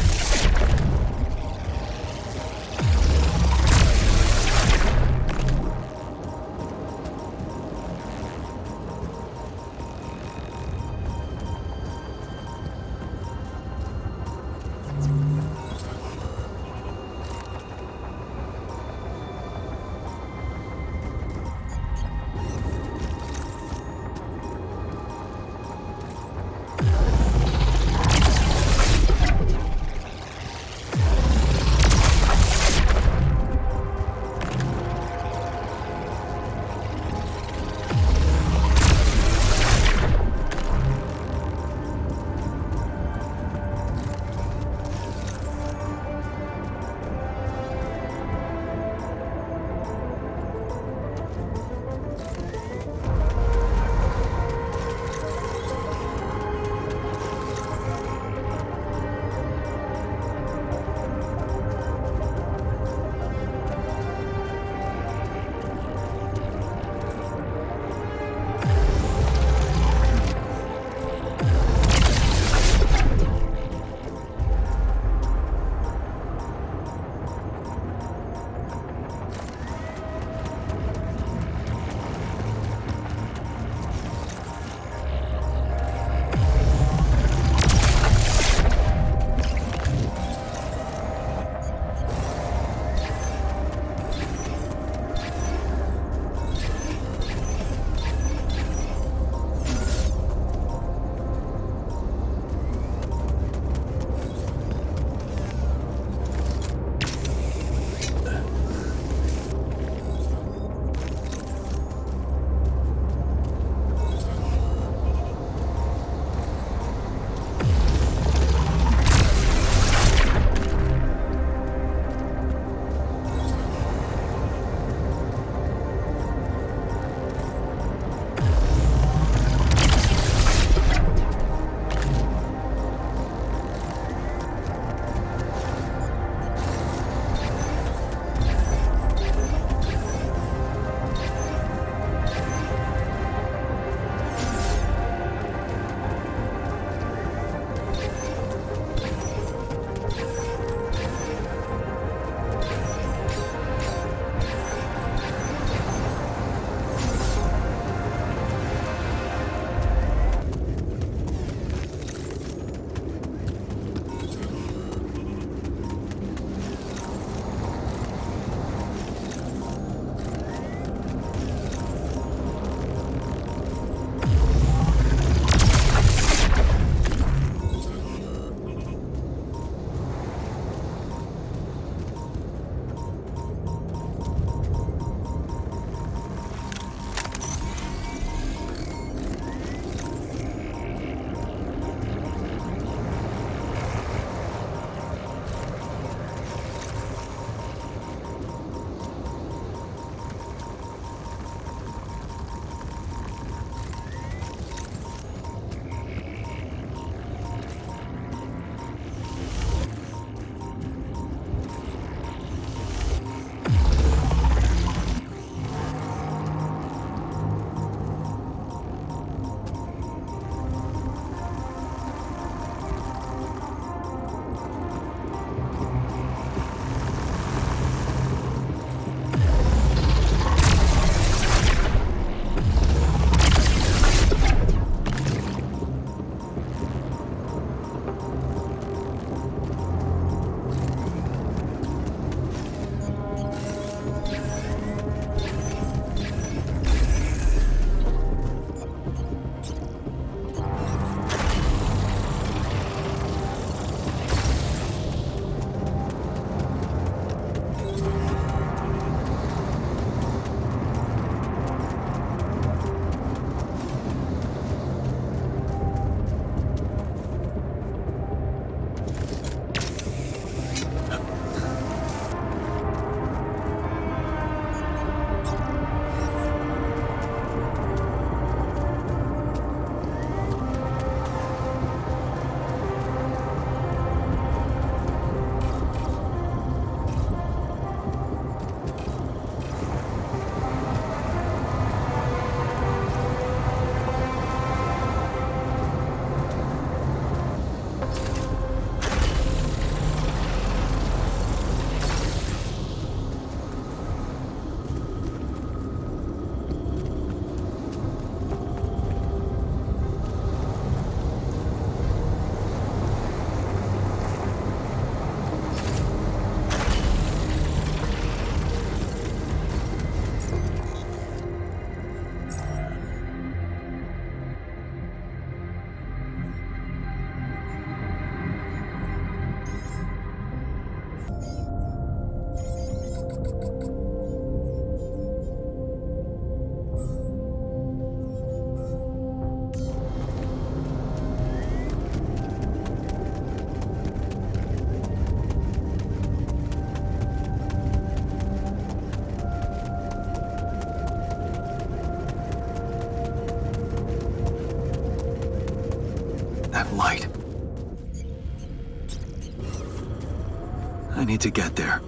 need to get there.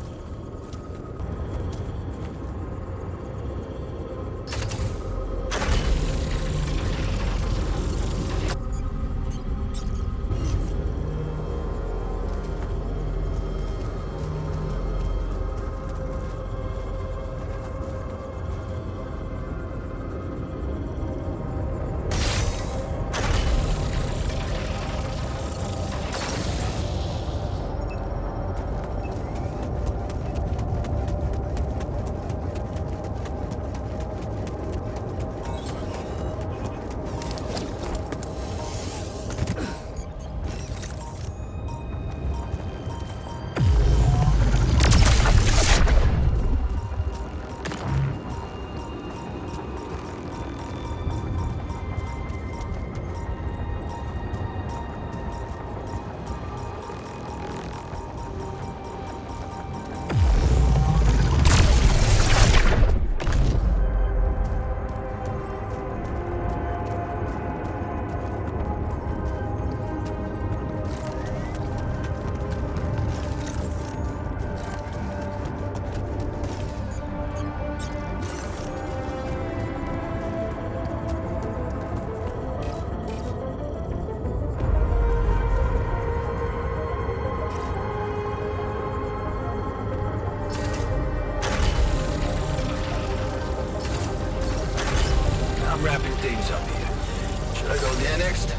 Wrapping things up here. Should I go there next?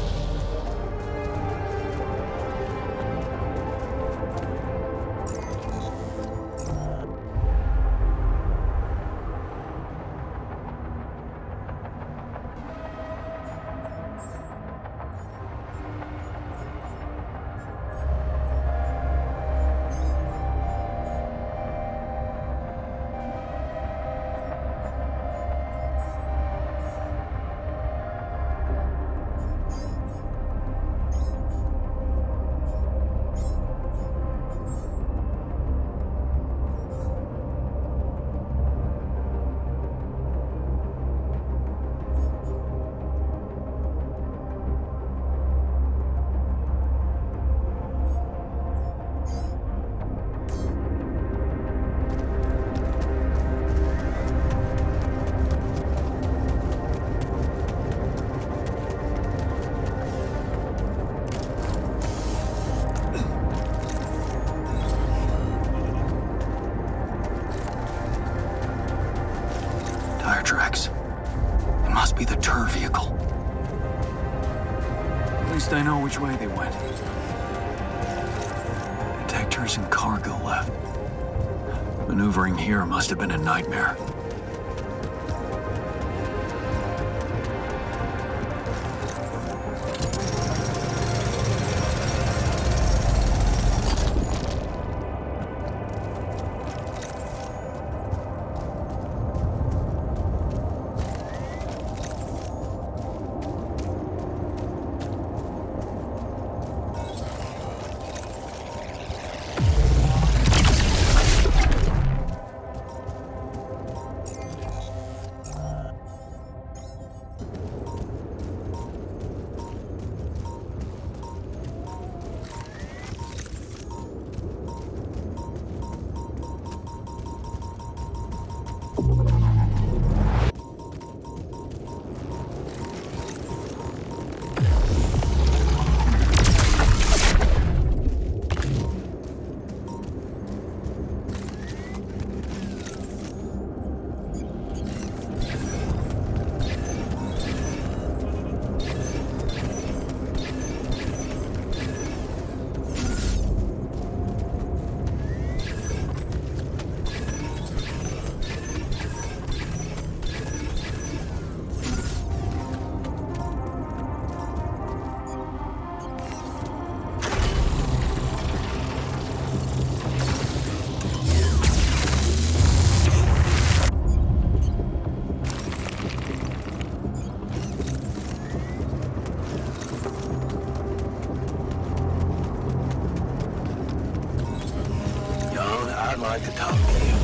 Tire tracks. It must be the tour vehicle. At least I know which way they went. Detectors and cargo left. Maneuvering here must have been a nightmare. I'd like to talk to you.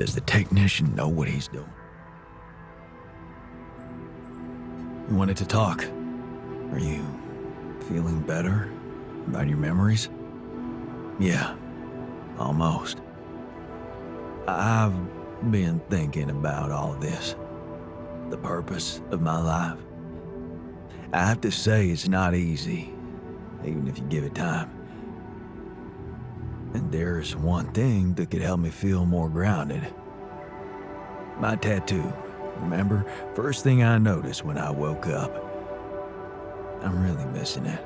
Does the technician know what he's doing? You wanted to talk. Are you feeling better about your memories? Yeah, almost. I've been thinking about all this. The purpose of my life. I have to say it's not easy, even if you give it time. And there's one thing that could help me feel more grounded. My tattoo. Remember? First thing I noticed when I woke up. I'm really missing it.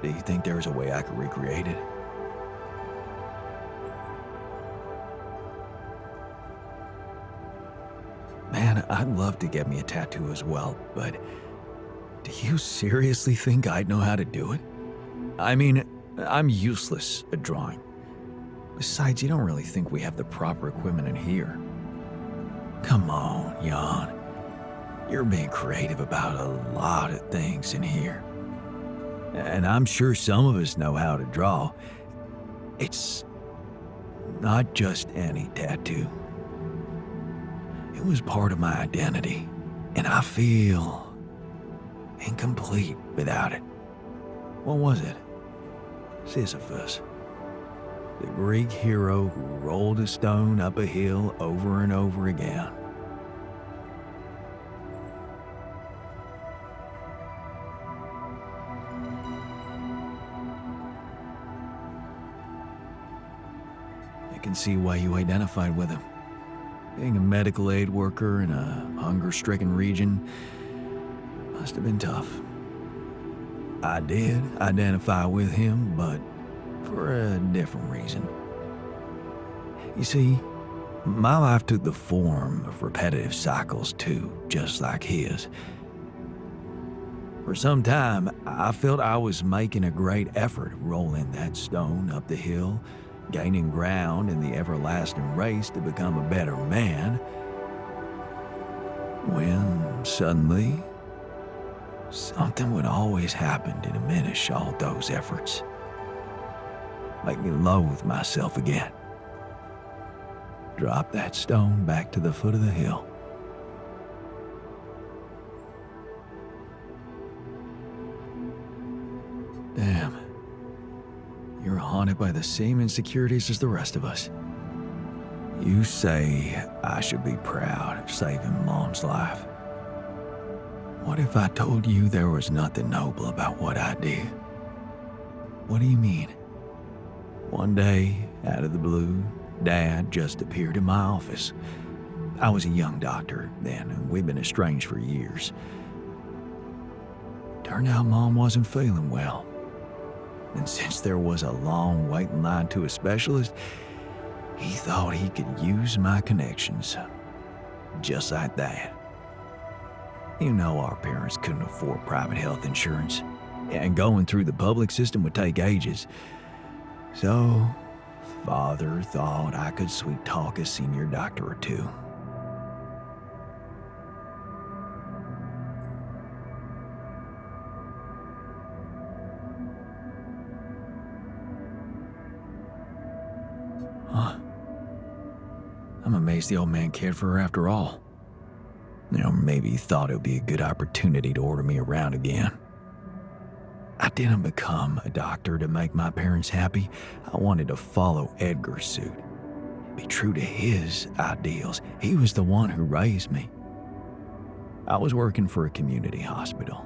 Do you think there's a way I could recreate it? Man, I'd love to get me a tattoo as well, but do you seriously think I'd know how to do it? I mean, I'm useless at drawing. Besides, you don't really think we have the proper equipment in here. Come on, Jan. You're being creative about a lot of things in here. And I'm sure some of us know how to draw. It's not just any tattoo. It was part of my identity, and I feel incomplete without it. What was it? Sisyphus, the Greek hero who rolled a stone up a hill over and over again. I can see why you identified with him. Being a medical aid worker in a hunger-stricken region must have been tough. I did identify with him, but for a different reason. You see, my life took the form of repetitive cycles too, just like his. For some time, I felt I was making a great effort rolling that stone up the hill, gaining ground in the everlasting race to become a better man, when suddenly something would always happen to diminish all those efforts. Make me loathe myself again. Drop that stone back to the foot of the hill. Damn. You're haunted by the same insecurities as the rest of us. You say I should be proud of saving Mom's life. What if I told you there was nothing noble about what I did? What do you mean? One day, out of the blue, Dad just appeared in my office. I was a young doctor then, and we'd been estranged for years. Turned out Mom wasn't feeling well. And since there was a long waiting line to a specialist, he thought he could use my connections. Just like that. You know our parents couldn't afford private health insurance, and going through the public system would take ages. So, Father thought I could sweet talk a senior doctor or two. Huh. I'm amazed the old man cared for her after all. You know, maybe he thought it would be a good opportunity to order me around again. I didn't become a doctor to make my parents happy. I wanted to follow Edgar's suit. Be true to his ideals. He was the one who raised me. I was working for a community hospital,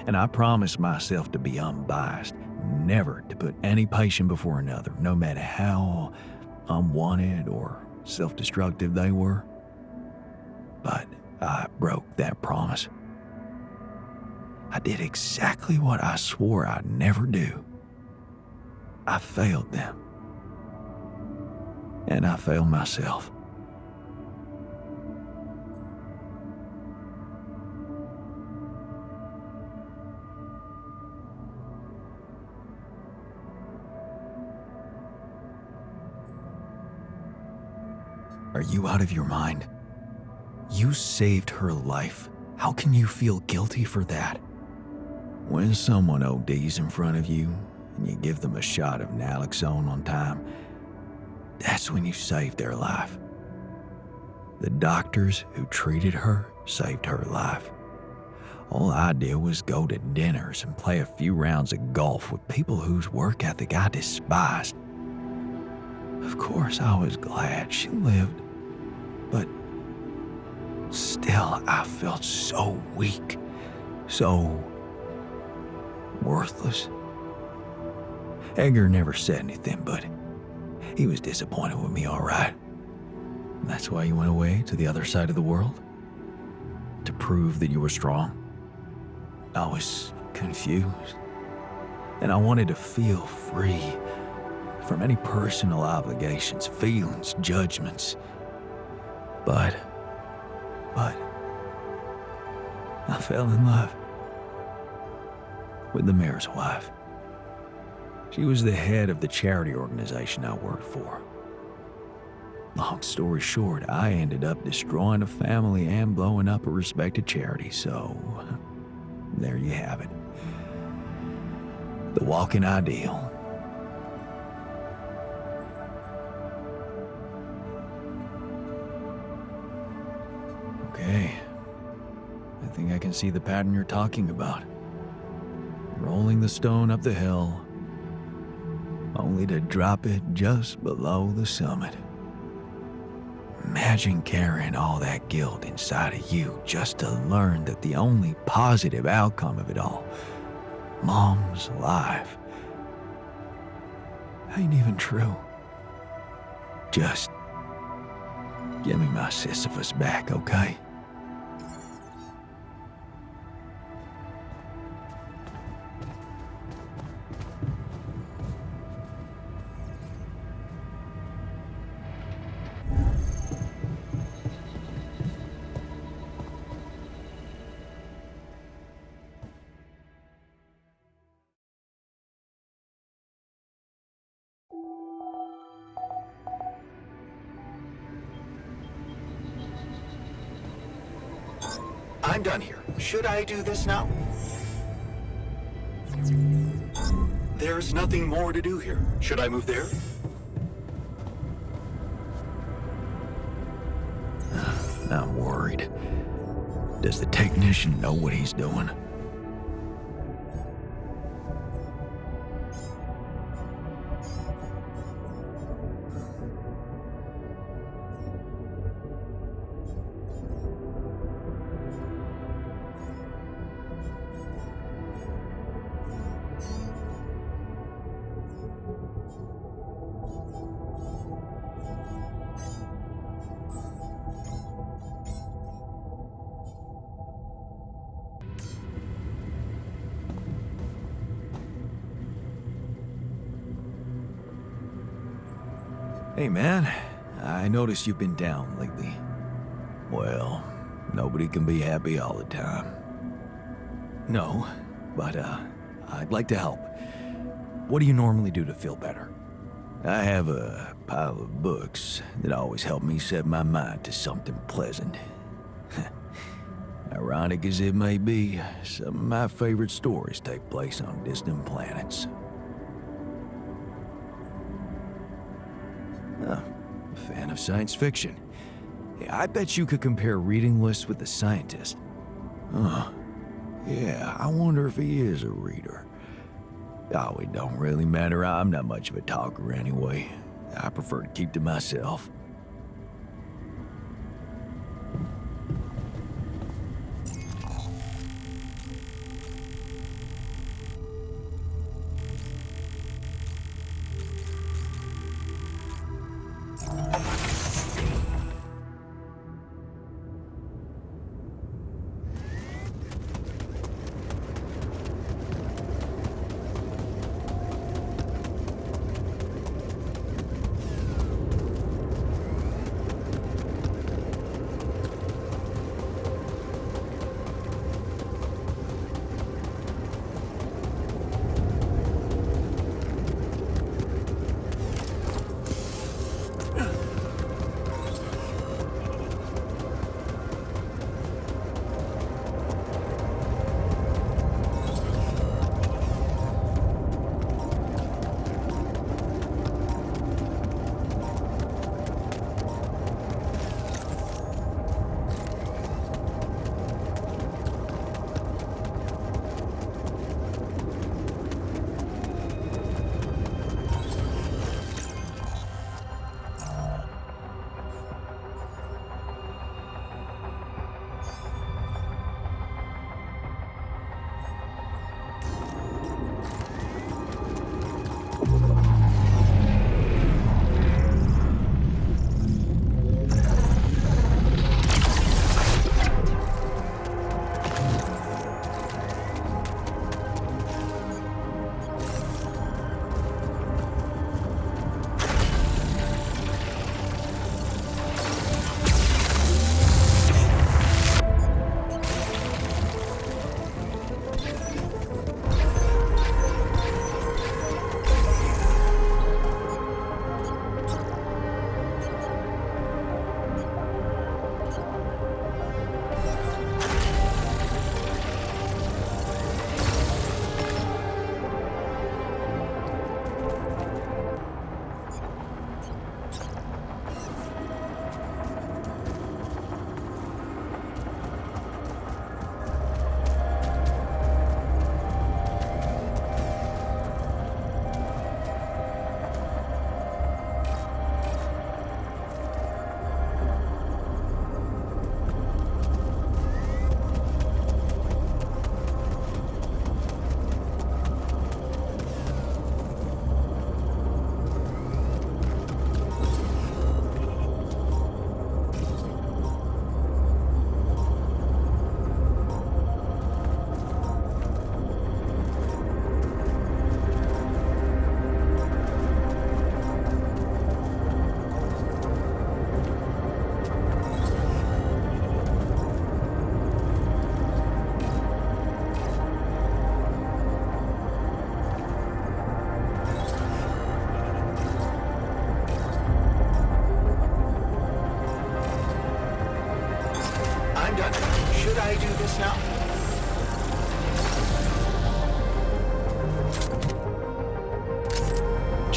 and I promised myself to be unbiased, never to put any patient before another, no matter how unwanted or self-destructive they were. But I broke that promise. I did exactly what I swore I'd never do. I failed them. And I failed myself. Are you out of your mind? You saved her life. How can you feel guilty for that? When someone ODs in front of you and you give them a shot of naloxone on time, that's when you save their life. The doctors who treated her saved her life. All I did was go to dinners and play a few rounds of golf with people whose work ethic I despised. Of course, I was glad she lived, but still, I felt so weak, so worthless. Edgar never said anything, but he was disappointed with me, all right. That's why you went away to the other side of the world? To prove that you were strong? I was confused, and I wanted to feel free from any personal obligations, feelings, judgments. But I fell in love with the mayor's wife. She was the head of the charity organization I worked for. Long story short, I ended up destroying a family and blowing up a respected charity, so there you have it. The walking ideal. Okay, I think I can see the pattern you're talking about. Rolling the stone up the hill, only to drop it just below the summit. Imagine carrying all that guilt inside of you just to learn that the only positive outcome of it all, Mom's life, ain't even true. Just give me my Sisyphus back, okay? I'm done here. Should I do this now? There's nothing more to do here. Should I move there? I'm worried. Does the technician know what he's doing? Hey man, I noticed you've been down lately. Well, nobody can be happy all the time. No, but I'd like to help. What do you normally do to feel better? I have a pile of books that always help me set my mind to something pleasant. Ironic as it may be, some of my favorite stories take place on distant planets. Oh, a fan of science fiction. Yeah, I bet you could compare reading lists with a scientist. Huh. Yeah, I wonder if he is a reader. Oh, it don't really matter. I'm not much of a talker anyway. I prefer to keep to myself.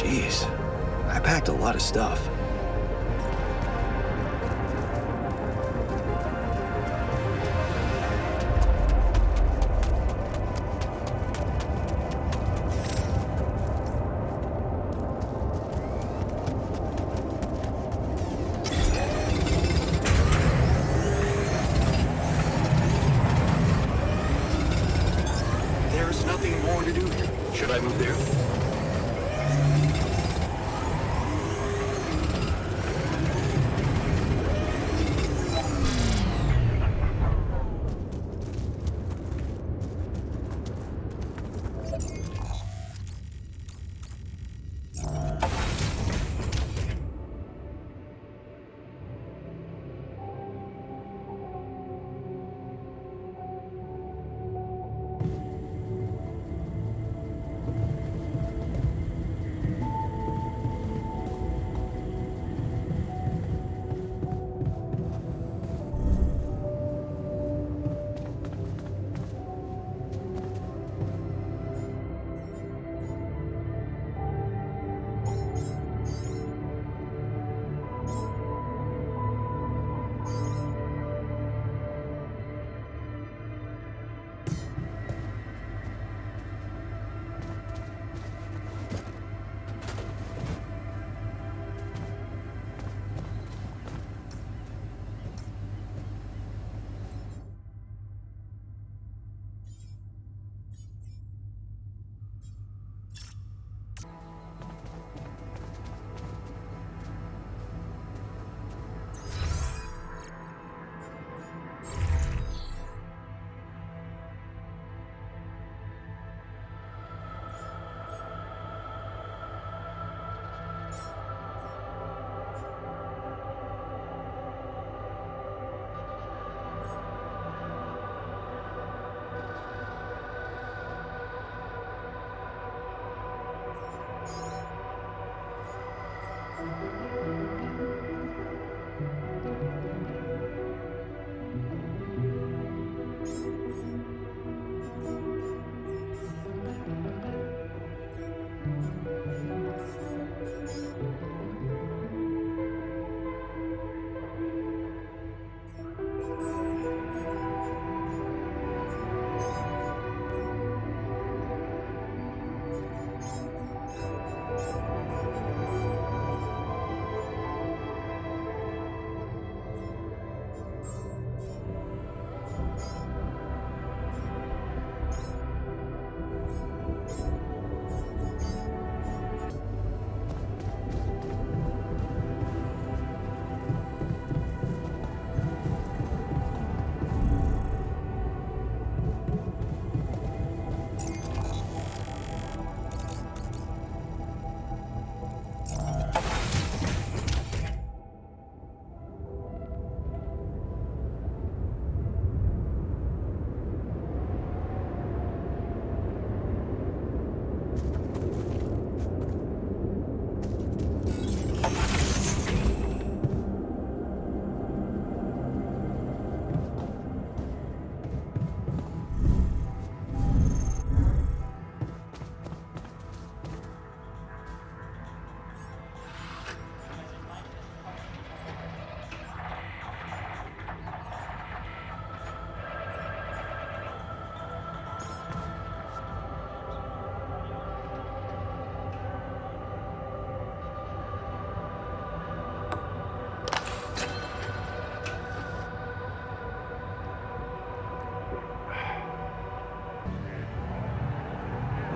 Jeez, I packed a lot of stuff. There's nothing more to do here. Should I move there?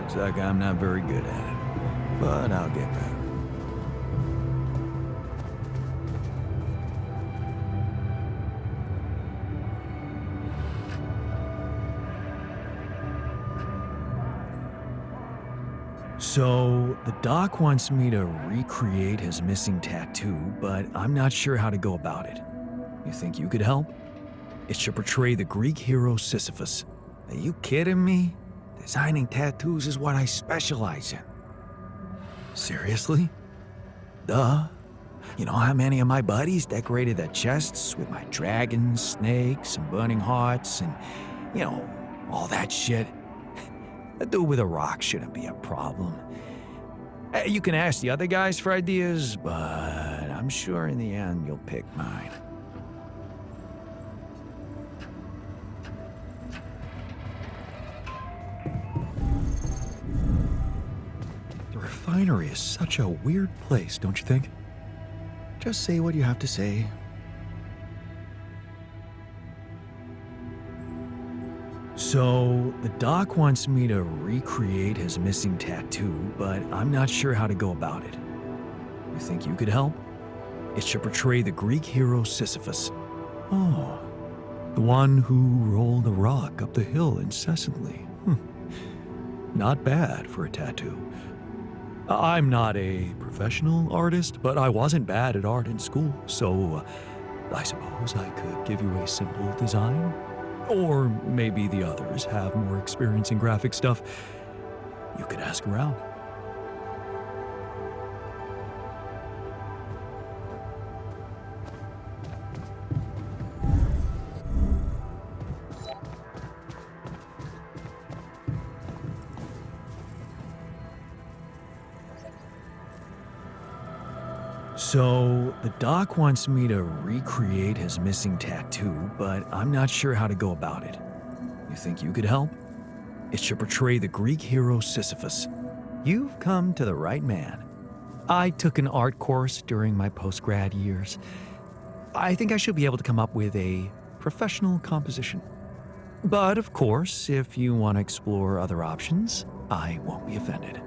Looks like I'm not very good at it, but I'll get better. So, the doc wants me to recreate his missing tattoo, but I'm not sure how to go about it. You think you could help? It should portray the Greek hero Sisyphus. Are you kidding me? Designing tattoos is what I specialize in. Seriously? Duh. You know how many of my buddies decorated their chests with my dragons, snakes, and burning hearts, and, you know, all that shit? A dude with a rock shouldn't be a problem. You can ask the other guys for ideas, but I'm sure in the end you'll pick mine. The refinery is such a weird place, don't you think? Just say what you have to say. So, the doc wants me to recreate his missing tattoo, but I'm not sure how to go about it. You think you could help? It should portray the Greek hero Sisyphus. Oh, the one who rolled a rock up the hill incessantly. Not bad for a tattoo. I'm not a professional artist, but I wasn't bad at art in school, so I suppose I could give you a simple design. Or maybe the others have more experience in graphic stuff. You could ask around. So, the doc wants me to recreate his missing tattoo, but I'm not sure how to go about it. You think you could help? It should portray the Greek hero Sisyphus. You've come to the right man. I took an art course during my post-grad years. I think I should be able to come up with a professional composition. But of course, if you want to explore other options, I won't be offended.